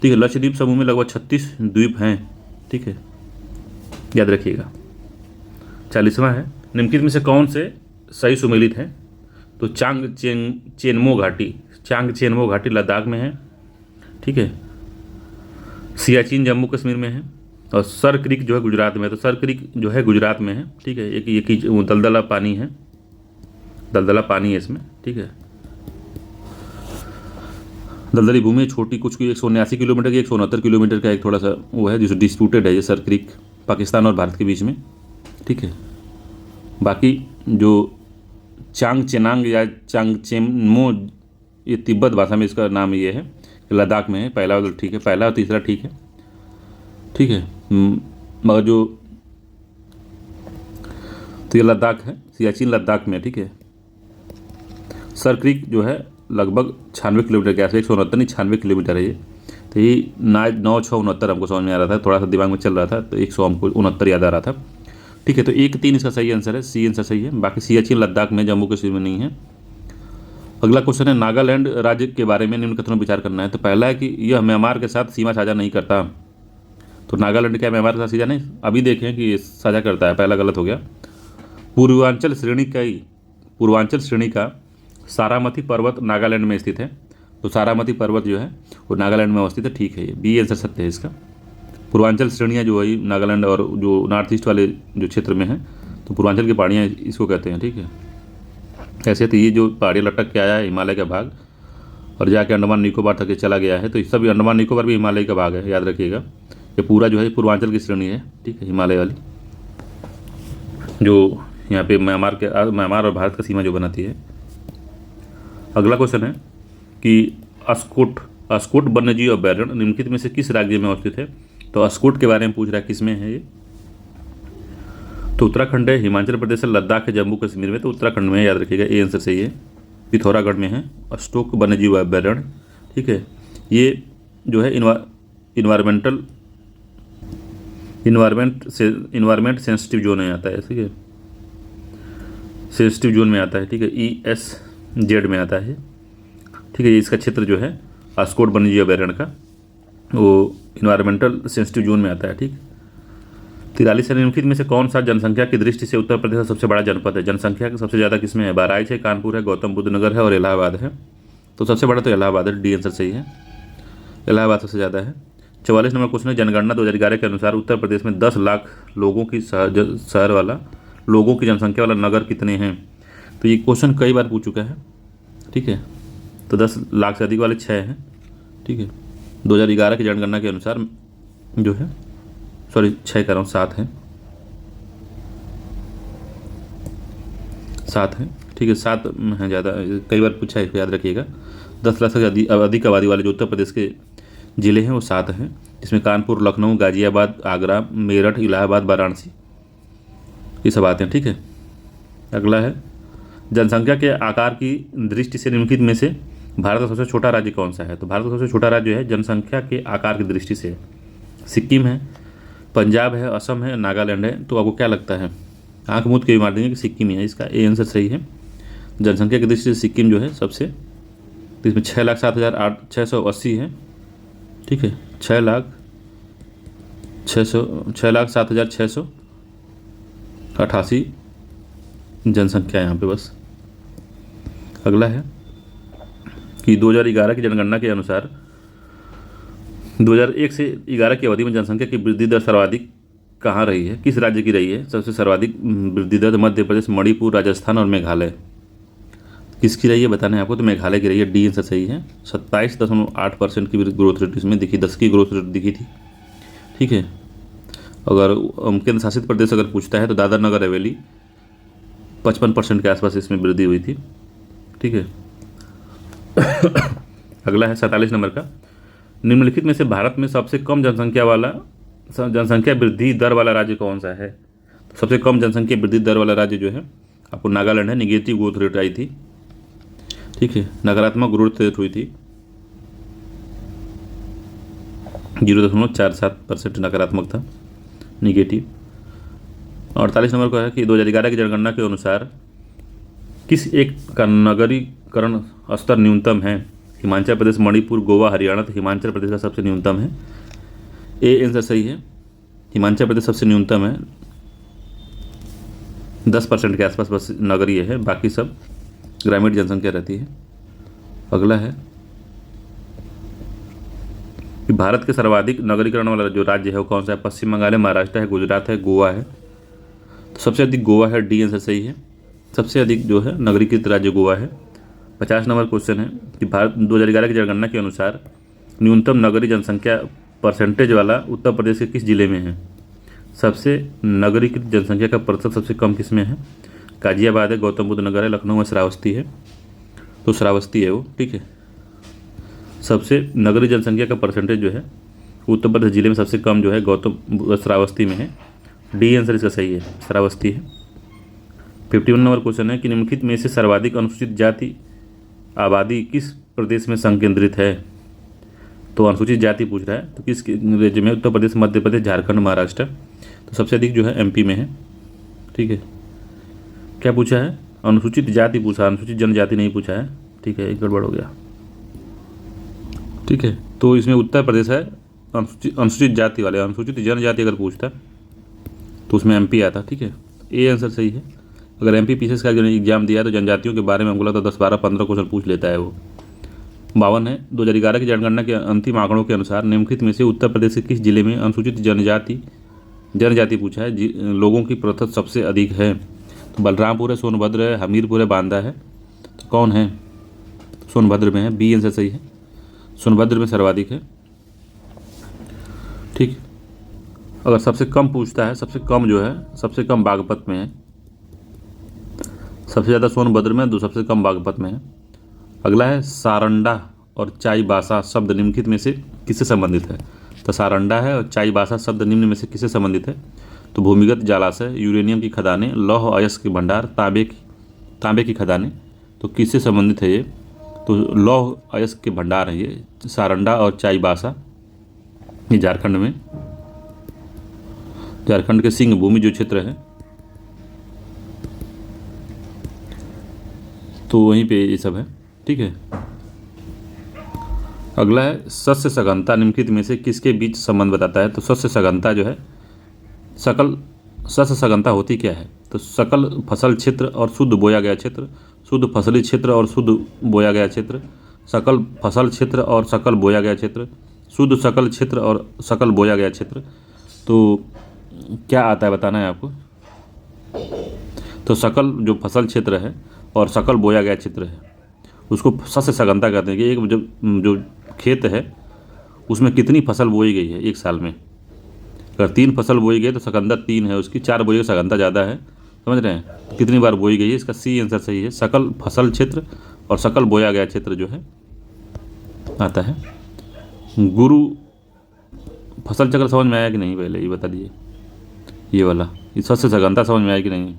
ठीक है, लक्षद्वीप समूह में लगभग 36 द्वीप हैं। ठीक है, याद रखिएगा। 40वां है, निम्नलिखित में से कौन से सही सुमेलित हैं? तो चेनमो घाटी लद्दाख में है। ठीक है, सियाचिन जम्मू कश्मीर में है, और सर क्रीक जो है गुजरात में है। तो सर क्रीक जो है गुजरात में है। ठीक है, एक ही दलदला पानी है, दलदला पानी है इसमें। ठीक है, दलदली भूमि छोटी, कुछ 179 किलोमीटर की, 169 किलोमीटर का एक थोड़ा सा वो है, जिसको डिस्प्यूटेड है ये सर क्रीक, पाकिस्तान और भारत के बीच में। ठीक है, बाकी जो चांगचेनांग या चांगचेमो, ये तिब्बत भाषा में इसका नाम ये है, लद्दाख में है। पहला वाला ठीक है, पहला और तीसरा ठीक है। ठीक है, मगर जो तो ये लद्दाख है, सियाचिन लद्दाख में। ठीक है, सर क्रीक जो है लगभग 96 किलोमीटर के आसपास, 169 नहीं 96 किलोमीटर है ये। तो ये 9,669 हमको समझ में आ रहा था, थोड़ा सा दिमाग में चल रहा था, तो 100 हमको 69 याद आ रहा था। ठीक है, तो 1-3 इसका सही आंसर है, सी आंसर सही है। बाकी सियाचिन लद्दाख में, जम्मू कश्मीर में नहीं है। अगला क्वेश्चन है, नागालैंड राज्य के बारे में निम्न कथनों पर विचार करना है। तो पहला है कि यह म्यांमार के साथ सीमा साझा नहीं करता। तो नागालैंड क्या म्यांमार के साथ सीधा नहीं? अभी देखें कि साझा करता है, पहला गलत हो गया। पूर्वांचल श्रेणी का सारामती पर्वत नागालैंड में स्थित है। तो सारामती पर्वत जो है वो नागालैंड में अवस्थित है। ठीक है, ये बी आंसर सत्य है इसका। पूर्वांचल श्रेणियाँ जो है नागालैंड और जो नॉर्थ ईस्ट वाले जो क्षेत्र में है, तो पूर्वांचल की पहाड़ियाँ इसको कहते हैं। ठीक है, ऐसे तो ये जो पहाड़ियाँ लटक के आया है हिमालय का भाग, और जाके अंडमान निकोबार तक चला गया है, तो इस सभी अंडमान निकोबार भी हिमालय का भाग है, याद रखिएगा। ये पूरा जो है पूर्वांचल की श्रेणी है। ठीक है, हिमालय वाली, जो यहाँ पे म्यांमार और भारत का सीमा जो बनाती है। अगला क्वेश्चन है कि अस्कोट वन्यजीव अभयारण्य निम्नलिखित में से किस राज्य में अवस्थित है? तो अस्कोट के बारे में पूछ रहा है, किस में है ये? तो उत्तराखंड है, हिमाचल प्रदेश है, लद्दाख है, जम्मू कश्मीर में। तो उत्तराखंड में है, याद रखिएगा, ए आंसर सही है। पिथौरागढ़ में है अस्कोट वन्यजीव अभयारण्य। ठीक है, ये जो है इन्वायरमेंट सेंसिटिव जोन में आता है। ठीक है, सेंसिटिव जोन में आता है। ठीक है, ESZ में आता है। ठीक है, इसका क्षेत्र जो है अस्कोट वन्यजीव अभयारण्य का, वो इन्वायरमेंटल सेंसिटिव जोन में आता है। ठीक, 43 निम्नलिखित में से कौन सा जनसंख्या की दृष्टि से उत्तर प्रदेश का सबसे बड़ा जनपद है? जनसंख्या का सबसे ज़्यादा किसमें है? बहराइच है, कानपुर है, गौतम बुद्ध नगर है और इलाहाबाद है। तो सबसे बड़ा तो इलाहाबाद है, डी आंसर सही है, इलाहाबाद सबसे ज़्यादा है। 44 नंबर क्वेश्चन है, जनगणना 2011 के अनुसार उत्तर प्रदेश में 10 लाख लोगों की शहर वाला लोगों की जनसंख्या वाला नगर कितने हैं? तो ये क्वेश्चन कई बार पूछ चुका है। ठीक है, तो 10 लाख से अधिक वाले 6 हैं। ठीक है, 2011 की जनगणना के अनुसार जो है, सॉरी 6 कह रहा हूँ, 7 हैं। ठीक है, 7 हैं ज़्यादा, कई बार पूछा है, इसको याद रखिएगा। 10 लाख से अधिक आबादी वाले जो उत्तर प्रदेश के ज़िले हैं वो 7 हैं, जिसमें कानपुर, लखनऊ, गाजियाबाद, आगरा, मेरठ, इलाहाबाद, वाराणसी, ये सब आते हैं। ठीक है, अगला है, जनसंख्या के आकार की दृष्टि से निम्नलिखित में से भारत का सबसे छोटा राज्य कौन सा है? तो भारत का सबसे छोटा राज्य है जनसंख्या के आकार की दृष्टि से सिक्किम है, पंजाब है, असम है, नागालैंड है। तो आपको क्या लगता है? आंख मूंद के भी मार देंगे कि सिक्किम ही है, इसका ए आंसर सही है। जनसंख्या की दृष्टि से सिक्किम जो है सबसे, तो इसमें 6,07,680 है। ठीक है, 6,07,688 जनसंख्या यहाँ पे बस। अगला है कि 2011 की जनगणना के अनुसार 2001 से 11 की अवधि में जनसंख्या की वृद्धि दर सर्वाधिक कहाँ रही है? किस राज्य की रही है सबसे सर्वाधिक वृद्धि दर? मध्य प्रदेश, मणिपुर, राजस्थान और मेघालय। किसकी रही है बताना है आपको, तो मेघालय की रही है, डी आंसर सही है। 27.8% की ग्रोथ रेट इसमें दिखी, 10 की ग्रोथ रेट दिखी थी। ठीक है, अगर केंद्र शासित प्रदेश अगर पूछता है तो दादर नगर हवेली 55% के आसपास इसमें वृद्धि हुई थी। ठीक है, अगला है 47 नंबर का, निम्नलिखित में से भारत में सबसे कम जनसंख्या वाला जनसंख्या वृद्धि दर वाला राज्य कौन सा है? तो सबसे कम जनसंख्या वृद्धि दर वाला राज्य जो है आपको नागालैंड है। निगेटिव ग्रोथ रेट आई थी, ठीक है, नकारात्मक ग्रोथ रेट हुई थी 0.47% नकारात्मक था, निगेटिव। 48 नंबर को है कि 2011 की जनगणना के अनुसार किस एक का नगरीकरण स्तर न्यूनतम है? हिमाचल प्रदेश, मणिपुर, गोवा, हरियाणा। तो हिमाचल प्रदेश का सबसे न्यूनतम है। ए आंसर सही है, हिमाचल प्रदेश सबसे न्यूनतम है, 10% के आसपास बस नगरीय है, बाकी सब ग्रामीण जनसंख्या रहती है। अगला है कि भारत के सर्वाधिक नगरीकरण वाला जो राज्य है वो कौन सा है? पश्चिम बंगाल है, महाराष्ट्र है, गुजरात है, गोवा है। तो सबसे अधिक गोवा है, डी आंसर सही है, सबसे अधिक जो है नगरीकृत राज्य गोवा है। 50 नंबर क्वेश्चन है कि भारत 2011 की जनगणना के अनुसार न्यूनतम नगरीय जनसंख्या परसेंटेज वाला उत्तर प्रदेश के किस जिले में है? सबसे नगरीकृत जनसंख्या का प्रतिशत सबसे कम किस में है? गाजियाबाद है, गौतम बुद्ध नगर है, लखनऊ में श्रावस्ती है। तो श्रावस्ती है वो, ठीक है। सबसे नगरीय जनसंख्या का परसेंटेज जो है उत्तर प्रदेश जिले में सबसे कम जो है गौतम श्रावस्ती में है। डी आंसर इसका सही है, श्रावस्ती है। 51 नंबर क्वेश्चन है कि निम्नलिखित में से सर्वाधिक अनुसूचित जाति आबादी किस प्रदेश में संकेंद्रित है? तो अनुसूचित जाति पूछ रहा है, तो किस राज्य में? उत्तर प्रदेश, मध्य प्रदेश, झारखंड, महाराष्ट्र। तो सबसे अधिक जो है एमपी में है, ठीक है। क्या पूछा है? अनुसूचित जाति पूछा, अनुसूचित जनजाति नहीं पूछा है, ठीक है, एक गड़बड़ हो गया, ठीक है। तो इसमें उत्तर प्रदेश है अनुसूचित जाति वाले। अनुसूचित जनजाति अगर पूछता तो उसमें एमपी आता, ठीक है। ए आंसर सही है। अगर एमपी पीसीएस का एग्जाम दिया तो जनजातियों के बारे में हमको लगता है 10, 12, 15 क्वेश्चन पूछ लेता है वो। 52 है 2011 की जनगणना के अंतिम आंकड़ों के अनुसार निम्नलिखित में से उत्तर प्रदेश के किस जिले में अनुसूचित जनजाति पूछा है लोगों की प्रतिशत सबसे अधिक है? तो बलरामपुर है, सोनभद्र है, हमीरपुर है, बांदा है। तो कौन है? सोनभद्र में है, बी आंसर सही है, सोनभद्र में सर्वाधिक है, ठीक। अगर सबसे कम पूछता है, सबसे कम जो है सबसे कम बागपत में है, सबसे ज़्यादा सोनभद्र में, दो सबसे कम बागपत में है। अगला है सारंडा और चाईबासा शब्द निम्नलिखित में से किससे संबंधित है? तो सारंडा है और चाईबासा शब्द निम्न में से किससे संबंधित है? तो भूमिगत जलाशय, यूरेनियम की खदानें, लौह अयस्क के भंडार, तांबे की खदानें। तो किससे संबंधित है ये? तो लौह अयस्क के भंडार है ये, सारंडा और चाईबासा। ये झारखंड में, झारखंड के सिंह भूमि जो क्षेत्र है तो वहीं पे ये सब है, ठीक है। अगला है सस्य सघनता निम्नलिखित में से किसके बीच संबंध बताता है? तो सस्य सघनता जो है सस्य सघनता होती क्या है? तो सकल फसल क्षेत्र और शुद्ध बोया गया क्षेत्र, शुद्ध फसली क्षेत्र और शुद्ध बोया गया क्षेत्र, सकल फसल क्षेत्र और सकल बोया गया क्षेत्र, शुद्ध सकल क्षेत्र और सकल बोया गया क्षेत्र। तो क्या आता है बताना है आपको। तो सकल जो फसल क्षेत्र है और सकल बोया गया क्षेत्र है उसको सस्य सघनता कहते हैं कि एक जो खेत है उसमें कितनी फसल बोई गई है एक साल में। अगर 3 फसल बोई गई तो सघनता 3 है उसकी, 4 बोई सघनता ज़्यादा है, समझ रहे हैं? कितनी बार बोई गई है, इसका सी आंसर सही है, सकल फसल क्षेत्र और सकल बोया गया क्षेत्र जो है आता है। गुरु फसल चक्र समझ में आया कि नहीं? पहले ये बता दीजिए, ये वाला ये सस्य सघनता समझ में आया कि नहीं?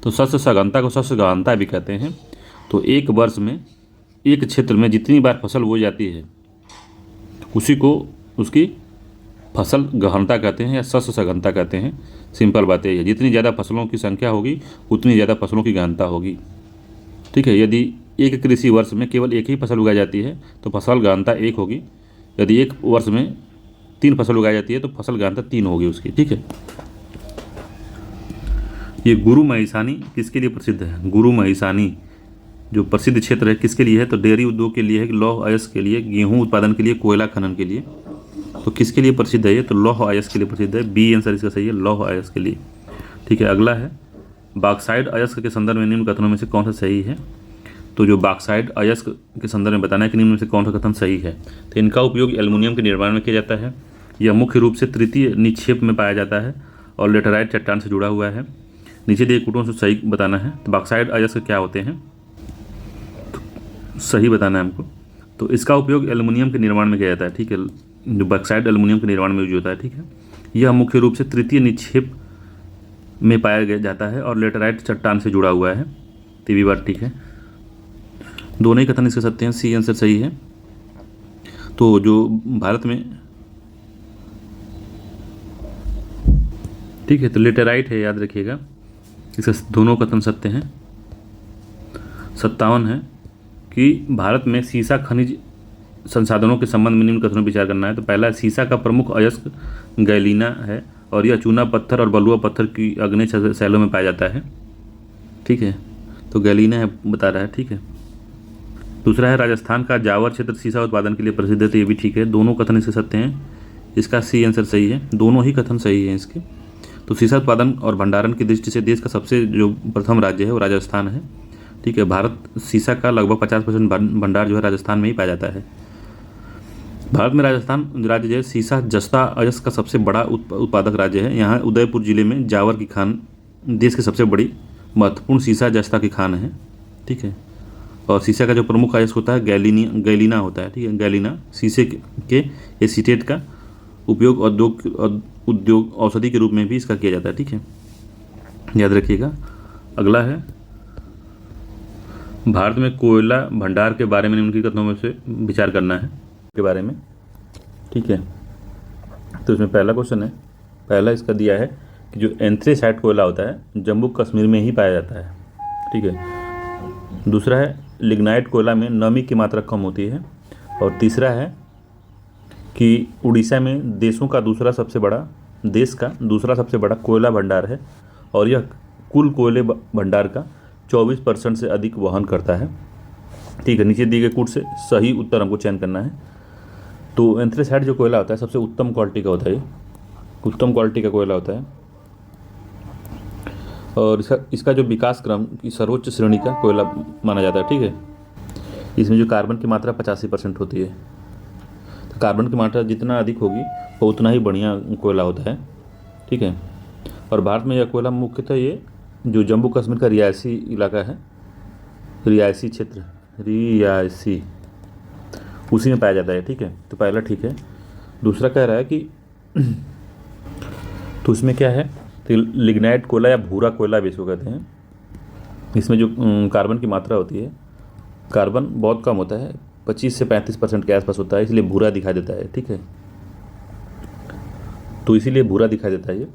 तो सस्य सघनता को सस्य गहनता भी कहते हैं। तो एक वर्ष में एक क्षेत्र में जितनी बार फसल बोई जाती है उसी को उसकी फसल गहनता कहते हैं या सस्य सघनता कहते हैं। सिंपल बात है, जितनी ज़्यादा फसलों की संख्या होगी उतनी ज़्यादा फसलों की गहनता होगी, ठीक है। यदि एक कृषि वर्ष में केवल एक ही फसल उगाई जाती है तो फसल गहनता 1 होगी। यदि एक वर्ष में 3 फसल उगाई जाती है तो फसल गहनता 3 होगी उसकी, ठीक है। ये गुरु महिसानी किसके लिए प्रसिद्ध है? गुरु महिसानी जो प्रसिद्ध क्षेत्र है किसके लिए है? तो डेयरी उद्योग के लिए है, लौह अयस्क के लिए, गेहूं उत्पादन के लिए, कोयला खनन के लिए। तो किसके लिए प्रसिद्ध है ये? तो लौह अयस्क के लिए प्रसिद्ध है, बी आंसर इसका सही है, लौह अयस्क के लिए, ठीक है। अगला है बॉक्साइट अयस्क के संदर्भ में निम्न कथनों में से कौन सा सही है? तो जो बॉक्साइट अयस्क के संदर्भ में बताना है कि निम्न में से कौन सा कथन सही है? तो इनका उपयोग एल्युमिनियम के निर्माण में किया जाता है। यह मुख्य रूप से तृतीय निक्षेप में पाया जाता है और लेटराइट चट्टान से जुड़ा हुआ है। नीचे दिए कूटों से सही बताना है। तो बॉक्साइट अयस्क क्या होते हैं? तो सही बताना है हमको। तो इसका उपयोग एल्युमिनियम के निर्माण में किया जाता है, ठीक है। जो बॉक्साइट एल्युमिनियम के निर्माण में यूज होता है, ठीक है। यह मुख्य रूप से तृतीय निक्षेप में पाया जाता है और लेटराइट चट्टान से जुड़ा हुआ है। तो ये भी बात ठीक है, दोनों ही कथन इसके सत्य हैं, सी आंसर सही है। तो जो भारत में, ठीक है, तो लेटेराइट है, याद रखिएगा, इसके दोनों कथन सत्य हैं। 57 है कि भारत में सीसा खनिज संसाधनों के संबंध में निम्न कथनों पर विचार करना है। तो पहला, सीसा का प्रमुख अयस्क गैलीना है और यह चूना पत्थर और बलुआ पत्थर की आग्नेय शैलों में पाया जाता है। ठीक है, तो गैलीना है बता रहा है। ठीक है, दूसरा है, राजस्थान का जावर क्षेत्र सीसा उत्पादन के लिए प्रसिद्ध है। तो ये भी ठीक है, दोनों कथन इसके सत्य हैं, इसका सी आंसर सही है, दोनों ही कथन सही हैं इसके। तो सीसा उत्पादन और भंडारण की दृष्टि से देश का सबसे जो प्रथम राज्य है वो राजस्थान है। ठीक है, भारत सीसा का लगभग 50% भंडार जो है राजस्थान में ही पाया जाता है। भारत में राजस्थान राज्य जो है सीसा जस्ता अयस्क का सबसे बड़ा उत्पादक राज्य है। यहाँ उदयपुर जिले में जावर की खान देश की सबसे बड़ी महत्वपूर्ण सीसा जस्ता की खान है। ठीक है, और सीसा का जो प्रमुख अयस्क होता है गैलीना होता है। ठीक है, गैलीना शीशे के एसीटेट का उपयोग उद्योग औषधि के रूप में भी इसका किया जाता है। ठीक है, याद रखिएगा। अगला है, भारत में कोयला भंडार के बारे में उनकी कथनों में से विचार करना है के बारे में। ठीक है, तो इसमें पहला क्वेश्चन है, पहला इसका दिया है कि जो एंथ्रेसाइट कोयला होता है जम्मू कश्मीर में ही पाया जाता है। ठीक है, दूसरा है, लिग्नाइट कोयला में नमी की मात्रा कम होती है। और तीसरा है कि उड़ीसा में देश का दूसरा सबसे बड़ा कोयला भंडार है और यह कुल कोयले भंडार का 24% से अधिक वहन करता है। ठीक है, नीचे दिए गए कूट से सही उत्तर हमको चयन करना है। तो एंथ्रेसाइट जो कोयला होता है सबसे उत्तम क्वालिटी का होता है, ये उत्तम क्वालिटी का कोयला होता है और इसका जो विकास क्रम की सर्वोच्च श्रेणी का कोयला माना जाता है। ठीक है, इसमें जो कार्बन की मात्रा 85% होती है। तो कार्बन की मात्रा जितना अधिक होगी वो उतना ही बढ़िया कोयला होता है। ठीक है, और भारत में यह कोयला मुख्यतः ये जो जम्मू कश्मीर का रियासी इलाका है, रियासी क्षेत्र, रियासी, उसी में पाया जाता है। ठीक है, तो पहला ठीक है। दूसरा कह रहा है कि तो इसमें क्या है, तो लिग्नाइट कोयला या भूरा कोयला भी इसको कहते हैं। इसमें जो कार्बन की मात्रा होती है, कार्बन बहुत कम होता है, 25 से 35% के आसपास होता है, इसलिए भूरा दिखाई देता है। ठीक है, तो इसीलिए भूरा दिखाई देता है ये।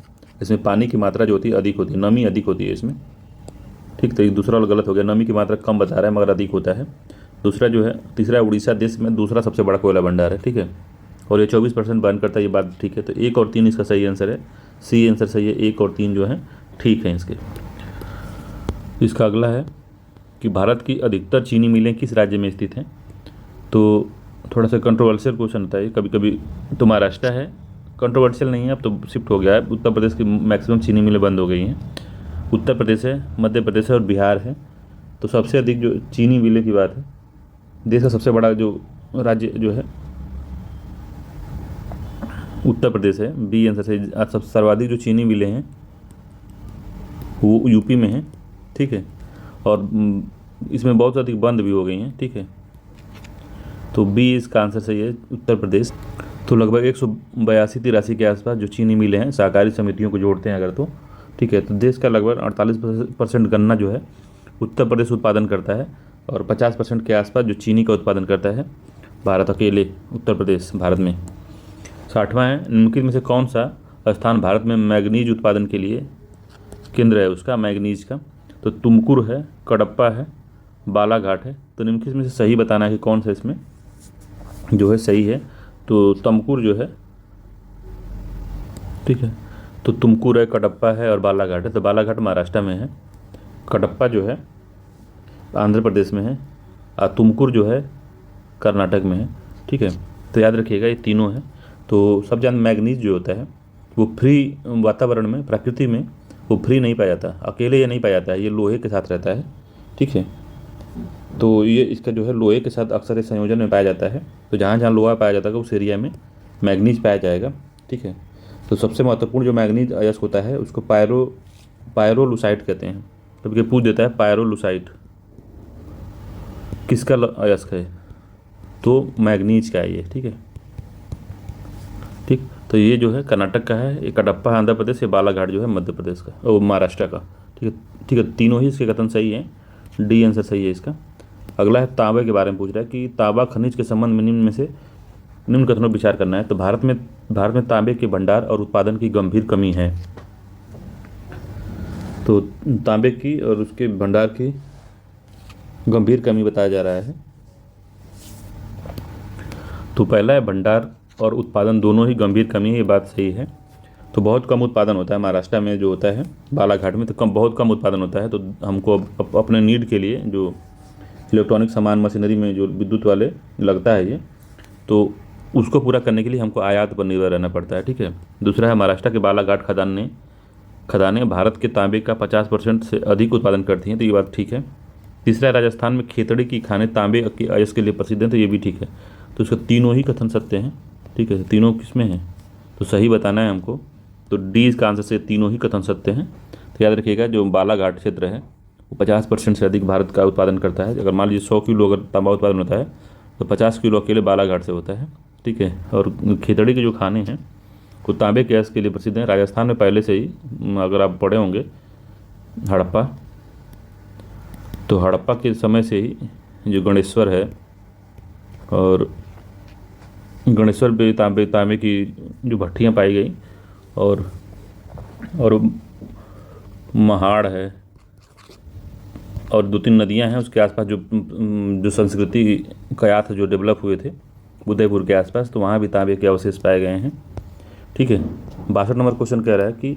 इसमें पानी की मात्रा जो होती है अधिक होती है, नमी अधिक होती है इसमें। ठीक, तो ये दूसरा गलत हो गया, नमी की मात्रा कम बता रहा है मगर अधिक होता है। दूसरा जो है, तीसरा, उड़ीसा देश में दूसरा सबसे बड़ा कोयला भंडार है। ठीक है, और ये 24% बर्न करता है, ये बात ठीक है। तो 1 और 3 इसका सही आंसर है, सी आंसर सही है, 1 और 3 जो है ठीक है इसके। इसका अगला है कि भारत की अधिकतर चीनी मिलें किस राज्य में स्थित हैं। तो थोड़ा सा कंट्रोवर्शियल क्वेश्चन होता है कभी कभी। तो महाराष्ट्र है, कंट्रोवर्शियल नहीं है, अब तो शिफ्ट हो गया है। उत्तर प्रदेश की मैक्सिमम चीनी मिलें बंद हो गई हैं। उत्तर प्रदेश है, मध्य प्रदेश है और बिहार है। तो सबसे अधिक जो चीनी मिलें की बात है, देश का सबसे बड़ा जो राज्य जो है उत्तर प्रदेश है, बी आंसर से। सब सर्वाधिक जो चीनी मिलें हैं वो यूपी में है। ठीक है, और इसमें बहुत अधिक बंद भी हो गई हैं। ठीक है, तो बी इसका आंसर सही है, उत्तर प्रदेश। तो लगभग 182-83 के आसपास जो चीनी मिलें हैं, सहकारी समितियों को जोड़ते हैं अगर तो। ठीक है, तो देश का लगभग 48% गन्ना जो है उत्तर प्रदेश उत्पादन करता है और 50% के आसपास जो चीनी का उत्पादन करता है भारत अकेले, उत्तर प्रदेश भारत में। 60वां है, निम्नलिखित में से कौन सा स्थान भारत में मैग्नीज उत्पादन के लिए केंद्र है उसका, मैग्नीज का। तो तुमकुर है, कडप्पा है, बालाघाट है। तो निम्नलिखित में से सही बताना है कि कौन सा इसमें जो है सही है। तो तुमकुर जो है, ठीक है, तो तुमकुर है, कडप्पा है और बालाघाट है। तो बालाघाट महाराष्ट्र में है, कडप्पा जो है आंध्र प्रदेश में है और तुमकुर जो है कर्नाटक में है। ठीक है, तो याद रखिएगा ये तीनों है। तो सब जान मैग्नीज जो होता है वो फ्री वातावरण में, प्रकृति में वो फ्री नहीं पाया जाता, अकेले ये नहीं पाया जाता है, ये लोहे के साथ रहता है। ठीक है, तो ये इसका जो है लोहे के साथ अक्सर इस संयोजन में पाया जाता है। तो जहाँ जहाँ लोहा पाया जाता है उस एरिया में मैग्नीज पाया जाएगा। ठीक है, तो सबसे महत्वपूर्ण जो मैग्नीज अयस्क होता है उसको पायरोलुसाइट कहते हैं। तो ये पूछ देता है पायरोलुसाइट किसका अयस्क है, तो मैग्नीज का है ये। ठीक है, ठीक। तो ये जो है कर्नाटक का है, ये कडप्पा आंध्र प्रदेश, ये बालाघाट जो है मध्य प्रदेश का, वो महाराष्ट्र का। ठीक है, ठीक है, तीनों ही इसके कथन सही हैं, डी आंसर सही है इसका। अगला है तांबे के बारे में पूछ रहा है कि तांबा खनिज के संबंध में निम्न में से निम्न कथनों पर विचार करना है। तो भारत में तांबे के भंडार और उत्पादन की गंभीर कमी है। तो तांबे की और उसके भंडार की गंभीर कमी बताया जा रहा है। तो पहला है भंडार और उत्पादन दोनों ही गंभीर कमी है, ये बात सही है। तो बहुत कम उत्पादन होता है महाराष्ट्र में जो होता है, बालाघाट में तो बहुत कम उत्पादन होता है। तो हमको अपने नीड के लिए जो इलेक्ट्रॉनिक सामान मशीनरी में जो विद्युत वाले लगता है ये, तो उसको पूरा करने के लिए हमको आयात पर निर्भर रहना पड़ता है। ठीक है। दूसरा है महाराष्ट्र के बालाघाट खदानें भारत के तांबे का 50% से अधिक उत्पादन करती हैं, तो ये बात ठीक है। तीसरा है राजस्थान में खेतड़ी की खानें तांबे के अयस्क के लिए प्रसिद्ध हैं, तो ये भी ठीक है। तो इसका तीनों ही कथन सत्य हैं। ठीक है, तीनों किस में हैं तो सही बताना है हमको। तो डी इसका आंसर से तीनों ही कथन सत्य हैं। तो याद रखिएगा जो बालाघाट क्षेत्र है वो 50% से अधिक भारत का उत्पादन करता है। अगर मान लीजिए 100 किलो अगर तांबा उत्पादन होता है तो 50 किलो अकेले बालाघाट से होता है। ठीक है। और खेतड़ी के जो खाने हैं वो तांबे के अयस्क के लिए प्रसिद्ध हैं। राजस्थान में पहले से ही अगर आप पढ़े होंगे हड़प्पा, तो हड़प्पा के समय से ही जो गणेश्वर है और गणेश्वर पे तांबे की जो भट्टियाँ पाई गई और महाड़ है और 2-3 नदियाँ हैं उसके आसपास जो संस्कृति कयाथ जो डेवलप हुए थे उदयपुर के आसपास, तो वहाँ भी तांबे के अवशेष पाए गए हैं। ठीक है। 62 नंबर क्वेश्चन कह रहा है कि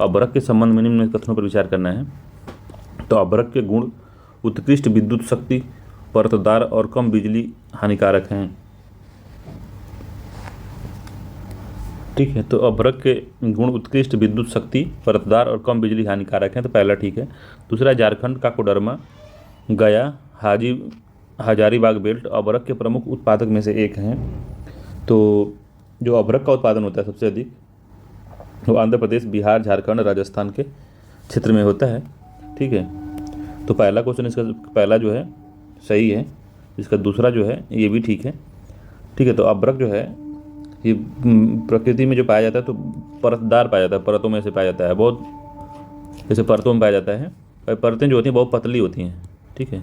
अभ्रक के संबंध में निम्न कथनों पर विचार करना है। तो अभ्रक के गुण उत्कृष्ट विद्युत शक्ति, परतदार और कम बिजली हानिकारक हैं। ठीक है। तो अभ्रक के गुण उत्कृष्ट विद्युत शक्ति, परतदार और कम बिजली हानिकारक हैं, तो पहला ठीक है। दूसरा झारखंड का कोडरमा, गया, हजारीबाग बेल्ट अभ्रक के प्रमुख उत्पादक में से एक हैं। तो जो अभ्रक का उत्पादन होता है सबसे अधिक वो आंध्र प्रदेश, बिहार, झारखंड, राजस्थान के क्षेत्र में होता है। ठीक है। तो पहला क्वेश्चन इसका पहला जो है सही है, इसका दूसरा जो है ये भी ठीक है। ठीक है। तो अभ्रक जो है ये प्रकृति में जो पाया जाता है तो परतदार पाया जाता है, परतों में से पाया जाता है, बहुत जैसे परतों में पाया जाता है। और परतें जो होती हैं बहुत पतली होती हैं। ठीक है,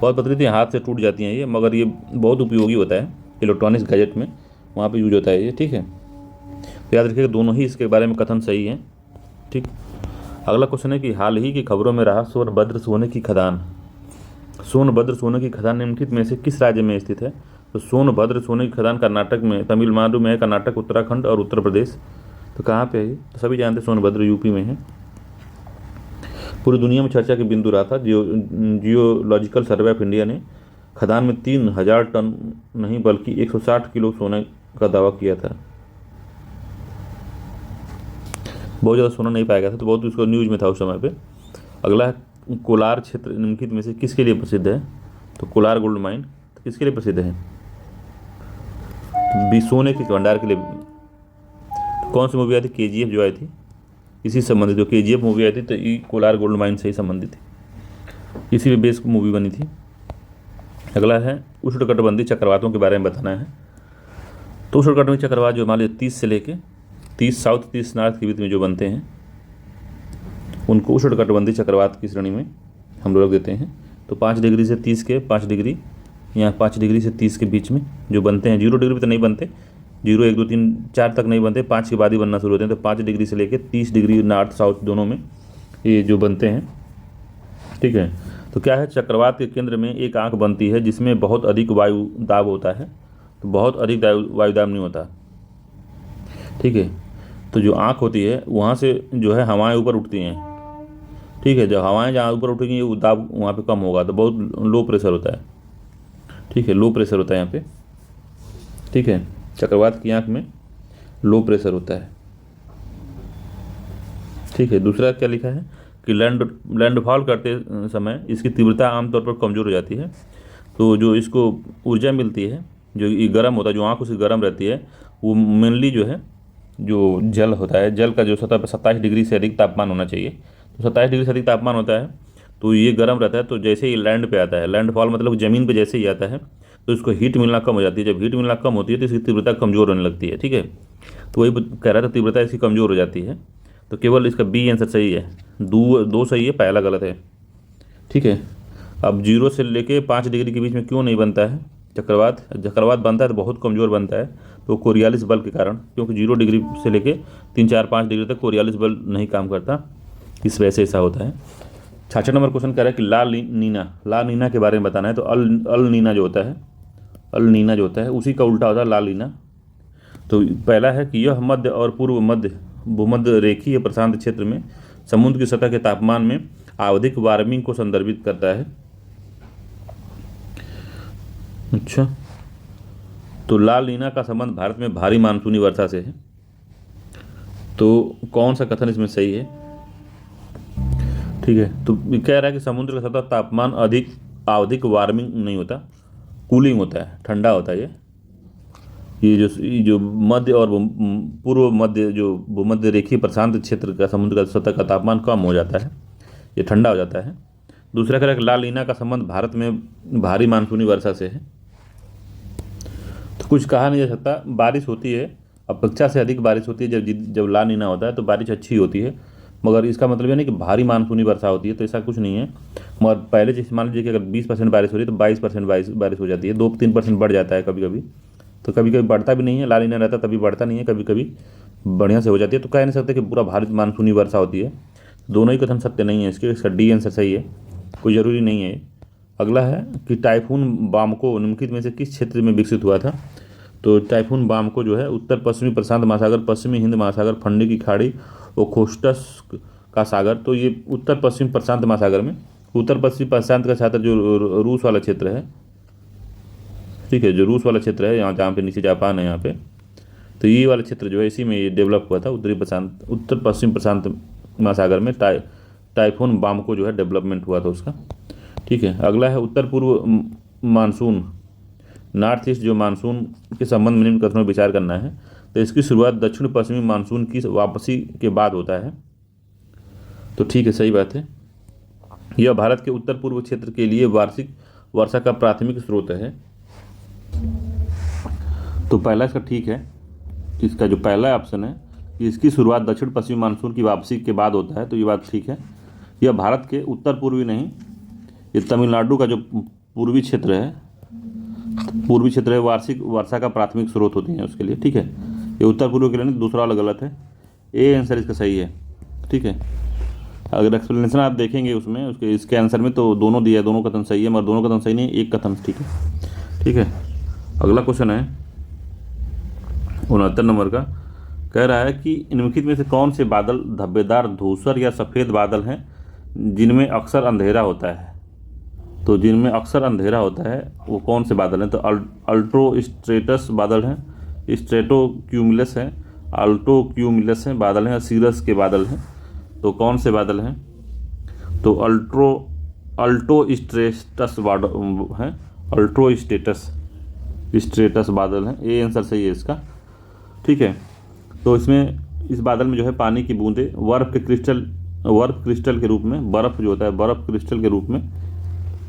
बहुत पतली थी, हाथ से टूट जाती हैं ये, मगर ये बहुत उपयोगी होता है इलेक्ट्रॉनिक्स गैजेट में, वहाँ पे यूज होता है ये। ठीक है। तो याद रखिएगा दोनों ही इसके बारे में कथन सही हैं। ठीक। अगला क्वेश्चन है कि हाल ही की खबरों में रहा सोनभद्र सोने की खदान निम्नलिखित में से किस राज्य में स्थित है। तो सोनभद्र सोने की खदान कर्नाटक में, तमिलनाडु में है, कर्नाटक, उत्तराखंड और उत्तर प्रदेश। तो कहाँ पे है ये? तो सभी जानते हैं सोनभद्र यूपी में है। पूरी दुनिया में चर्चा के बिंदु रहा था। जियोलॉजिकल सर्वे ऑफ इंडिया ने खदान में 3000 टन नहीं बल्कि 160 किलो सोने का दावा किया था। बहुत ज़्यादा सोना नहीं पाया गया था, तो बहुत उसको न्यूज़ में था उस समय पे। अगला कोलार क्षेत्र निम्नलिखित में से किसके लिए प्रसिद्ध है। तो कोलार गोल्ड माइन तो किसके लिए प्रसिद्ध है? सोने के भंडार के लिए। तो कौन सी मूवी आई थी? KGF जो आई थी, इसी से संबंधित। जो KGF मूवी आई थी तो ये कोलार गोल्ड माइन से ही संबंधित थी, इसी पे बेस मूवी बनी थी। अगला है उष्णकटिबंधीय चक्रवातों के बारे में बताना है। तो उष्णकटिबंधीय चक्रवात जो मान लीजिए 30 से लेके 30 साउथ 30 नॉर्थ के बीच में जो बनते हैं उनको उष्णकटिबंधीय चक्रवात की श्रेणी में हम लोग देते हैं। तो 5 डिग्री से 30 के 5 डिग्री या 5 डिग्री से 30 के बीच में जो बनते हैं, 0 डिग्री पे तो नहीं बनते, 0, 1, 2, 3, 4 तक नहीं बनते, 5 के बाद ही बनना शुरू होते हैं। तो 5 डिग्री से लेके 30 डिग्री नॉर्थ साउथ दोनों में ये जो बनते हैं। ठीक है। तो क्या है, चक्रवात के केंद्र में एक आंख बनती है जिसमें बहुत अधिक वायु दाब होता है। तो बहुत अधिक वायु दाब नहीं होता। ठीक है। तो जो आंख होती है वहाँ से जो है हवाएं ऊपर उठती हैं। ठीक है। जब हवाएं जहाँ ऊपर उठेंगी वो दाब वहाँ पे कम होगा, तो बहुत लो प्रेशर होता है। ठीक है, लो प्रेशर होता है यहाँ पे। ठीक है, चक्रवात की आंख में लो प्रेशर होता है। ठीक है। दूसरा क्या लिखा है कि लैंडफॉल करते समय इसकी तीव्रता आमतौर पर कमज़ोर हो जाती है। तो जो इसको ऊर्जा मिलती है, जो ये गर्म होता है, जो आँख उसकी गर्म रहती है, वो मेनली जो है जो जल होता है, जल का जो सतह पर 27 डिग्री से अधिक तापमान होना चाहिए। तो 27 डिग्री से अधिक तापमान होता है तो ये गर्म रहता है। तो जैसे ही लैंड पे आता है, लैंडफॉल मतलब ज़मीन पे जैसे ही आता है तो इसको हीट मिलना कम हो जाती है। जब हीट मिलना कम होती है तो इसकी तीव्रता कमज़ोर होने लगती है। ठीक है, तो वही कह रहा था, तीव्रता इसकी कमज़ोर हो जाती है। तो केवल इसका बी आंसर सही है, दो सही है, पहला गलत है। ठीक है, अब 0 से लेके 5 डिग्री के बीच में क्यों नहीं बनता है चक्रवात? चक्रवात बनता है तो बहुत कमज़ोर बनता है, तो कोरियालिस बल के कारण, क्योंकि 0 डिग्री से लेके 3, 4, 5 डिग्री तक कोरियालिस बल नहीं काम करता, इस वजह से ऐसा होता है। 66 नंबर क्वेश्चन कह रहा है कि ला नीना के बारे में बताना है। तो अल नीना जो होता है उसी का उल्टा होता है ला नीना। तो पहला है कि यह मध्य और पूर्व मध्य भूमध्य रेखीय प्रशांत क्षेत्र में समुद्र की सतह के तापमान में आवधिक वार्मिंग को संदर्भित करता है। अच्छा, तो ला नीना का संबंध भारत में भारी मानसूनी वर्षा से है। तो कौन सा कथन इसमें सही है? ठीक है, तो कह रहा है कि समुद्र का सतह तापमान आवधिक वार्मिंग नहीं होता, कूलिंग होता है, ठंडा होता है। ये जो मध्य और पूर्व मध्य जो भूमध्य रेखीय प्रशांत क्षेत्र का समुद्र का सतह का तापमान कम हो जाता है, ये ठंडा हो जाता है। दूसरा कह रहा है कि ला नीना का संबंध भारत में भारी मानसूनी वर्षा से है। तो कुछ कहा नहीं जा सकता, बारिश होती है, अपेक्षा से अधिक बारिश होती है जब ला नीना होता है, तो बारिश अच्छी होती है, मगर इसका मतलब ये नहीं कि भारी मानसूनी वर्षा होती है, तो ऐसा कुछ नहीं है। मगर पहले जैसे मान लीजिए कि अगर 20% बारिश हो रही है तो 22% बारिश हो जाती है, 2-3% बढ़ जाता है कभी कभी, तो कभी कभी बढ़ता भी नहीं है, ला नीना रहता तभी बढ़ता नहीं है, कभी कभी बढ़िया से हो जाती है। तो कह नहीं सकते कि पूरा भारी मानसूनी वर्षा होती है। दोनों ही कथन सत्य नहीं है इसका डी आंसर सही है, कोई ज़रूरी नहीं है। अगला है कि टाइफून बामको निम्नलिखित में से किस क्षेत्र में विकसित हुआ था? तो टाइफून बामको जो है उत्तर पश्चिमी प्रशांत महासागर, पश्चिमी हिंद महासागर, फंडी की खाड़ी, ओखोस्टस का सागर। तो ये उत्तर पश्चिम प्रशांत महासागर में, उत्तर पश्चिमी प्रशांत का क्षेत्र जो रूस वाला क्षेत्र है, ठीक है, जो रूस वाला क्षेत्र है, यहाँ जहाँ पे नीचे जापान है यहाँ पे, तो ये वाला क्षेत्र जो है इसी में ये डेवलप हुआ था। उत्तर पश्चिम प्रशांत महासागर में टाइफून बामको जो है डेवलपमेंट हुआ था उसका। ठीक है, अगला है उत्तर पूर्व मानसून, नॉर्थ ईस्ट जो मानसून के संबंध में निम्न कथनों पर विचार करना है। तो इसकी शुरुआत दक्षिण पश्चिमी मानसून की वापसी के बाद होता है। तो ठीक है, सही बात है। यह भारत के उत्तर पूर्व क्षेत्र के लिए वार्षिक वर्षा का प्राथमिक स्रोत है। तो पहला इसका ठीक है, इसका जो पहला ऑप्शन है कि इसकी शुरुआत दक्षिण पश्चिमी मानसून की वापसी के बाद होता है, तो ये बात ठीक है। यह भारत के उत्तर पूर्वी नहीं, ये तमिलनाडु का जो पूर्वी क्षेत्र है वार्षिक वर्षा का प्राथमिक स्रोत होती है उसके लिए। ठीक है, ये उत्तर पूर्व के लिए नहीं, दूसरा वाला गलत है, ए आंसर इसका सही है। ठीक है, अगर एक्सप्लेनेशन आप देखेंगे उसमें इसके आंसर में तो दोनों दिया है, दोनों कथन सही है, मगर दोनों कथन सही नहीं, एक कथन ठीक है। ठीक है, अगला क्वेश्चन है 69 नंबर का, कह रहा है कि निम्नलिखित में से कौन से बादल धब्बेदार धूसर या सफ़ेद बादल हैं जिनमें अक्सर अंधेरा होता है? तो जिनमें अक्सर अंधेरा होता है वो कौन से बादल हैं? तो अल्ट्रोस्ट्रेटस बादल हैं, स्ट्रेटोक्यूमुलस हैं, अल्टोक्यूमुलस हैं बादल हैं, और सीरस के बादल हैं। तो कौन से बादल हैं? तो अल्टोस्ट्रेटस हैं, स्ट्रेटस बादल हैं, ए आंसर सही है इसका। ठीक है, तो इसमें इस बादल में जो है पानी की बूंदें बर्फ क्रिस्टल के रूप में, बर्फ जो होता है बर्फ क्रिस्टल के रूप में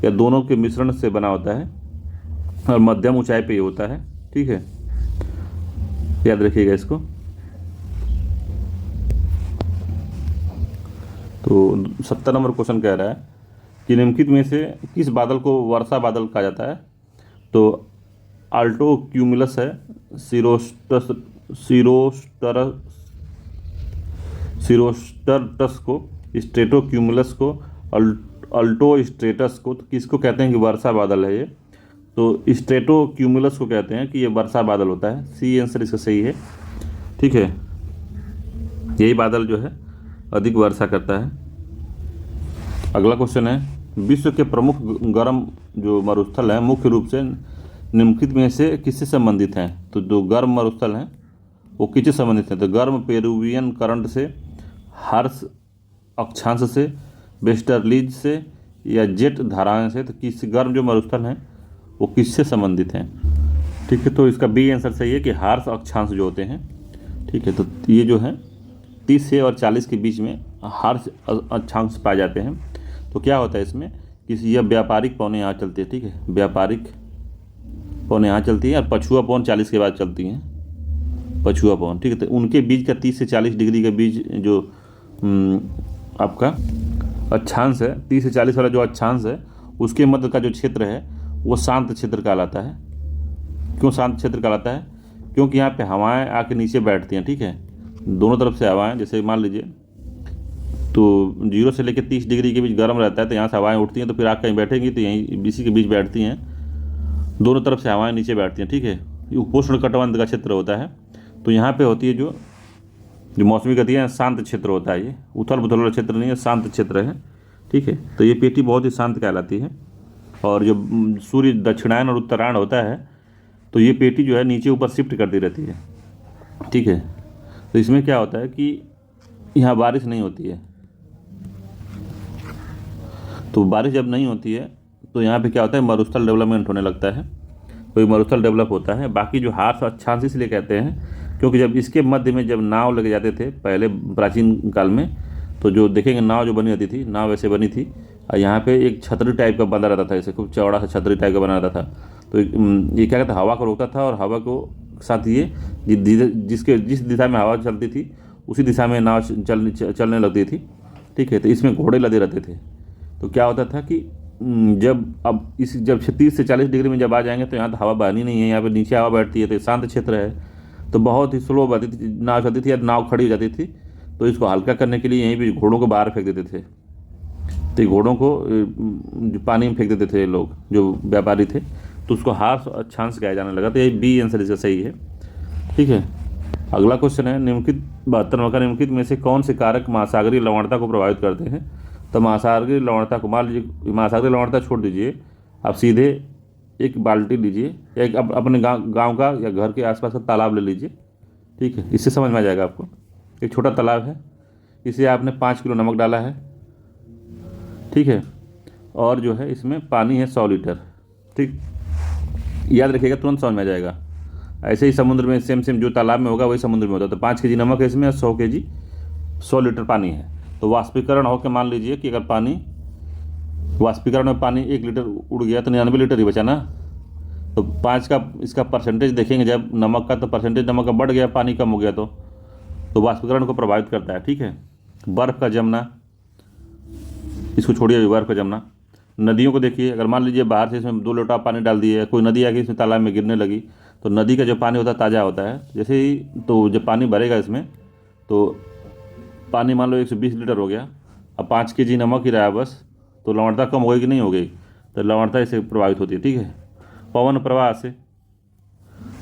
या दोनों के मिश्रण से बना होता है और मध्यम ऊंचाई पे ये होता है। ठीक है, याद रखिएगा इसको। तो 70 नंबर क्वेश्चन कह रहा है कि निम्नलिखित में से किस बादल को वर्षा बादल कहा जाता है? तो अल्टोक्यूमुलस है, सिरोस्टरटस को, स्ट्रेटोक्यूमुलस को, अल्टोस्ट्रेटस को। तो किसको कहते हैं कि वर्षा बादल है ये? तो स्ट्रेटोक्यूमुलस को कहते हैं कि ये वर्षा बादल होता है, सी आंसर इसका सही है। ठीक है, यही बादल जो है अधिक वर्षा करता है। अगला क्वेश्चन है, विश्व के प्रमुख गर्म जो मरुस्थल हैं मुख्य रूप से निम्नलिखित में से किससे संबंधित हैं? तो जो गर्म मरुस्थल हैं वो किससे संबंधित हैं? तो गर्म पेरुवियन करंट से, हर्ष अक्षांश से, वेस्टर्लीज से या जेट धाराएं से। तो किस गर्म जो मरुस्थल हैं वो किससे संबंधित हैं? ठीक है, तो इसका बी आंसर सही है कि हर्ष अक्षांश जो होते हैं। ठीक है, तो ये जो है 30 से और 40 के बीच में हर्ष अक्षांश पाए जाते हैं। तो क्या होता है इसमें कि यह व्यापारिक पौने यहाँ चलते हैं। ठीक है, व्यापारिक पवन यहाँ चलती है और पछुआ पवन 40 के बाद चलती हैं, पछुआ पवन, ठीक है। तो उनके बीच का 30 से 40 डिग्री के बीच जो आपका अक्षांश है, 30 से 40 वाला जो अक्षांश है, उसके मध्य का जो क्षेत्र है वो शांत क्षेत्र कहलाता है। क्यों शांत क्षेत्र कहलाता है? क्योंकि यहाँ पे हवाएं आके नीचे बैठती हैं, ठीक है। दोनों तरफ से हवाएं, जैसे मान लीजिए तो 0 से लेकर 30 डिग्री के बीच गर्म रहता है, तो यहाँ से हवाएं उठती हैं, तो फिर आग कहीं बैठेंगी तो यहीं इसी के बीच बैठती हैं, दोनों तरफ से हवाएं नीचे बैठती हैं, ठीक है। ये उपोष्ण कटिबंध का क्षेत्र होता है। तो यहाँ पे होती है जो मौसमी गति है, शांत क्षेत्र होता है। ये उथल पुथल वाला क्षेत्र नहीं है, शांत क्षेत्र है, ठीक है। तो ये पेटी बहुत ही शांत कहलाती है। और जो सूर्य दक्षिणायन और उत्तरायण होता है तो ये पेटी जो है नीचे ऊपर शिफ्ट करती रहती है, ठीक है। तो इसमें क्या होता है कि यहाँ बारिश नहीं होती है। तो बारिश जब नहीं होती है तो यहाँ पे क्या होता है, मरुस्थल डेवलपमेंट होने लगता है, तो मरुस्थल डेवलप होता है। बाकी जो हार्श अक्षांश इसलिए कहते हैं क्योंकि जब इसके मध्य में जब नाव लगे जाते थे पहले प्राचीन काल में, तो जो देखेंगे नाव जो बनी रहती थी, नाव वैसे बनी थी और यहाँ पे एक छतरी टाइप का बना रहता था, जैसे खूब चौड़ा सा छतरी टाइप का बना रहता था। तो ये क्या कहता है, हवा को रोकता था और हवा को साथ ये जिस दिशा में हवा चलती थी उसी दिशा में नाव चलने लगती थी, ठीक है। तो इसमें घोड़े लदे रहते थे। तो क्या होता था कि जब 30 से 40 डिग्री में जब आ जाएंगे तो यहाँ तो हवा बहनी नहीं है, यहाँ पे नीचे हवा बैठती है, तो शांत क्षेत्र है, तो बहुत ही स्लो बहती थी नाव, चलती थी या नाव खड़ी हो जाती थी। तो इसको हल्का करने के लिए यहीं पे घोड़ों को बाहर फेंक देते थे। तो घोड़ों को जो पानी में फेंक देते थे लोग, जो व्यापारी थे, तो उसको हार्श अक्षांश कहा जाने लगा। तो ये बी आंसर इसका सही है, ठीक है। अगला क्वेश्चन है, निम्नलिखित 72 का निम्नलिखित में से कौन से कारक महासागरीय लवणता को प्रभावित करते हैं? तो महासागरीय लवणता को, मान लीजिए महासागरीय लवणता छोड़ दीजिए, आप सीधे एक बाल्टी लीजिए या एक अपने गांव का या घर के आसपास का तालाब ले लीजिए, ठीक है। इससे समझ में आ जाएगा आपको। एक छोटा तालाब है, इसे आपने 5 किलो नमक डाला है, ठीक है, और जो है इसमें पानी है 100 लीटर, ठीक। याद रखिएगा, तुरंत समझ में आ जाएगा। ऐसे ही समुद्र में सेम जो तालाब में होगा वही समुद्र में होता है। तो 5 केजी नमक है इसमें और 100 लीटर पानी है। तो वाष्पीकरण होकर मान लीजिए कि अगर वाष्पीकरण में पानी 1 लीटर उड़ गया तो 99 लीटर ही बचा ना। तो 5 का इसका परसेंटेज देखेंगे जब नमक का, तो परसेंटेज नमक का बढ़ गया, पानी कम हो गया, तो वाष्पीकरण को प्रभावित करता है, ठीक है। बर्फ़ का जमना, इसको छोड़िए, बर्फ़ का जमना। नदियों को देखिए, अगर मान लीजिए बाहर से इसमें 2 लोटा पानी डाल दिए, कोई नदी आके इसमें तालाब में गिरने लगी, तो नदी का जो पानी होता है ताज़ा होता है। जैसे ही तो जब पानी भरेगा इसमें, तो पानी मान लो 120 लीटर हो गया, अब 5 केजी नमक ही रहा बस, तो लवणता कम हो गई कि नहीं हो गई? तो लवणता इससे प्रभावित होती है, ठीक है। पवन प्रवाह से,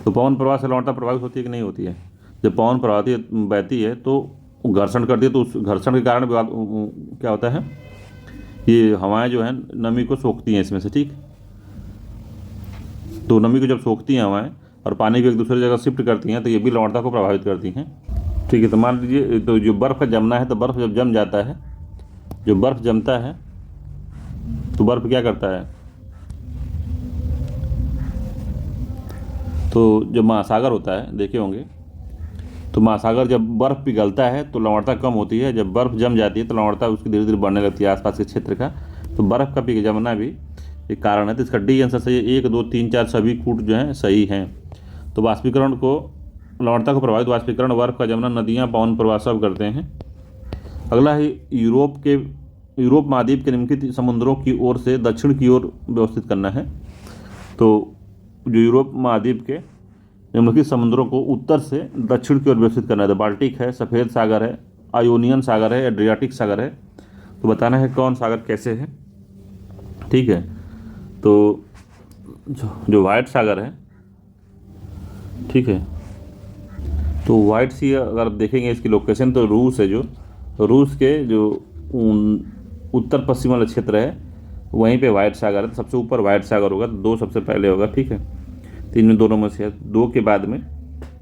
तो पवन प्रवाह से लवणता प्रभावित होती है कि नहीं होती है? जब पवन प्रवाह बहती है तो घर्षण करती है, तो उस घर्षण के कारण क्या होता है, ये हवाएं जो है नमी को सोखती हैं इसमें से, ठीक। तो नमी को जब सोखती हैं हवाएं और पानी को एक दूसरी जगह शिफ्ट करती हैं, तो ये भी लवणता को प्रभावित करती हैं, ठीक है। तो मान लीजिए, तो जो बर्फ़ का जमना है, तो बर्फ़ जब जम जाता है, जो बर्फ़ जमता है तो बर्फ़ क्या करता है, तो जब महासागर होता है, देखे होंगे, तो महासागर जब बर्फ़ पिघलता है तो लवणता कम होती है। जब बर्फ़ जम जाती है तो लवणता उसकी धीरे धीरे बढ़ने लगती है आसपास के क्षेत्र का। तो बर्फ़ का जमना भी एक कारण है। तो इसका डी आंसर सही है। 1, 2, 3, 4 सभी कूट जो हैं सही हैं। तो वाष्पीकरण को, लवणता को प्रभावित वाष्पीकरण, बर्फ़ का जमना, नदियाँ, पवन प्रवाह सब करते हैं। अगला है यूरोप महाद्वीप के निम्नलिखित समुद्रों की ओर से दक्षिण की ओर व्यवस्थित करना है। तो जो यूरोप महाद्वीप के निम्नलिखित समुद्रों को उत्तर से दक्षिण की ओर व्यवस्थित करना है। तो बाल्टिक है, सफ़ेद सागर है, आयोनियन सागर है, एड्रियाटिक सागर है। तो बताना है कौन सागर कैसे है, ठीक है। तो जो वाइट सागर है, ठीक है, तो वाइट सी अगर आप देखेंगे इसकी लोकेशन, तो रूस है, जो रूस के जो उत्तर पश्चिम वाला क्षेत्र है वहीं पे वाइट सागर है। तो सबसे ऊपर वाइट सागर होगा, तो 2 सबसे पहले होगा, ठीक है। 3 में दोनों में से है। 2 के बाद में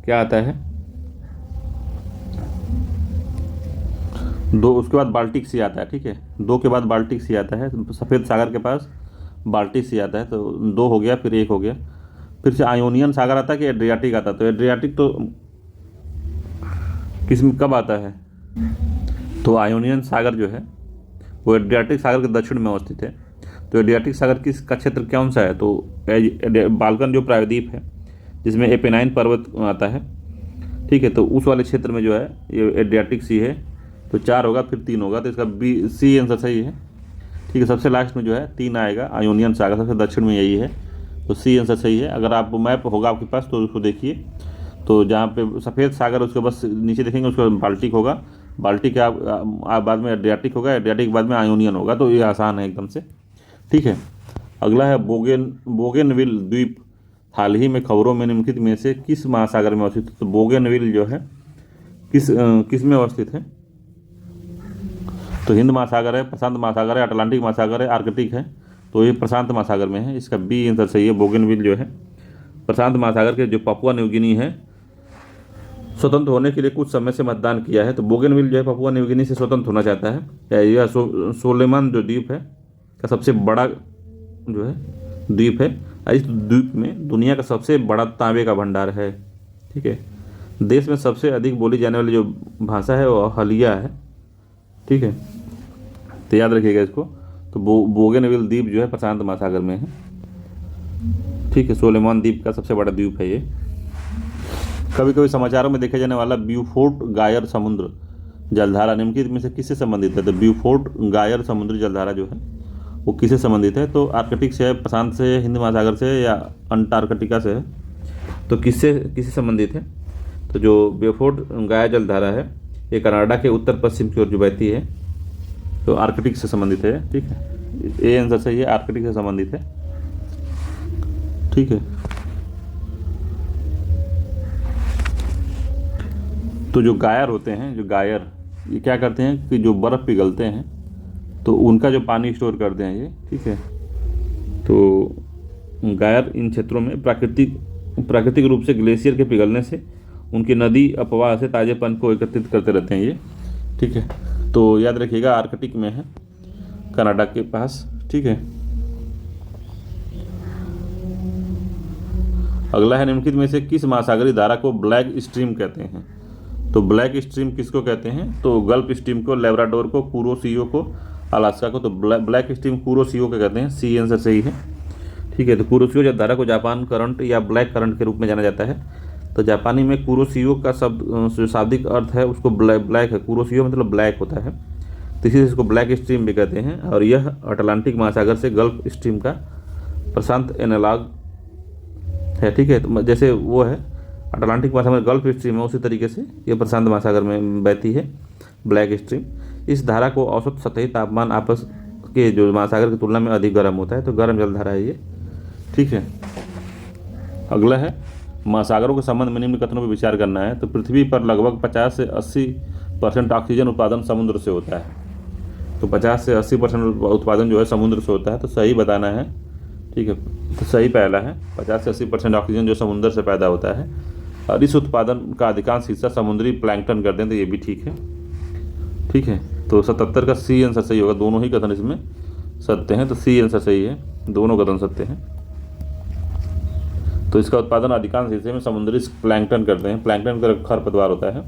क्या आता है, 2 उसके बाद बाल्टिक सी आता है, ठीक है। 2 के बाद बाल्टिक सी आता है, सफ़ेद सागर के पास बाल्टिक सी आता है। तो 2 हो गया, फिर 1 हो गया, फिर से आयोनियन सागर आता है कि एड्रियाटिक आता है? तो एड्रियाटिक तो किसमें कब आता है? तो आयोनियन सागर जो है वो एड्रियाटिक सागर के दक्षिण में अवस्थित है। तो एड्रियाटिक सागर किस का क्षेत्र कौन सा है? तो बाल्कन जो प्रायद्वीप है जिसमें एपेनाइन पर्वत आता है, ठीक है, तो उस वाले क्षेत्र में जो है ये एड्रियाटिक सी है। तो 4 होगा फिर 3 होगा, तो इसका बी सी आंसर सही है। ठीक है, सबसे लास्ट में जो है 3 आएगा, आयोनियन सागर सबसे दक्षिण में यही है, तो सी आंसर सही है। अगर आप मैप होगा आपके पास तो उसको देखिए, तो जहाँ पे सफ़ेद सागर उसके बस नीचे देखेंगे उसको बाल्टिक होगा, बाल्टिक आप बाद में एड्रियाटिक होगा, एड्रियाटिक बाद में आयोनियन होगा, तो ये आसान है एकदम से। ठीक है, अगला है बोगेनविल द्वीप हाल ही में खबरों में निम्नलिखित में से किस महासागर में अवस्थित है? तो बोगेनविल जो है किस में अवस्थित है? तो हिंद महासागर है, प्रशांत महासागर है, अटलांटिक महासागर है, आर्कटिक है, तो ये प्रशांत महासागर में है, इसका बी आंसर सही है। बोगेनविल जो है प्रशांत महासागर के जो पापुआ न्यू गिनी है स्वतंत्र होने के लिए कुछ समय से मतदान किया है, तो बोगेनविल जो है पापुआ न्यू गिनी से स्वतंत्र होना चाहता है। यह सोलेमन जो द्वीप है का सबसे बड़ा जो है द्वीप है, इस द्वीप में दुनिया का सबसे बड़ा तांबे का भंडार है। ठीक है, देश में सबसे अधिक बोली जाने वाली जो भाषा है वो हलिया है। ठीक है, तो याद रखिएगा इसको। तो बोगेनविल द्वीप जो है प्रशांत महासागर में है। ठीक है, सोलेमन द्वीप का सबसे बड़ा द्वीप है ये। कभी कभी समाचारों में देखे जाने वाला ब्यूफोर्ट गायर समुद्र जलधारा निम्नलिखित में से किससे संबंधित है? तो ब्यूफोर्ट गायर समुद्री जलधारा जो है वो किससे संबंधित है? तो आर्कटिक से है, प्रशांत से है, हिंद महासागर से या अंटार्कटिका से है? तो किससे संबंधित है? तो जो ब्यूफोर्ट गायर जलधारा है ये कनाडा के उत्तर पश्चिम की ओर जो बहती है, तो आर्कटिक से संबंधित है। ठीक है, ए आंसर सही है, आर्कटिक से संबंधित है। ठीक है, तो जो गायर होते हैं, जो गायर ये क्या करते हैं कि जो बर्फ़ पिघलते हैं तो उनका जो पानी स्टोर करते हैं ये। ठीक है, तो गायर इन क्षेत्रों में प्राकृतिक रूप से ग्लेशियर के पिघलने से उनकी नदी अपवाह से ताजेपन को एकत्रित करते रहते हैं ये। ठीक है, तो याद रखिएगा आर्कटिक में है, कनाडा के पास। ठीक है, अगला है निम्नलिखित में से किस महासागरीय धारा को ब्लैक स्ट्रीम कहते हैं? तो ब्लैक स्ट्रीम किसको कहते हैं? तो गल्फ स्ट्रीम को, लेब्राडोर को, कुरोशियो को, अलास्का को। तो ब्लैक स्ट्रीम कुरोशियो को कहते हैं, सी आंसर सही है। ठीक है, तो कुरोशियो जलधारा को जापान करंट या ब्लैक करंट के रूप में जाना जाता है। तो जापानी में कुरोशियो का शब्द जो शाब्दिक अर्थ है उसको ब्लैक है, कुरोशियो मतलब ब्लैक होता है, तो इसी से इसको ब्लैक स्ट्रीम भी कहते हैं। और यह अटलांटिक महासागर से गल्फ स्ट्रीम का प्रशांत एनालॉग है। ठीक है, तो जैसे वो है अटलांटिक महासागर में गल्फ स्ट्रीम है, उसी तरीके से ये प्रशांत महासागर में बहती है ब्लैक स्ट्रीम। इस धारा को औसत सतही तापमान आपस के जो महासागर की तुलना में अधिक गर्म होता है, तो गर्म जलधारा है ये। ठीक है, अगला है महासागरों के संबंध में निम्न कथनों पर विचार करना है। तो पृथ्वी पर लगभग 50 से 80% ऑक्सीजन उत्पादन समुद्र से होता है। तो 50 से 80% उत्पादन जो है समुद्र से होता है, तो सही बताना है। ठीक है, तो सही पहला है, 50 से 80% ऑक्सीजन जो समुद्र से पैदा होता है, और इस उत्पादन का अधिकांश हिस्सा समुद्री प्लैंकटन करते हैं, तो ये भी ठीक है। ठीक है, तो 77 का सी आंसर सही होगा, दोनों ही कथन इसमें सत्य हैं, तो सी आंसर सही है, दोनों कथन सत्य हैं। तो इसका उत्पादन अधिकांश हिस्से में समुद्री प्लैंकटन करते हैं, प्लैंकटन का खरपतवार होता है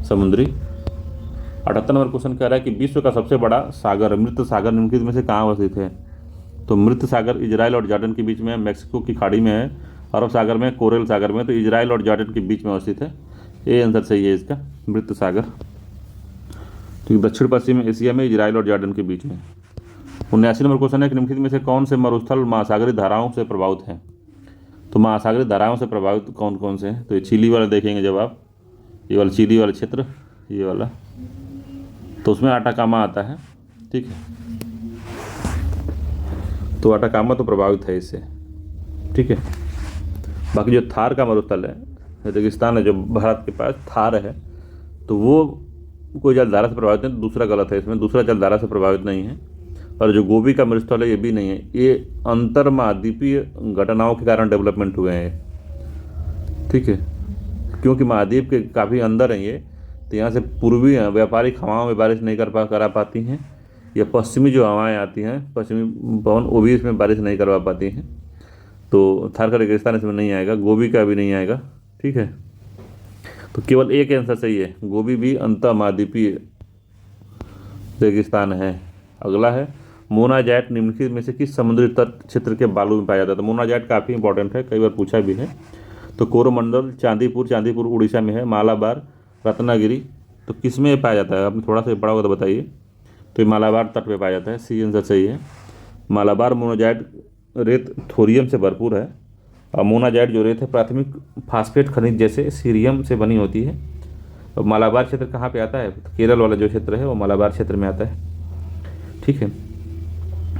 समुद्री। 78 नंबर क्वेश्चन कह रहा है कि विश्व का सबसे बड़ा सागर मृत सागर निम्नलिखित में से कहाँ अवस्थित है? तो मृत सागर इजराइल और जॉर्डन के बीच में, मैक्सिको की खाड़ी में है, अरब सागर में, कोरल सागर में, तो इजराइल और जॉर्डन के बीच में अवस्थित है। ये आंसर सही है इसका, मृत सागर। ठीक, दक्षिण पश्चिम एशिया में, इजराइल और जॉर्डन के बीच में। 79 नंबर क्वेश्चन है कि निम्नलिखित में से कौन से मरुस्थल महासागरीय धाराओं से प्रभावित हैं? तो महासागरीय धाराओं से प्रभावित कौन कौन से हैं? तो ये चिली वाला देखेंगे जब आप, ये वाला चिली वाला क्षेत्र, ये वाला, तो उसमें आटाकामा आता है। ठीक है, तो आटाकामा तो प्रभावित है इससे। ठीक है, बाकी जो थार का मरुस्थल है, रेगिस्तान है जो भारत के पास, थार है, तो वो कोई जलधारा से प्रभावित नहीं, दूसरा गलत है इसमें, दूसरा जलधारा से प्रभावित नहीं है। और जो गोबी का मरुस्थल है ये भी नहीं है, ये अंतर महाद्वीपीय घटनाओं के कारण डेवलपमेंट हुए हैं। ठीक है, क्योंकि महाद्वीप के काफ़ी अंदर हैं ये, तो यहाँ से पूर्वी व्यापारिक हवाओं में बारिश नहीं करा पाती हैं, या पश्चिमी जो हवाएं आती हैं, पश्चिमी पवन, वो भी इसमें बारिश नहीं करवा पाती हैं। तो थार का रेगिस्तान इसमें नहीं आएगा, गोबी का भी नहीं आएगा। ठीक है, तो केवल एक आंसर सही है, गोबी भी अंतर महाद्वीपीय रेगिस्तान है। अगला है मोनाजैट निम्नलिखित में से किस समुद्री तट क्षेत्र के बालू में पाया जाता है? तो मोनाजैट काफ़ी इंपॉर्टेंट है, कई बार पूछा भी है। तो कोरोमंडल, चांदीपुर उड़ीसा में है, मालाबार, रत्नागिरी, तो किस में पाया जाता है? आपने थोड़ा सा पढ़ा होगा तो बताइए। तो ये मालाबार तट पे पाया जाता है, सी आंसर सही है। मालाबार मोनाजैट रेत थोरियम से भरपूर है, और मोनाजैट जो रेत है प्राथमिक फास्फेट खनिज जैसे सीरियम से बनी होती है। और मालाबार क्षेत्र कहाँ पे आता है? तो केरल वाला जो क्षेत्र है वो मालाबार क्षेत्र में आता है, ठीक है।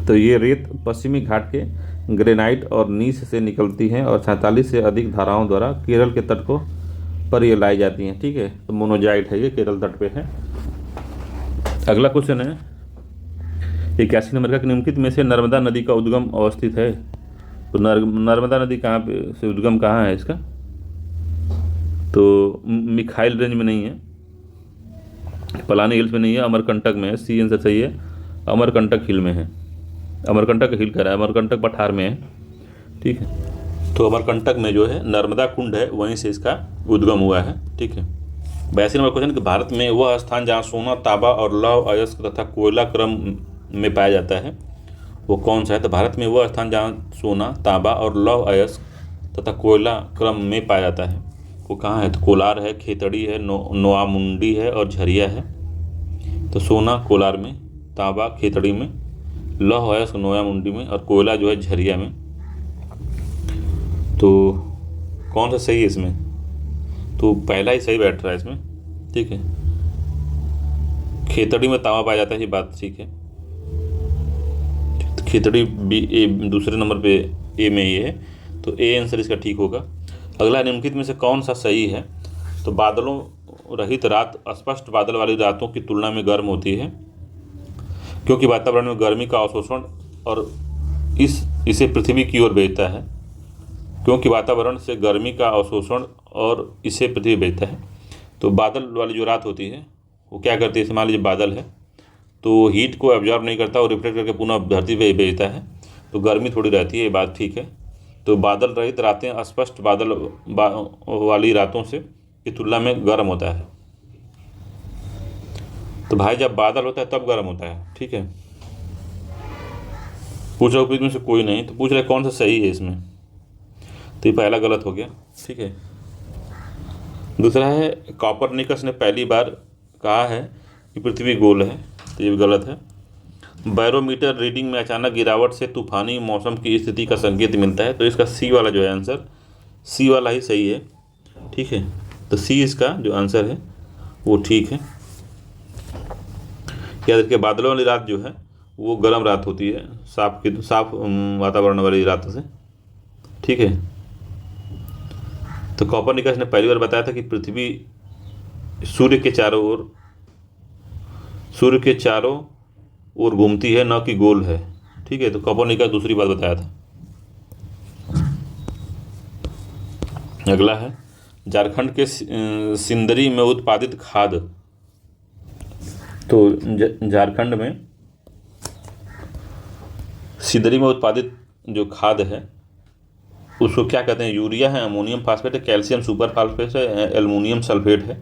तो ये रेत पश्चिमी घाट के ग्रेनाइट और नीस से निकलती हैं और 47 से अधिक धाराओं द्वारा केरल के तट को पर ये लाई जाती हैं, ठीक है। तो मोनाजैट है, ये केरल तट पे है। अगला क्वेश्चन है 81 नंबर का, कि निम्नलिखित में से नर्मदा नदी का उद्गम अवस्थित है? तो नर्मदा नदी कहाँ पे से उद्गम कहाँ है इसका? तो मिखाइल रेंज में नहीं है, पलानी हिल्स में नहीं है, अमरकंटक में है, सी आंसर सही है। अमरकंटक हिल में है, अमरकंटक हिल कह रहा है, अमरकंटक पठार में है, ठीक है। तो अमरकंटक में जो है नर्मदा कुंड है, वहीं से इसका उद्गम हुआ है, ठीक है। 82 नंबर क्वेश्चन, कि भारत में वह स्थान जहाँ सोना, तांबा और लौह अयस्क तथा कोयला क्रम में पाया जाता है, वो कौन सा है? तो भारत में वह स्थान जहाँ सोना, तांबा और लौह अयस्क तथा कोयला क्रम में पाया जाता है, वो कहाँ है? तो कोलार है, खेतड़ी है, नोआमुंडी है और झरिया है। तो सोना कोलार में, तांबा खेतड़ी में, लौह अयस्क नोआमुंडी में और कोयला जो है झरिया में। तो कौन सा सही है इसमें? तो पहला ही सही बैठ रहा है इसमें, ठीक है। खेतड़ी में तांबा पाया जाता है, ये बात ठीक है। खेतड़ी बी ए दूसरे नंबर पे ए में ये है, तो ए आंसर इसका ठीक होगा। अगला निम्नलिखित में से कौन सा सही है? तो बादलों रहित रात स्पष्ट बादल वाली रातों की तुलना में गर्म होती है, क्योंकि वातावरण में गर्मी का अवशोषण और इसे पृथ्वी की ओर भेजता है, क्योंकि वातावरण से गर्मी का अवशोषण और इसे पृथ्वी भेजता है। तो बादल वाली जो रात होती है वो क्या करती है? मान लीजिए बादल है तो हीट को एब्जॉर्ब नहीं करता और रिफ्लेक्ट करके पुनः धरती पे भेजता है, तो गर्मी थोड़ी रहती है, ये बात ठीक है। तो बादल रहित रातें स्पष्ट बादल वाली रातों से की तुलना में गर्म होता है। तो भाई जब बादल होता है तब गर्म होता है, ठीक है। पूछ रहा हूँ में से कोई नहीं, तो पूछ रहे कौन सा सही है इसमें? तो ये पहला गलत हो गया, ठीक है। दूसरा है कॉपरनिकस ने पहली बार कहा है कि पृथ्वी गोल है, तो ये भी गलत है। बैरोमीटर रीडिंग में अचानक गिरावट से तूफानी मौसम की स्थिति का संकेत मिलता है, तो इसका सी वाला जो है आंसर, सी वाला ही सही है, ठीक है। तो सी इसका जो आंसर है वो ठीक है। याद रखिए बादलों वाली रात जो है वो गर्म रात होती है, साफ वातावरण वाली रात से, ठीक है। तो कॉपरनिकस ने पहली बार बताया था कि पृथ्वी सूर्य के चारों ओर घूमती है, न कि गोल है, ठीक है। तो कॉपरनिकस दूसरी बात बताया था। अगला है झारखंड के सिंदरी में उत्पादित खाद। तो झारखंड में सिंदरी में उत्पादित जो खाद है उसको क्या कहते हैं? यूरिया है, अमोनियम फास्फेट है, कैल्शियम सुपर फास्फेट है, एल्युमिनियम सल्फेट है।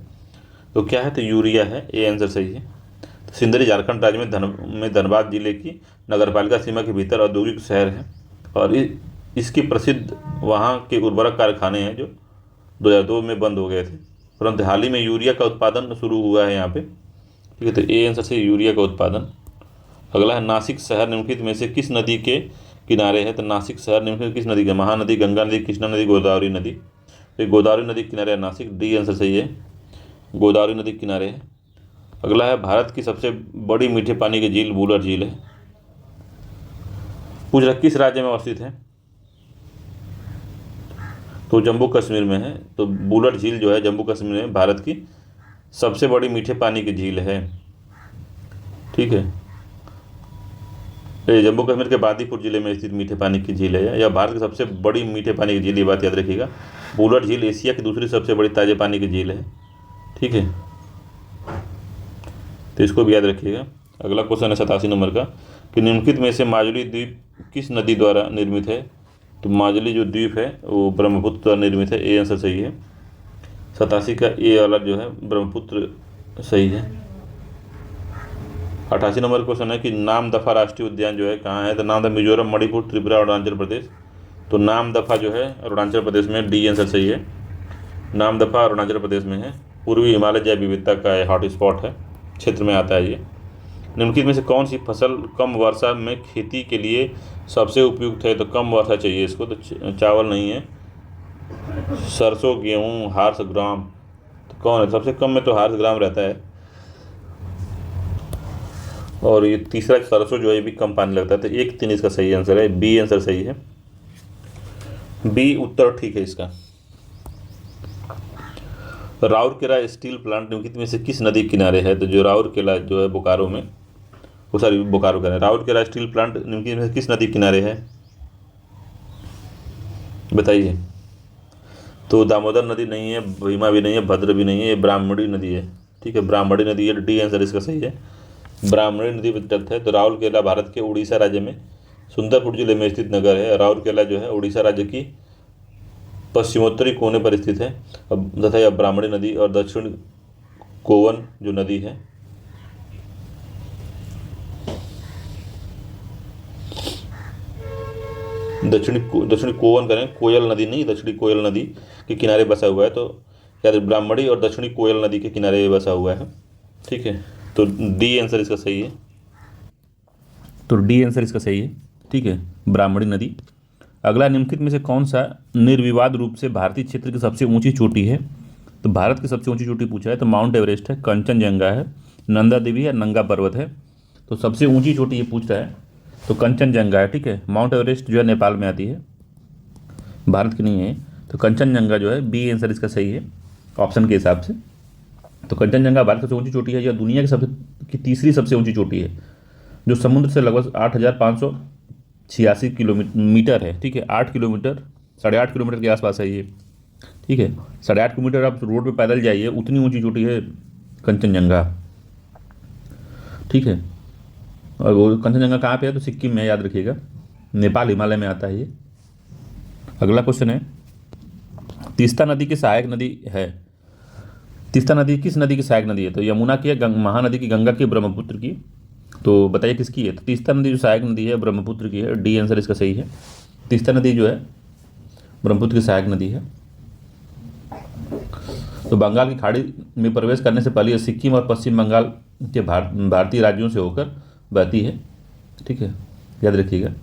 तो क्या है? तो यूरिया है, ये आंसर सही है। तो सिंदरी झारखंड राज्य में धनबाद जिले की नगरपालिका सीमा के भीतर औद्योगिक शहर है, और इसकी प्रसिद्ध वहाँ के उर्वरक कारखाने हैं जो 2002 में बंद हो गए थे, परंतु हाल ही में यूरिया का उत्पादन शुरू हुआ है यहाँ पे, ठीक है। तो ए आंसर से यूरिया का उत्पादन। अगला है नासिक शहर निम्नलिखित में से किस नदी के किनारे है? तो नासिक शहर निम्नलिखित किस नदी के? महानदी, गंगा नदी, कृष्णा नदी, गोदावरी नदी। तो गोदावरी नदी के किनारे है नासिक, डी आंसर सही है, गोदावरी नदी के किनारे है। अगला है भारत की सबसे बड़ी मीठे पानी की झील वुलर झील है। पूछ रहा किस राज्य में अवस्थित है? तो जम्मू कश्मीर में है। तो वुलर झील जो है जम्मू कश्मीर में भारत की सबसे बड़ी मीठे पानी की झील है, ठीक है। ये जम्मू कश्मीर के बादीपुर जिले में स्थित मीठे पानी की झील है, यह भारत की सबसे बड़ी मीठे पानी की झील, ये बात याद रखिएगा। वुलर झील एशिया की दूसरी सबसे बड़ी ताजे पानी की झील है, ठीक है। तो इसको भी याद रखिएगा। अगला क्वेश्चन है 87 नंबर का, कि निम्नलिखित में से माजुली द्वीप किस नदी द्वारा निर्मित है? तो माजुली जो द्वीप है वो ब्रह्मपुत्र द्वारा निर्मित है, ए आंसर सही है। 87 का ए वाला जो है ब्रह्मपुत्र सही है। 88 नंबर क्वेश्चन है कि नाम दफा राष्ट्रीय उद्यान जो है कहाँ है, तो नाम द मिजोरम, मणिपुर, त्रिपुरा, अरुणाचल प्रदेश। तो नाम दफा जो है अरुणाचल प्रदेश में, डी आंसर सही है। नाम दफा अरुणाचल प्रदेश में है। पूर्वी हिमालय जैव विविधता का हॉट स्पॉट है, क्षेत्र में आता है ये। निम्नलिखित में से कौन सी फसल कम वर्षा में खेती के लिए सबसे उपयुक्त है, तो कम वर्षा चाहिए इसको, तो चावल नहीं है। सरसों, गेहूँ, हार्स ग्राम, तो कौन है सबसे कम में, तो हार्स ग्राम रहता है। और ये तीसरा सरसों जो है ये भी कम पानी लगता है, तो 1-3 इसका सही आंसर है, बी आंसर सही है। बी उत्तर ठीक है इसका। राउरकेला स्टील प्लांट निम्नलिखित में से किस नदी के किनारे है, तो जो राउरकेला जो है बोकारो में, वो सॉरी बोकारो का है, राउरकेला स्टील प्लांट निम्नलिखित में से किस नदी के किनारे है बताइए। तो दामोदर नदी नहीं है, भीमा भी नहीं है, भद्र भी नहीं है, ये ब्राह्मणी नदी है। ठीक है, ब्राह्मणी नदी है, डी आंसर इसका सही है। ब्राह्मणी नदी पर तट है। तो राउरकेला भारत के उड़ीसा राज्य में सुंदरपुर जिले में स्थित नगर है। राउरकेला जो है उड़ीसा राज्य की पश्चिमोत्तरी कोने पर स्थित है। तथा यह ब्राह्मणी नदी और दक्षिण कोवन जो नदी है, दक्षिणी कोवन करें, कोयल नदी नहीं, दक्षिणी कोयल नदी के किनारे बसा हुआ है। तो याद ब्राह्मणी और दक्षिणी कोयल नदी के किनारे बसा हुआ है। ठीक है, तो डी आंसर इसका सही है। तो डी आंसर इसका सही है। ठीक है, ब्राह्मणी नदी। अगला, निम्नलिखित में से कौन सा निर्विवाद रूप से भारतीय क्षेत्र की सबसे ऊंची चोटी है, तो भारत की सबसे ऊंची चोटी पूछा है, तो माउंट एवरेस्ट है, कंचनजंगा है, नंदा देवी है, नंगा पर्वत है। तो सबसे ऊंची चोटी ये पूछ रहा है, तो कंचनजंगा है। ठीक है, माउंट एवरेस्ट जो है नेपाल में आती है, भारत की नहीं है। तो कंचनजंगा जो है, बी आंसर इसका सही है ऑप्शन के हिसाब से। तो कंचनजंगा भारत की सबसे ऊंची चोटी है, यह दुनिया की तीसरी सबसे ऊंची चोटी है, जो समुद्र से लगभग 8,586 किलोमीटर है। ठीक है, 8 किलोमीटर, 8.5 किलोमीटर के आसपास है ये। ठीक है, 8.5 किलोमीटर आप रोड पे पैदल जाइए, उतनी ऊंची चोटी है कंचनजंगा। ठीक है, और वो कंचनजंगा कहाँ पे है, तो सिक्किम में, याद रखिएगा, नेपाल हिमालय में आता है ये। अगला क्वेश्चन है, तीस्ता नदी की सहायक नदी है। तीस्ता नदी किस नदी की सहायक नदी है, तो यमुना की है, महानदी की, गंगा की, ब्रह्मपुत्र की। तो बताइए किसकी है। तो तीस्ता नदी जो सहायक नदी है ब्रह्मपुत्र की है, डी आंसर इसका सही है। तीस्ता नदी जो है ब्रह्मपुत्र की सहायक नदी है। तो बंगाल की खाड़ी में प्रवेश करने से पहले सिक्किम और पश्चिम बंगाल के भारतीय राज्यों से होकर बहती है। ठीक है, याद रखिएगा।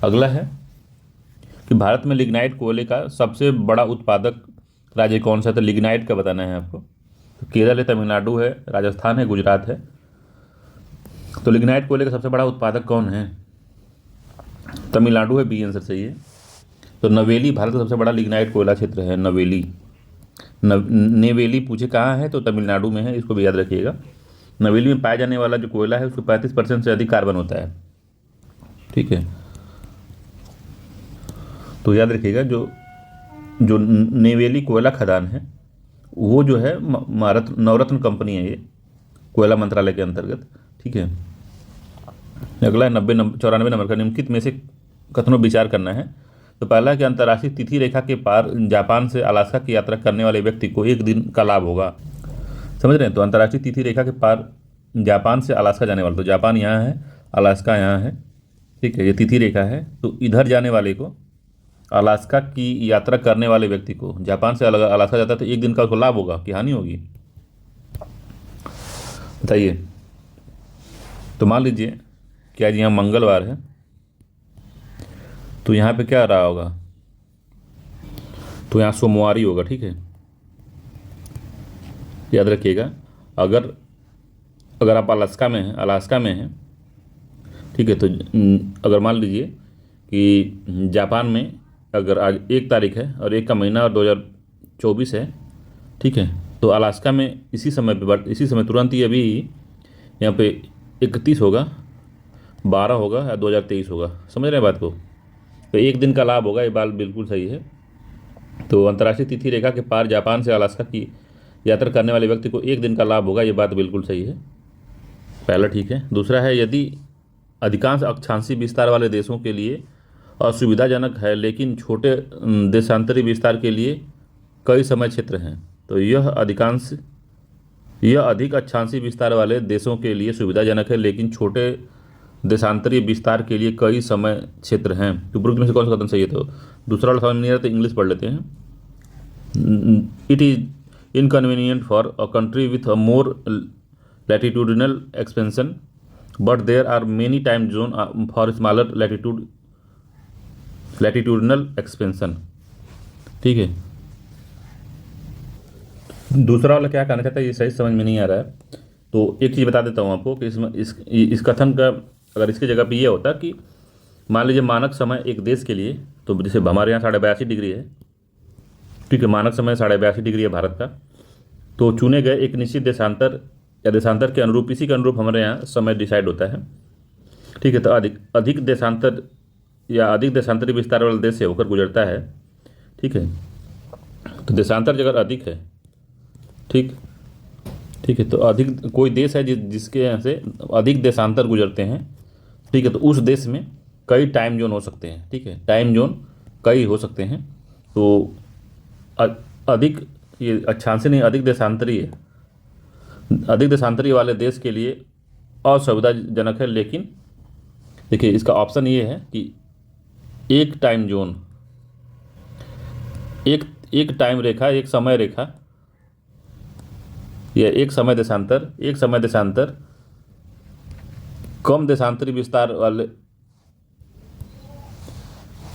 अगला है कि भारत में लिग्नाइट कोयले का सबसे बड़ा उत्पादक राज्य कौन सा है, तो लिग्नाइट का बताना है आपको। तो केरल है, तमिलनाडु है, राजस्थान है, गुजरात है। तो लिग्नाइट कोयले का सबसे बड़ा उत्पादक कौन है, तमिलनाडु है, बी आंसर सही है। तो नवेली भारत का सबसे बड़ा लिग्नाइट कोयला क्षेत्र है, नवेली। नेवेली पूछे कहाँ है, तो तमिलनाडु में है, इसको भी याद रखिएगा। नवेली में पाया जाने वाला जो कोयला है उसको 35% से अधिक कार्बन होता है। ठीक है, तो याद रखिएगा, जो नेवेली कोयला खदान है वो जो है नवरत्न कंपनी है ये, कोयला मंत्रालय के अंतर्गत। ठीक है, अगला है 94 नंबर का, निम्नलिखित में से कथनों विचार करना है। तो पहला है कि अंतर्राष्ट्रीय तिथि रेखा के पार जापान से अलास्का की यात्रा करने वाले व्यक्ति को 1 दिन का लाभ होगा। समझ रहे हैं, तो अंतर्राष्ट्रीय तिथि रेखा के पार जापान से अलास्का जाने वाला, तो जापान यहाँ है, अलास्का यहाँ है। ठीक है, ये तिथि रेखा है। तो इधर जाने वाले को, अलास्का की यात्रा करने वाले व्यक्ति को, जापान से अलास्का जाता है तो 1 दिन का उसको लाभ होगा कि हानि होगी, बताइए। तो मान लीजिए कि आज यहाँ मंगलवार है, तो यहाँ पे क्या रहा होगा, तो यहाँ सोमवार ही होगा। ठीक है, याद रखिएगा। अगर आप अलास्का में हैं, ठीक है, तो अगर मान लीजिए कि जापान में अगर आज 1 तारीख है और 1 का महीना और 2024 है, ठीक है, तो अलास्का में इसी समय तुरंत ही अभी यहाँ पे 31 होगा, 12 होगा या 2023 होगा। समझ रहे हैं बात को। तो 1 दिन का लाभ होगा, ये बात बिल्कुल सही है। तो अंतर्राष्ट्रीय तिथि रेखा के पार जापान से अलास्का की यात्रा करने वाले व्यक्ति को 1 दिन का लाभ होगा, ये बात बिल्कुल सही है। पहला ठीक है। दूसरा है, यदि अधिकांश अक्षांशीय विस्तार वाले देशों के लिए असुविधाजनक है, लेकिन छोटे देशांतरी विस्तार के लिए कई समय क्षेत्र हैं, तो यह अधिकांश यह अधिक अक्षांशीय विस्तार वाले देशों के लिए सुविधाजनक है, लेकिन छोटे देशांतरीय विस्तार के लिए कई समय क्षेत्र हैं। तो पूर्व में से कौन सा कथन सही है? तो दूसरा वाला समझ में नहीं आ रहा तो इंग्लिश पढ़ लेते हैं। It is inconvenient for a country with a more latitudinal expansion, but there are many time zone for smaller latitudinal expansion. ठीक है, दूसरा वाला क्या कहना चाहता है ये सही समझ में नहीं आ रहा है। तो एक चीज़ बता देता हूँ आपको कि इसमें इस कथन का अगर इसकी जगह पे ये होता कि मान लीजिए मानक समय एक देश के लिए, तो जैसे हमारे यहाँ 82.5 डिग्री है, ठीक है, मानक समय 82.5 डिग्री है भारत का, तो चुने गए एक निश्चित देशांतर या देशांतर के अनुरूप, इसी के अनुरूप हमारे यहाँ समय डिसाइड होता है। ठीक है, तो अधिक देशांतर या अधिक देशांतरी विस्तार वाले देश से होकर गुजरता है। ठीक है, तो देशांतर अगर अधिक है, ठीक है, तो अधिक कोई देश है जिसके यहाँ से अधिक देशांतर गुजरते हैं। ठीक है, तो उस देश में कई टाइम जोन हो सकते हैं। ठीक है, टाइम जोन कई हो सकते हैं। तो अधिक ये अक्षांशीय नहीं, अधिक देशांतरीय वाले देश के लिए असुविधाजनक है, लेकिन देखिए इसका ऑप्शन ये है कि एक टाइम जोन, एक टाइम रेखा, एक समय रेखा या एक समय देशांतर कम देशांतरी विस्तार वाले,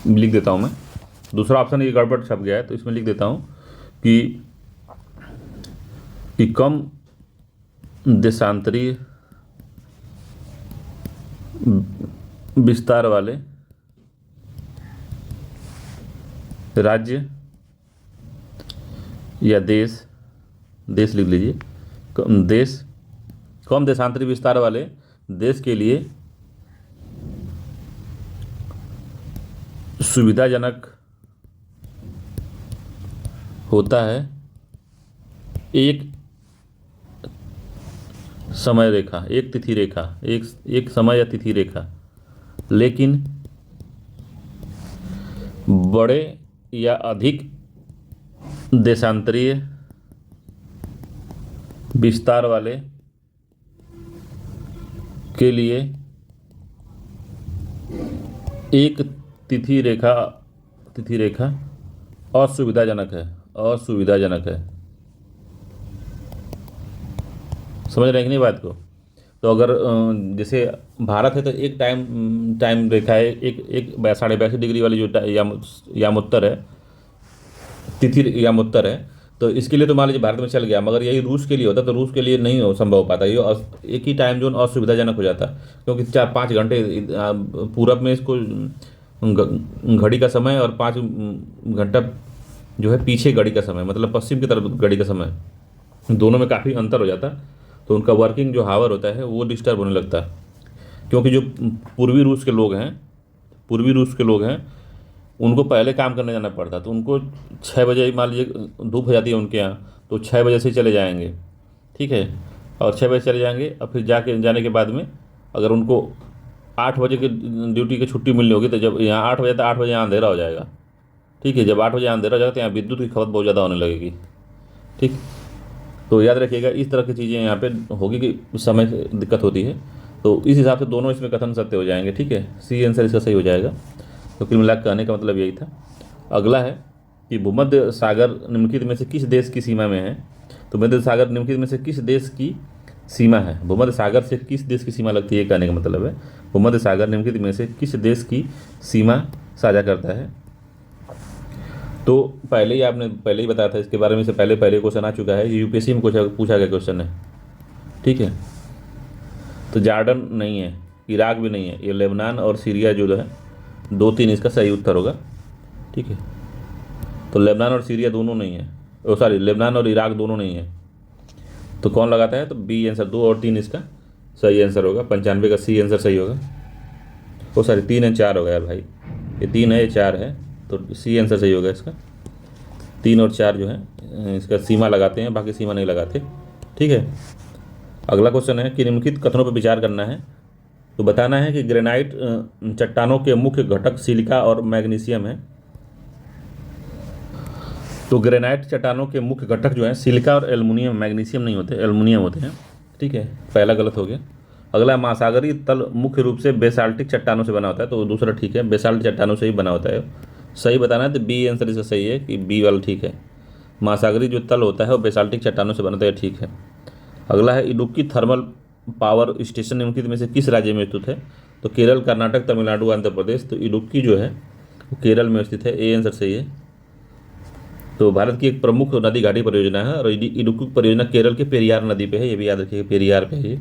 लिख देता हूं मैं, दूसरा ऑप्शन ये गड़बड़ छप गया है तो इसमें लिख देता हूं कि कम देशांतरीय विस्तार वाले राज्य या देश लिख लीजिए, कम देशांतरी विस्तार वाले देश के लिए सुविधाजनक होता है एक समय रेखा, एक तिथि रेखा, एक समय या तिथि रेखा, लेकिन बड़े या अधिक देशांतरीय विस्तार वाले के लिए एक तिथि रेखा असुविधाजनक है। समझ रहे हैं कि नहीं बात को? तो अगर जैसे भारत है तो एक टाइम रेखा है, एक 82.5 डिग्री वाली जो यामोत्तर है, तिथि यामोत्तर है, तो इसके लिए तो मान लीजिए भारत में चल गया, मगर यही रूस के लिए होता तो रूस के लिए नहीं हो संभव हो पाता, ये एक ही टाइम जोन असुविधाजनक हो जाता, क्योंकि 4-5 घंटे पूरब में इसको घड़ी का समय और 5 घंटा जो है पीछे घड़ी का समय, मतलब पश्चिम की तरफ घड़ी का समय, दोनों में काफ़ी अंतर हो जाता, तो उनका वर्किंग जो हावर होता है वो डिस्टर्ब होने लगता है। क्योंकि जो पूर्वी रूस के लोग हैं उनको पहले काम करने जाना पड़ता, तो उनको 6 बजे मान लीजिए धूप हो जाती है उनके यहाँ, तो 6 बजे से चले जाएंगे। ठीक है, और 6 बजे चले जाएंगे और फिर जाने के बाद में अगर उनको 8 बजे की ड्यूटी की छुट्टी मिलनी होगी, तो जब यहाँ 8 बजे तो 8 बजे यहाँ अंधेरा हो जाएगा। ठीक है, जब 8 बजे अंधेरा हो जाएगा तो यहाँ विद्युत की खपत बहुत ज़्यादा होने लगेगी। ठीक, तो याद रखिएगा इस तरह की चीज़ें यहाँ पे होगी कि समय से दिक्कत होती है, तो इस हिसाब से दोनों इसमें कथन सत्य हो जाएंगे। ठीक है, सी आंसर इसका सही हो जाएगा। तो कुल मिलाकर कहने का मतलब यही था। अगला है कि भूमध्य सागर निम्नलिखित में से किस देश की सीमा में है? तो भूमध्य सागर निम्नलिखित में से किस देश की सीमा है? भूमध्य सागर से किस देश की सीमा लगती है, कहने का मतलब है भूमध्य सागर निम्नलिखित में से किस देश की सीमा साझा करता है? तो पहले ही बताया था इसके बारे में, से पहले क्वेश्चन आ चुका है, यूपीएससी में कुछ पूछा गया क्वेश्चन है। ठीक है, तो जॉर्डन नहीं है, इराक भी नहीं है, ये लेबनान और सीरिया जो है 2-3 इसका सही उत्तर होगा। ठीक है, तो लेबनान और सीरिया दोनों नहीं है, लेबनान और इराक दोनों नहीं है, तो कौन लगाता है? तो बी आंसर 2 और 3 इसका सही आंसर होगा। 95 का सी आंसर सही होगा। 3 है 4 होगा यार भाई, ये 3 है ये 4 है, तो सी आंसर सही होगा इसका। 3 और 4 जो है इसका सीमा लगाते हैं, बाकी सीमा नहीं लगाते। ठीक है, अगला क्वेश्चन है कि निम्नलिखित कथनों पर विचार करना है। तो बताना है कि ग्रेनाइट चट्टानों के मुख्य घटक सिलिका और मैग्नीशियम है। तो ग्रेनाइट चट्टानों के मुख्य घटक जो हैं सिलिका और एल्युमिनियम, मैग्नीशियम नहीं होते, एल्युमिनियम होते हैं, ठीक है, पहला गलत हो गया। अगला, महासागरीय तल मुख्य रूप से बेसाल्टिक चट्टानों से बना होता है, तो दूसरा ठीक है, बेसाल्ट चट्टानों से ही बना होता है। सही बताना है तो बी आंसर इसका सही है कि बी वाला ठीक है, महासागरीय जो तल होता है वो बेसाल्टिक चट्टानों से बनता है, ठीक है। अगला है, इडुक्की थर्मल पावर स्टेशन निम्नलिखित में से किस राज्य में स्थित है? तो केरल, कर्नाटक, तमिलनाडु, आंध्र प्रदेश। तो इडुक्की जो है वो केरल में स्थित है, ए आंसर सही है। तो भारत की एक प्रमुख नदी घाटी परियोजना है और इडुक्की परियोजना केरल के पेरियार नदी पे है, ये भी याद रखिएगा, पेरियार पे है ये,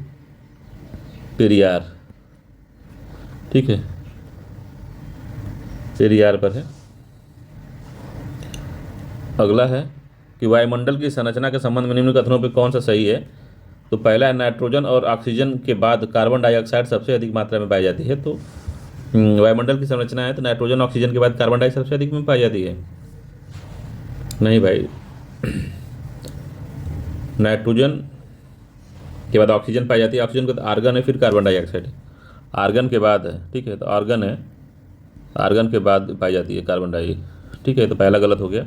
पेरियार, ठीक है, पेरियार पर है। अगला है कि वायुमंडल की संरचना के संबंध में निम्न कथनों पे कौन सा सही है? तो पहला है, नाइट्रोजन और ऑक्सीजन के बाद कार्बन डाइऑक्साइड सबसे अधिक मात्रा में पाई जाती है। तो वायुमंडल की संरचना है तो नाइट्रोजन ऑक्सीजन के बाद कार्बन डाइऑक्साइड सबसे अधिक में पाई जाती है? नहीं भाई, नाइट्रोजन के बाद ऑक्सीजन पाई जाती है, ऑक्सीजन के बाद आर्गन है, फिर कार्बन डाइऑक्साइड आर्गन के बाद है, ठीक है, तो आर्गन है, आर्गन के बाद पाई जाती है कार्बन डाई, ठीक है, तो पहला गलत हो गया।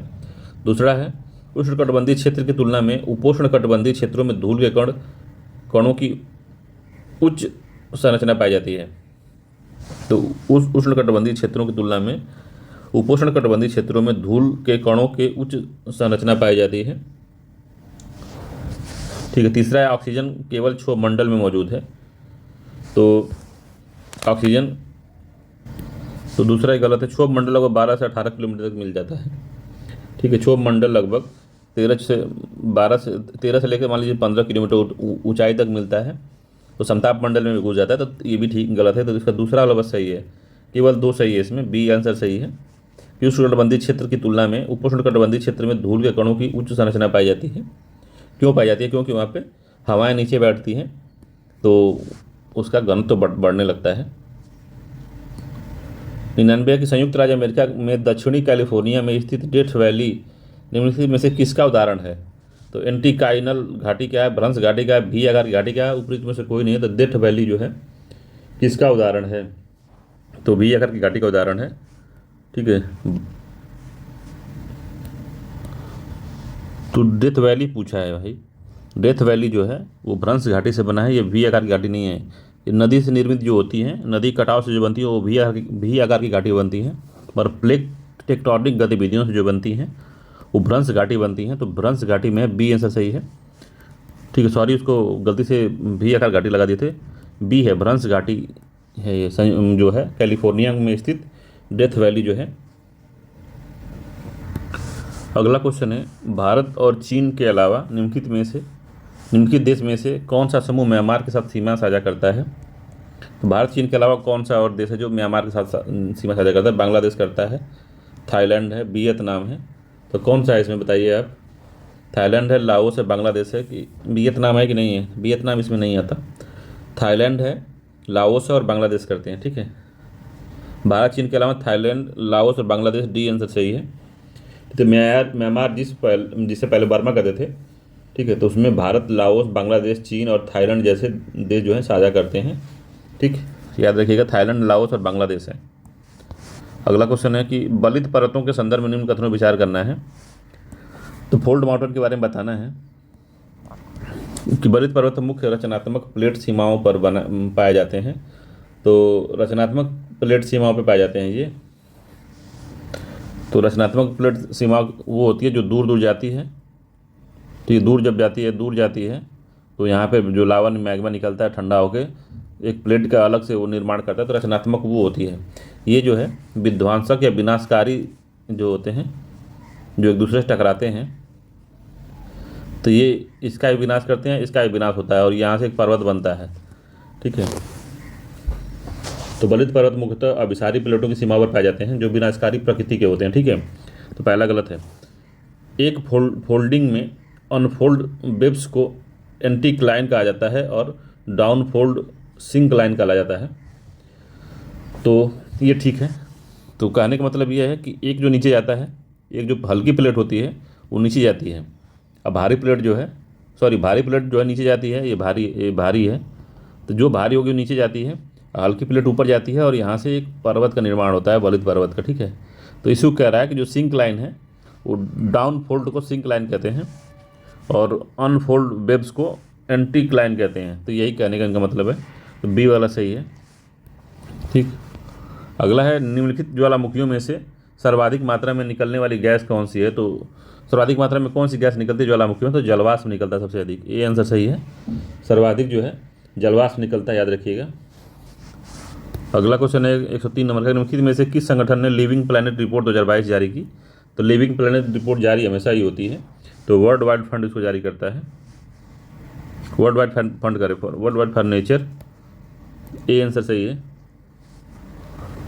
दूसरा है, उष्णकटिबंधीय क्षेत्र की तुलना में उपोष्णकटिबंधीय क्षेत्रों में धूल के कणों की उच्च संरचना पाई जाती है। तो उस उष्णकटिबंधीय क्षेत्रों की तुलना में उपोष्णकटिबंधीय क्षेत्रों में धूल के कणों के उच्च संरचना पाई जाती है, ठीक है। तीसरा है, ऑक्सीजन केवल क्षोभ मंडल में मौजूद है। तो ऑक्सीजन, तो दूसरा ही गलत है, क्षोभ मंडल लगभग 12 से 18 किलोमीटर तक मिल जाता है, ठीक है। क्षोभ मंडल लगभग 13 से लेकर मान लीजिए 15 किलोमीटर ऊंचाई तक मिलता है, तो समताप मंडल में भी घुस जाता है, तो ये भी ठीक गलत है। तो इसका दूसरा वाला बस सही है, केवल 2 सही है इसमें, बी आंसर सही है कि उष्णकटिबंधीय क्षेत्र की तुलना में उपोष्णकटिबंधीय क्षेत्र में धूल के कणों की उच्च संरचना पाई जाती है। क्यों पाई जाती है? क्योंकि वहाँ पे हवाएं नीचे बैठती हैं तो उसका घनत्व तो बढ़ने लगता है। 99 की संयुक्त राज्य अमेरिका में दक्षिणी कैलिफोर्निया में स्थित डेथ वैली निम्नलिखित में से किसका उदाहरण है? तो एंटीकाइनल घाटी क्या है, भ्रंश घाटी क्या है, भी आकार की घाटी क्या है, उपयुक्त में से कोई नहीं है। तो डेथ वैली जो है किसका उदाहरण है? तो भी आकार की घाटी का उदाहरण है, ठीक है। तो डेथ वैली पूछा है भाई, डेथ वैली जो है वो भ्रंश घाटी से बना है, ये वी आकार की घाटी नहीं है। ये नदी से निर्मित जो होती हैं, नदी कटाव से जो बनती है वो भी आकार की घाटी बनती हैं, और प्लेट टेक्टोनिक गतिविधियों से जो बनती हैं वो भ्रंश घाटी बनती हैं। तो भ्रंश घाटी में बी आंसर सही है, ठीक है। सॉरी, उसको गलती से भी आकार घाटी लगा दिए थे, बी है, भ्रंश घाटी है ये, जो है कैलिफोर्निया में स्थित डेथ वैली जो है। अगला क्वेश्चन है, भारत और चीन के अलावा निम्नलिखित देश में से कौन सा समूह म्यांमार के साथ सीमा साझा करता है? तो भारत चीन के अलावा कौन सा और देश है जो म्यांमार के साथ सीमा साझा करता है? बांग्लादेश करता है, थाईलैंड है, वियतनाम है। तो कौन सा है इसमें बताइए आप? थाईलैंड है, लाओस है, बांग्लादेश है कि वियतनाम है कि नहीं है? वियतनाम इसमें नहीं आता, थाईलैंड है, लाओस है और बांग्लादेश करते हैं, ठीक है। भारत चीन के अलावा थाईलैंड, लाओस और बांग्लादेश, डी आंसर सही है। तो म्यांमार जिससे पहले बर्मा कहते थे, ठीक है, तो उसमें भारत, लाओस, बांग्लादेश, चीन और थाईलैंड जैसे देश जो हैं साझा करते हैं, ठीक, याद रखिएगा, थाईलैंड, लाओस और बांग्लादेश है। अगला क्वेश्चन है कि बलित पर्वतों के संदर्भ में निम्न कथनों पर विचार करना है। तो फोल्ड माउंटेन के बारे में बताना है कि बलित पर्वत मुख्य रचनात्मक प्लेट सीमाओं पर पाए जाते हैं। तो रचनात्मक प्लेट सीमाओं पर पाए जाते हैं ये। तो रचनात्मक प्लेट सीमा वो होती है जो दूर दूर जाती है, तो ये दूर जाती है तो यहाँ पे जो लावा मैग्मा निकलता है ठंडा होकर एक प्लेट का अलग से वो निर्माण करता है, तो रचनात्मक वो होती है। ये जो है विध्वंसक या विनाशकारी जो होते हैं, जो एक दूसरे से टकराते हैं, तो ये इसका भी विनाश करते हैं, इसका भी विनाश होता है और यहाँ से एक पर्वत बनता है, ठीक है। तो बलित पर्वत मुख्यतः अभिसारी प्लेटों की सीमा पर पाए जाते हैं जो विनाशकारी प्रकृति के होते हैं, ठीक है। तो पहला गलत है। एक फोल्डिंग में अनफोल्ड वेब्स को एंटीक्लाइन कहा जाता है और डाउनफोल्ड सिंक्लाइन कहा जाता है, तो ये ठीक है। तो कहने का मतलब ये है कि एक जो नीचे जाता है, एक जो हल्की प्लेट होती है वो नीचे जाती है, अब भारी प्लेट जो है नीचे जाती है, ये भारी है, तो जो भारी होगी वो नीचे जाती है, हल्की प्लेट ऊपर जाती है और यहाँ से एक पर्वत का निर्माण होता है, बलित पर्वत का, ठीक है। तो इसी को कह रहा है कि जो सिंक्लाइन है वो डाउन फोल्ड को सिंक्लाइन कहते हैं और अनफोल्ड वेब्स को एंटीक्लाइन कहते हैं। तो यही कहने का इनका मतलब है। तो बी वाला सही है। ठीक। अगला है निम्नलिखित ज्वालामुखियों में से सर्वाधिक मात्रा में निकलने वाली गैस कौन सी है। तो सर्वाधिक मात्रा में कौन सी गैस निकलती है ज्वालामुखी में, तो जलवाष्प निकलता है सबसे अधिक। ये आंसर सही है, सर्वाधिक जो है जलवाष्प निकलता है, याद रखिएगा। अगला क्वेश्चन है 103 नंबर का, निम्नलिखित में से किस संगठन ने लिविंग प्लैनेट रिपोर्ट 2022 जारी की। तो लिविंग प्लैनेट रिपोर्ट जारी हमेशा ही होती है, तो वर्ल्ड वाइड फंड इसको जारी करता है। वर्ल्ड वाइड फंड करे world wide for nature, A answer सही है।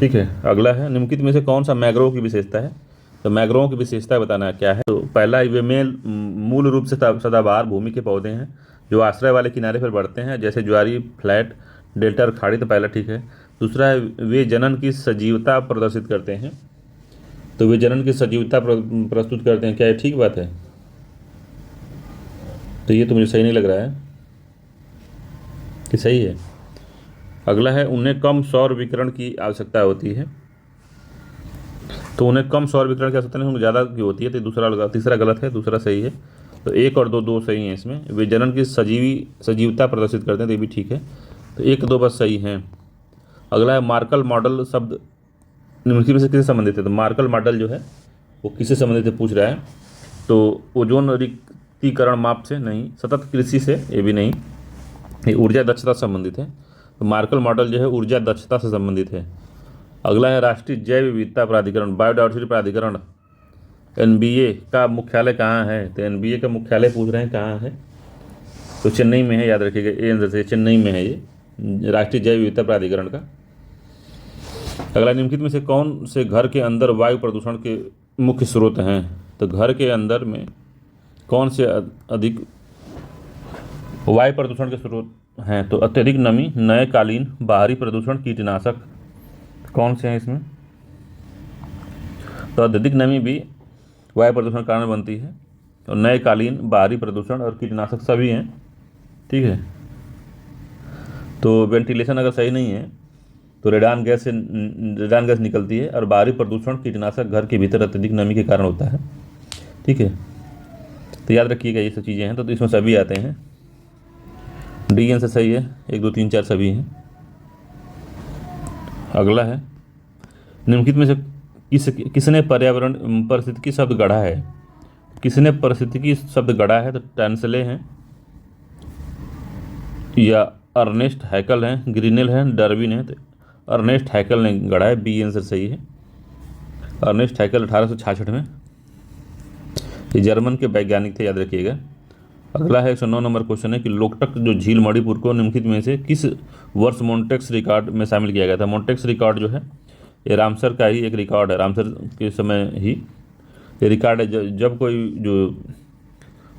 ठीक है। अगला है निम्नलिखित में से कौन सा मैग्रोव की विशेषता है। तो मैग्रोव की विशेषता बताना क्या है। तो पहला, वे मूल रूप से सदाबहार भूमि के पौधे हैं जो आश्रय वाले किनारे पर बढ़ते हैं, जैसे ज्वारी, फ्लैट, डेल्टा और खाड़ी। तो पहला ठीक है। दूसरा है वे जनन की सजीवता प्रदर्शित करते हैं। तो वे जनन की सजीवता प्रस्तुत करते हैं, क्या ये ठीक बात है। तो ये तो मुझे सही नहीं लग रहा है कि सही है। अगला है उन्हें कम सौर विकिरण की आवश्यकता होती है। तो उन्हें कम सौर विकिरण की आवश्यकता नहीं, उन्हें ज़्यादा की होती है। तो तीसरा गलत है, दूसरा सही है। तो 1 और 2 सही हैं इसमें। वे जनन की सजीवता प्रदर्शित करते हैं, तो ये भी ठीक है। तो 1, 2 बस सही हैं। अगला है मार्कल मॉडल शब्द निम्नलिखित में से किससे संबंधित है। तो मार्कल मॉडल जो है वो किससे संबंधित है पूछ रहा है। तो ओजोन रिक्तीकरण माप से नहीं, सतत कृषि से, ये भी नहीं, ये ऊर्जा दक्षता से संबंधित है। तो मार्कल मॉडल जो है ऊर्जा दक्षता से संबंधित है। अगला है राष्ट्रीय जैव विविधता प्राधिकरण, बायोडायवर्सिटी प्राधिकरण, एनबीए का मुख्यालय कहाँ है। तो एनबीए का मुख्यालय पूछ रहे हैं कहाँ है, तो चेन्नई में है, याद रखिएगा। ए आंसर से चेन्नई में है ये राष्ट्रीय जैव विविधता प्राधिकरण का। अगला निम्नलिखित में से कौन से घर के अंदर वायु प्रदूषण के मुख्य स्रोत हैं। तो घर के अंदर में कौन से अधिक वायु प्रदूषण के स्रोत हैं। तो अत्यधिक नमी, नए कालीन, बाहरी प्रदूषण, कीटनाशक, कौन से हैं इसमें। तो अत्यधिक नमी भी वायु प्रदूषण का कारण बनती है, और नए कालीन, बाहरी प्रदूषण और कीटनाशक सभी हैं। ठीक है। तो वेंटिलेशन अगर सही नहीं है तो रेडान गैस निकलती है, और बाहरी प्रदूषण, कीटनाशक घर के भीतर अत्यधिक नमी के कारण होता है। ठीक है। तो याद रखिएगा ये सब चीज़ें हैं। तो इसमें सभी आते हैं, डी आंसर सही है। 1, 2, 3, 4 सभी हैं। अगला है निम्नलिखित में से किसने पर्यावरण परिस्थितिकी शब्द गढ़ा है। किसने परिस्थितिकी शब्द गढ़ा है। तो टैंसले हैं, या अर्नेस्ट हैकल हैं, ग्रीनेल हैं, डार्विन है। तो अर्नेस्ट हैकल ने गढ़ा है, बी आंसर सही है। अर्नेस्ट हैकल 1866 में, ये जर्मन के वैज्ञानिक थे, याद रखिएगा। अगला है 109 नंबर क्वेश्चन है कि लोकटक जो झील मणिपुर को निम्नलिखित में से किस वर्ष मोन्टेक्स रिकॉर्ड में शामिल किया गया था। मोन्टेक्स रिकॉर्ड जो है ये रामसर का ही एक रिकॉर्ड है। रामसर के समय ही ये रिकॉर्ड है, जब कोई जो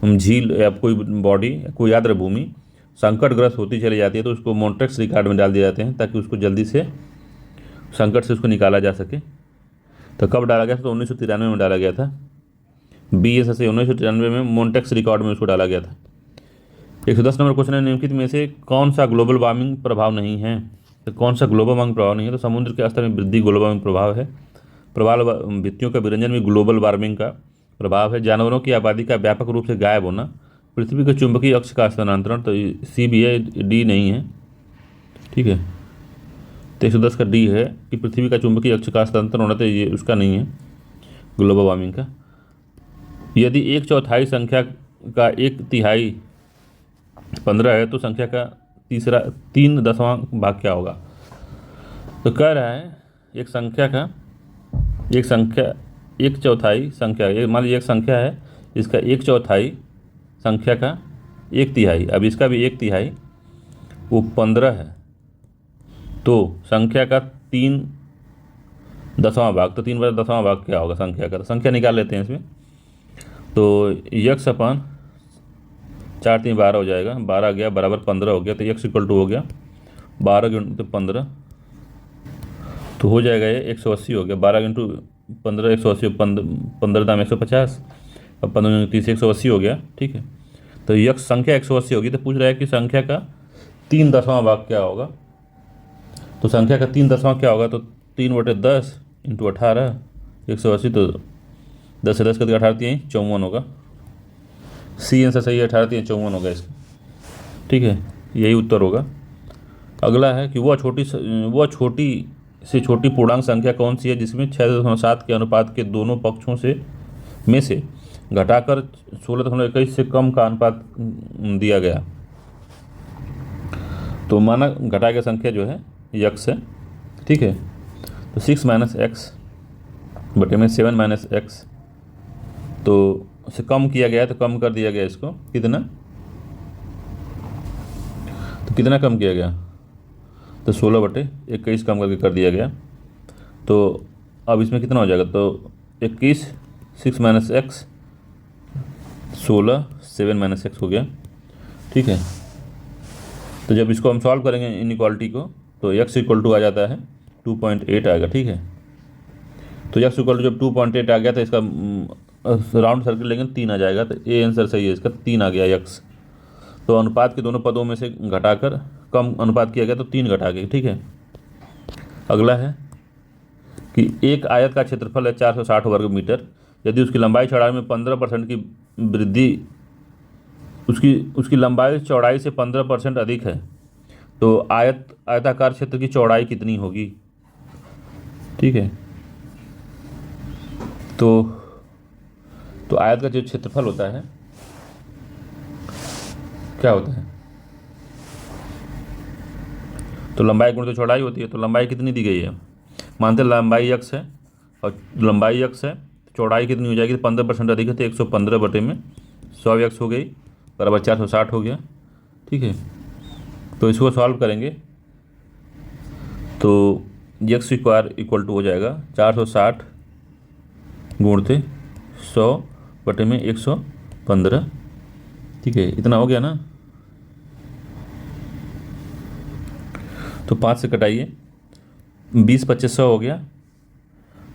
झील या कोई बॉडी, कोई आर्द्र भूमि संकटग्रस्त होती चली जाती है तो उसको मोन्टेक्स रिकॉर्ड में डाल दिए जाते हैं, ताकि उसको जल्दी से संकट से उसको निकाला जा सके। तो कब डाला गया था। तो 1993 में डाला गया था, बी एस से 1993 में मोन्टेक्स रिकॉर्ड में उसको डाला गया था। 110 नंबर क्वेश्चन है निम्नलिखित में से कौन सा ग्लोबल वार्मिंग प्रभाव नहीं है। तो कौन सा ग्लोबल वार्मिंग प्रभाव नहीं है। तो समुद्र के स्तर में वृद्धि ग्लोबल वार्मिंग प्रभाव है। प्रवाल भित्तियों का विरंजन भी ग्लोबल वार्मिंग का प्रभाव है। जानवरों की आबादी का व्यापक रूप से गायब होना, पृथ्वी के चुंबकीय अक्ष का स्थानांतरण, तो सी भी है, डी नहीं है। ठीक है। तो 110 का डी है कि पृथ्वी का चुंबकीय अक्ष का स्थानांतरण होना, तो ये उसका नहीं है ग्लोबल वार्मिंग का। यदि 1/4 संख्या का 1/3 15 है तो संख्या का 3/10 भाग क्या होगा। तो कह रहा है एक संख्या 1/4 संख्या, मान लीजिए एक संख्या है, इसका 1/4 संख्या का 1/3, अब इसका भी 1/3 वो 15 है, तो संख्या का 3/10 भाग, तो 3/10 भाग क्या होगा संख्या का। तो संख्या निकाल लेते हैं इसमें। तो यक्स अपन 4 3 12 हो जाएगा, 12 गया बराबर 15 हो गया, तो यक्स इक्वल टू हो गया 12 × 15, तो हो जाएगा ये 180 हो गया। 12 × 15 180, 15 दाम 150, अब 15 × 30 180 हो गया। ठीक है। तो यक्स संख्या 180 होगी। तो पूछ रहा है कि संख्या का 3/10 भाग क्या होगा। तो संख्या का 3/10 क्या होगा। तो 3/10 × 18 180, तो 10 से 10 करके 18 3 54 होगा। सी आंसर सही है, 18 3 54 होगा इसका। ठीक है, यही उत्तर होगा। अगला है कि वह छोटी से छोटी पूर्णांक संख्या कौन सी है जिसमें 6.7 के अनुपात के दोनों पक्षों में से घटाकर 16.21 से कम का अनुपात दिया गया। तो माना घटा के संख्या जो है यक्स है। ठीक है, तो 6 माइनस एक्स बटे में 7 माइनस एक्स, तो उसे कम किया गया, तो कम कर दिया गया इसको। कितना, तो कितना कम किया गया, तो 16/21 कम करके कर दिया गया। तो अब इसमें कितना हो जाएगा, तो 21 6 माइनस एक्स 16 7 माइनस एक्स हो गया। ठीक है, तो जब इसको हम सॉल्व करेंगे इनइक्वालिटी को, तो x इक्वल टू आ जाता है 2.8 आएगा। ठीक है, तो x इक्वल टू जब 2.8 आ गया तो इसका राउंड सर्किल लेंगे 3 आ जाएगा। तो ए आंसर सही है इसका, 3 आ गया x। तो अनुपात के दोनों पदों में से घटाकर कम अनुपात किया गया, तो 3 घटा गया। ठीक है, अगला है कि एक आयत का क्षेत्रफल है 460 वर्ग मीटर। यदि उसकी लंबाई चौड़ाई में 15% की वृद्धि उसकी लंबाई चौड़ाई से 15% अधिक है, तो आयताकार क्षेत्र की चौड़ाई कितनी होगी। ठीक है, तो आयत का जो क्षेत्रफल होता है क्या होता है, तो लंबाई गुणित चौड़ाई होती है। तो लंबाई कितनी दी गई है, मानते हैं लंबाई x है और लंबाई x है, चौड़ाई कितनी हो जाएगी, 15% अधिक है, तो 115 बटे में 100x हो गई, बराबर 460 हो गया। ठीक है, तो इसको सॉल्व करेंगे तो x स्क्वायर इक्वल टू हो जाएगा 460 गुणते 100 बटे में 115। ठीक है, इतना हो गया ना। तो 5 से कटाइए, 20 25 100 हो गया,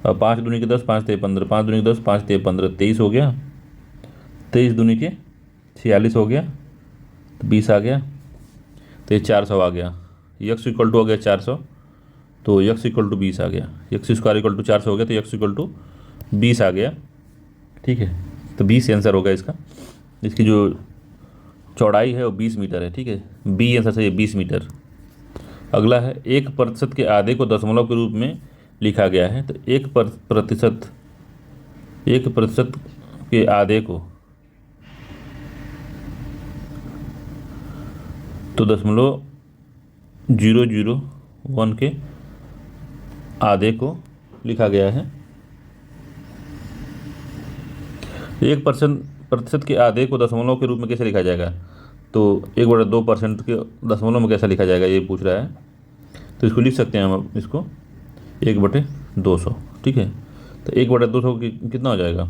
और 5 दूनी के 10 5 15, 5 दूनी के 10 5 15, 23 हो गया, 23 दूनी के 46 हो गया, तो 20 आ गया, तो ये 400 आ गया। x इक्वल टू हो गया 400, तो x इक्वल टू 20 आ गया। x स्क्वायर इक्वल टू 400 हो गया, तो x इक्वल टू 20 आ गया। ठीक है, तो 20 आंसर होगा इसका। इसकी जो चौड़ाई है वो 20 मीटर है। ठीक है, बी आंसर सही है, 20 मीटर। अगला है 1% के आधे को दशमलव के रूप में लिखा गया है। तो 1% के आधे को, तो 0.001 के आधे को लिखा गया है। 1% के आधे को दशमलव के रूप में कैसे लिखा जाएगा, तो 1/2% के दशमलव में कैसा लिखा जाएगा ये पूछ रहा है। तो इसको लिख सकते हैं हम इसको 1/200। ठीक है, तो 1/200 कितना हो जाएगा,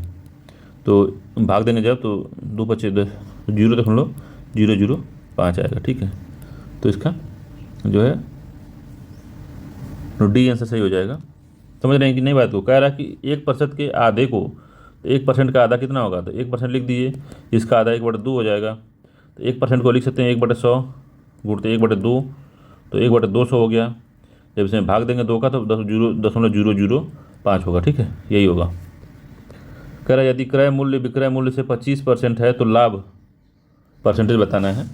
तो भाग देने जाओ तो 2 5 10 0.005 आएगा। ठीक है, तो इसका जो है डी आंसर सही हो जाएगा। समझ रहे हैं कि नहीं बात को। कह रहा है कि 1% के आधे को, 1% का आधा कितना होगा, तो 1% लिख दीजिए, इसका आधा 1/2 हो जाएगा। तो 1% को लिख सकते हैं 1/100 गुणते 1/2, तो 1/200 हो गया। जब इसमें भाग देंगे 2 का तो 10.005 होगा। ठीक है, यही होगा। कह रहा है यदि क्रय मूल्य विक्रय मूल्य से 25% है तो लाभ परसेंटेज बताना है।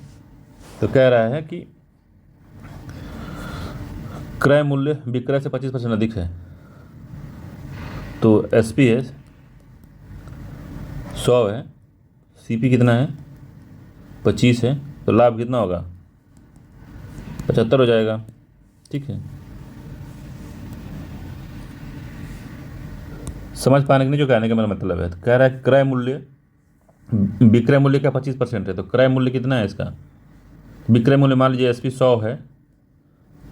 तो कह रहा है कि क्रय मूल्य विक्रय से 25% अधिक है, तो SP है 100 है, CP कितना है 25 है, तो लाभ कितना होगा 75 हो जाएगा। ठीक है, समझ पाने के लिए जो कहने का मेरा मतलब है। तो कह रहा है क्रय मूल्य विक्रय मूल्य का 25% है, तो क्रय मूल्य कितना है इसका, विक्रय मूल्य मान लीजिए SP 100 है,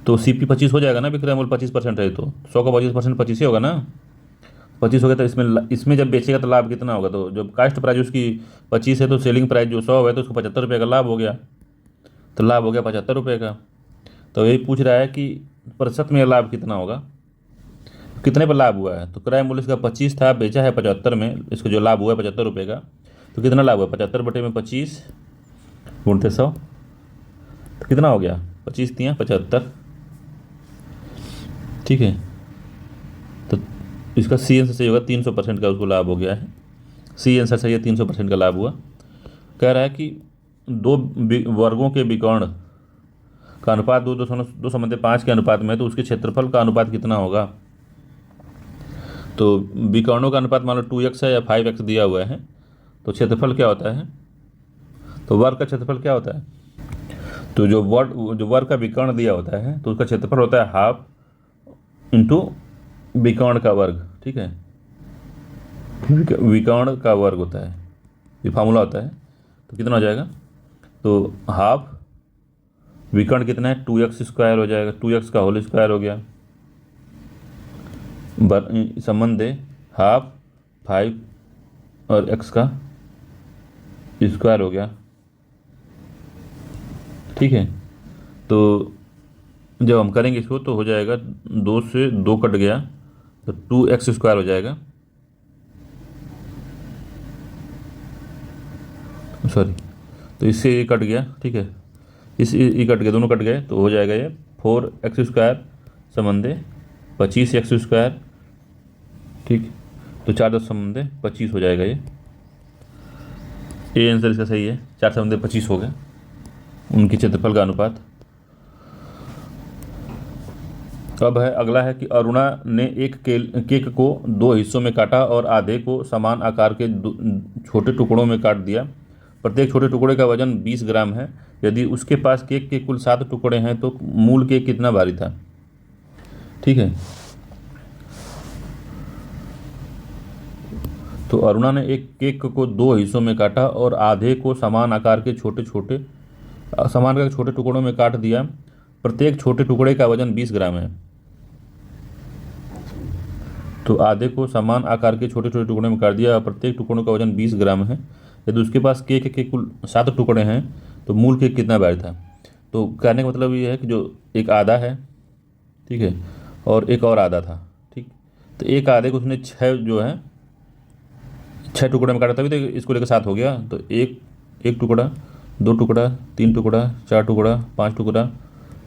तो CP 25 हो जाएगा ना। विक्रय मूल्य 25% है, तो 100 का 25% 25 ही होगा ना। 25 हो गया, तो इसमें जब बेचेगा तो लाभ कितना होगा, तो जब कास्ट प्राइस उसकी 25 है तो सेलिंग प्राइस जो 100 है तो उसको 75 रुपये का लाभ हो गया, तो लाभ हो गया 75 रुपये का। तो यही पूछ रहा है कि प्रतिशत में लाभ कितना होगा, कितने पर लाभ हुआ है। तो क्रय मूल्य इसका 25 था, बेचा है 75 में, इसको जो लाभ हुआ है 75 रुपये का, तो कितना लाभ हुआ 75 बटे में 25 गुणते 100, तो कितना हो गया 25 तियाँ 75। ठीक है, तो इसका सी आंसर सही होगा, 300% का उसको लाभ हो गया है। सी आंसर सही है, 300% का लाभ हुआ। कह रहा है कि दो वर्गों के विकर्ण का अनुपात 2:5 के अनुपात में है, तो उसके क्षेत्रफल का अनुपात कितना होगा। तो विकर्णों का अनुपात मान लो 2x है या 5x दिया हुआ है, तो क्षेत्रफल क्या होता है, तो वर्ग का क्षेत्रफल क्या होता है, तो जो वर्ग का विकर्ण दिया होता है तो उसका क्षेत्रफल होता है हाफ इंटू विकर्ण का वर्ग, ठीक है, विकर्ण का वर्ग होता है, ये फार्मूला होता है। तो कितना हो जाएगा, तो हाफ विकर्ण कितना है 2x² हो जाएगा, 2x का होल स्क्वायर हो गया, संबंध है हाफ 5 और x का स्क्वायर हो गया, ठीक है। तो जब हम करेंगे इसको तो हो जाएगा 2 से 2 कट गया तो 2x² हो जाएगा, सॉरी, तो इससे ये कट गया, ठीक है, ये कट गया, दोनों कट गए, तो हो जाएगा ये 4x² संबंधे 25x², ठीक, तो 4 संबंधे 25 हो जाएगा ये आंसर इसका सही है, 4 संबंधे 25 हो गया उनके क्षेत्रफल का अनुपात। अब है अगला है कि अरुणा ने एक केक को 2 हिस्सों में काटा और आधे को समान आकार के छोटे टुकड़ों में काट दिया। प्रत्येक छोटे टुकड़े का वजन 20 ग्राम है। यदि उसके पास केक के कुल 7 टुकड़े हैं तो मूल केक कितना भारी था, ठीक है। तो अरुणा ने एक केक को 2 हिस्सों में काटा और आधे को समान आकार के छोटे टुकड़ों में काट दिया। प्रत्येक छोटे टुकड़े का वजन 20 ग्राम है। तो आधे को समान आकार के छोटे छोटे टुकड़े में काट दिया और प्रत्येक टुकड़ों का वजन 20 ग्राम है। यदि उसके पास केक के कुल 7 टुकड़े हैं तो मूल केक कितना भारी था। तो कहने का मतलब ये है कि जो एक आधा है, ठीक है, और एक और आधा था, ठीक, तो एक आधे को उसने 6 टुकड़े में काटा, तभी तो इसको लेकर 7 हो गया। तो एक टुकड़ा, 2 टुकड़ा, 3 टुकड़ा, 4 टुकड़ा, 5 टुकड़ा,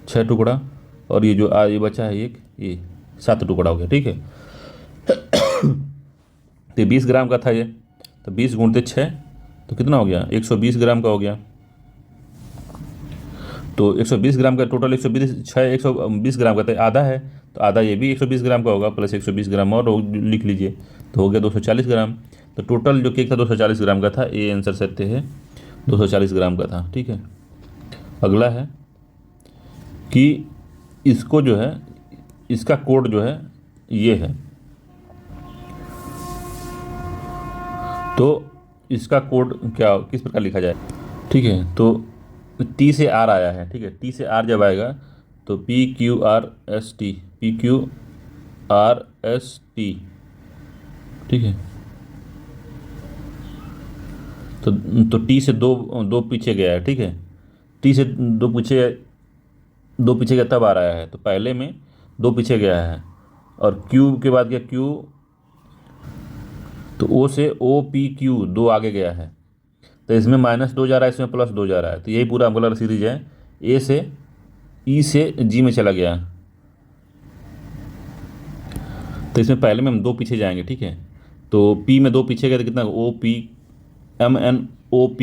6 टुकड़ा, और ये जो ये बचा है ये 7 टुकड़ा हो गया, ठीक है। तो 20 ग्राम का था ये, तो 20 गुणते 6 तो कितना हो गया, 120 ग्राम का हो गया। तो 120 ग्राम का टोटल 120 ग्राम का था, आधा है तो आधा ये भी 120 ग्राम का होगा, प्लस 120 ग्राम और लिख लीजिए, तो हो गया 240 ग्राम। तो टोटल जो केक था 240 ग्राम का था, ये आंसर सत्य है, 240 ग्राम का था, ठीक है। अगला है कि इसको जो है, इसका कोड जो है ये है, तो इसका कोड क्या किस प्रकार लिखा जाए, ठीक है। तो टी से आर आया है, ठीक है, टी से आर जब आएगा तो PQRST, ठीक है। तो टी से दो पीछे गया है, ठीक है, टी से दो पीछे गया तब आ रहा है, तो पहले में 2 पीछे गया है और क्यू के बाद गया क्यू, तो ओ से OPQ 2 आगे गया है, तो इसमें -2 जा रहा है, इसमें +2 जा रहा है, तो यही पूरा अम्बुलर सीरीज है। ए से ई से जी में चला गया, तो इसमें पहले में हम 2 पीछे जाएंगे, ठीक है। तो पी में 2 पीछे गए तो कितना MNOP,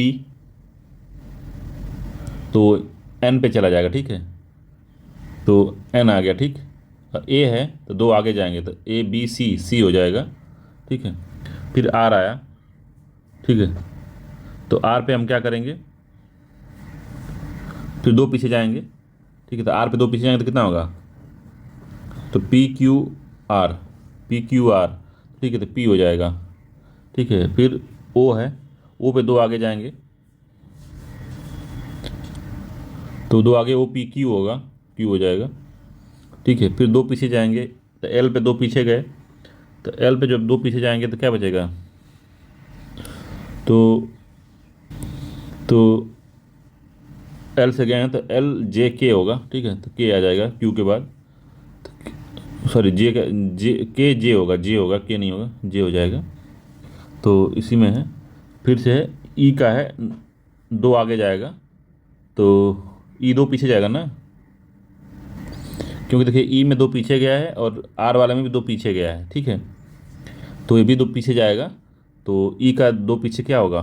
तो एन पे चला जाएगा, ठीक है, तो एन आ गया, ठीक। ए है तो 2 आगे जाएंगे तो ABC हो जाएगा, ठीक है। फिर आर आया, ठीक है, तो आर पे हम क्या करेंगे, फिर 2 पीछे जाएंगे, ठीक है, तो आर पे 2 पीछे जाएंगे तो कितना होगा, तो PQR, ठीक है, तो P हो जाएगा, ठीक है। फिर O है, O पे 2 आगे जाएंगे तो 2 आगे OPQ होगा, Q हो जाएगा, ठीक है। फिर 2 पीछे जाएंगे तो L पे 2 पीछे गए, तो L पे जब 2 पीछे जाएंगे तो क्या बचेगा, तो L से गए हैं तो LJK होगा, ठीक है, तो K आ जाएगा Q के बाद, सॉरी J होगा, K नहीं होगा, J हो जाएगा, तो इसी में है। फिर से है E का है, 2 आगे जाएगा तो E 2 पीछे जाएगा ना, क्योंकि देखिए ई में 2 पीछे गया है और आर वाले में भी 2 पीछे गया है, ठीक है, तो ये भी 2 पीछे जाएगा, तो ई का 2 पीछे क्या होगा,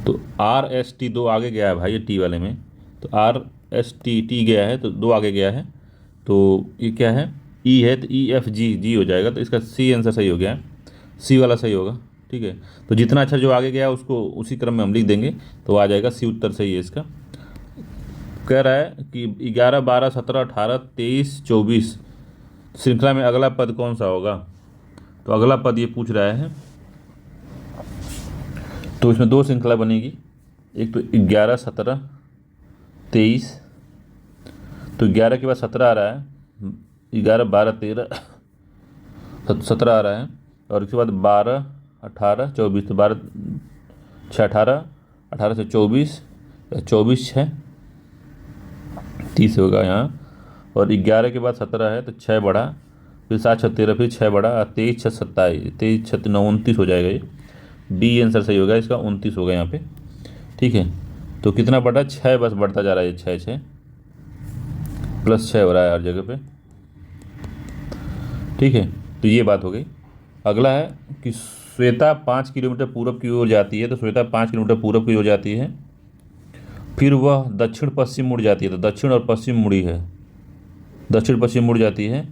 तो आर एस टी 2 आगे गया है भाई ये टी वाले में, तो आर एस टी टी गया है तो 2 आगे गया है, तो ये क्या है, ई है, तो ई एफ जी जी हो जाएगा, तो इसका सी आंसर सही हो गया है, सी वाला सही होगा। ठीक है, तो जितना अक्षर जो आगे गया उसको उसी क्रम में हम लिख देंगे तो आ जाएगा, सी उत्तर सही है इसका। कह रहा है कि 11, 12, 17, 18, 23, 24 श्रृंखला में अगला पद कौन सा होगा, तो अगला पद ये पूछ रहा है, तो इसमें 2 श्रृंखला बनेगी, एक तो 11, 17, 23, तो 11 के बाद 17 आ रहा है, 11, 12, 13, 17 आ रहा है, और उसके बाद 12, 18, 24, तो 12, 6, 18, 18 से 24, 24, 6, 30 होगा यहाँ, और 11 के बाद 17 है तो 6 बढ़ा, फिर 7, 6, 13, फिर 6 बढ़ा, 23, 6, 27, 23, 6, 9, 29 हो जाएगा ये, डी आंसर सही होगा इसका, 29 होगा यहाँ पे। ठीक है, तो कितना बढ़ा, 6 बस बढ़ता जा रहा है, 6, 6 प्लस 6 हो रहा है हर जगह पे। ठीक है, तो ये बात हो गई। अगला है कि श्वेता 5 किलोमीटर पूरब की ओर जाती है, तो श्वेता 5 किलोमीटर पूरब की ओर जाती है, फिर वह दक्षिण पश्चिम मुड़ जाती है, तो दक्षिण और पश्चिम मुड़ी है, दक्षिण पश्चिम मुड़ जाती है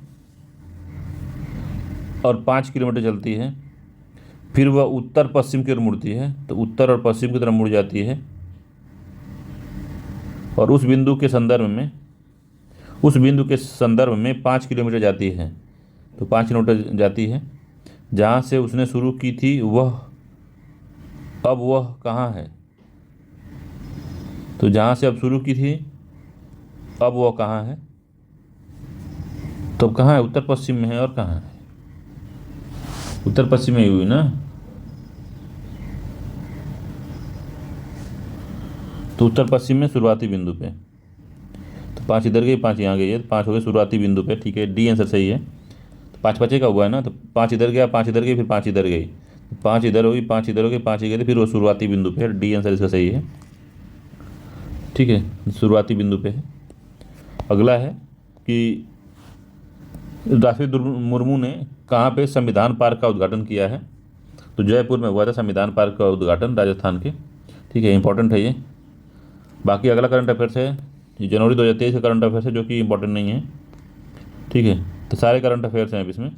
और 5 किलोमीटर चलती है, फिर वह उत्तर पश्चिम की ओर मुड़ती है, तो उत्तर और पश्चिम की तरफ मुड़ जाती है, और उस बिंदु के संदर्भ में 5 किलोमीटर जाती है, तो 5 किलोमीटर जाती है, जहाँ से उसने शुरू की थी अब वह कहाँ है, तो जहाँ से अब शुरू की थी अब वह कहाँ है, तो अब कहाँ है, उत्तर पश्चिम में है, और कहाँ है, उत्तर पश्चिम में ही हुई ना, तो उत्तर पश्चिम में शुरुआती बिंदु पे, तो 5 इधर गई, 5 यहाँ गई है, तो 5 हो गए शुरुआती बिंदु पे। ठीक है, डी आंसर सही है, तो 5 5 का हुआ है ना, तो 5 इधर गया, 5 इधर गई, फिर 5 इधर गई, 5 इधर होगी, 5 इधर होगी, 5 इधर गई, फिर वो शुरुआती बिंदु पे, डी आंसर इसका सही है। ठीक है, शुरुआती बिंदु पे है। अगला है कि द्रौपदी मुर्मू ने कहाँ पे संविधान पार्क का उद्घाटन किया है, तो जयपुर में हुआ था संविधान पार्क का उद्घाटन, राजस्थान के। ठीक है, इंपॉर्टेंट है ये। बाकी अगला करंट अफेयर्स है जनवरी 2023 का करंट अफेयर्स है, जो कि इंपॉर्टेंट नहीं है। ठीक है, तो सारे करंट अफेयर्स हैं अब इसमें।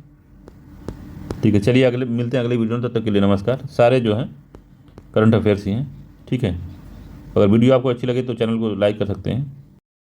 ठीक है, चलिए अगले मिलते हैं अगले वीडियो में, तब तक के लिए नमस्कार। सारे जो हैं करंट अफेयर्स ही हैं। ठीक है, अगर वीडियो आपको अच्छी लगे तो चैनल को लाइक कर सकते हैं।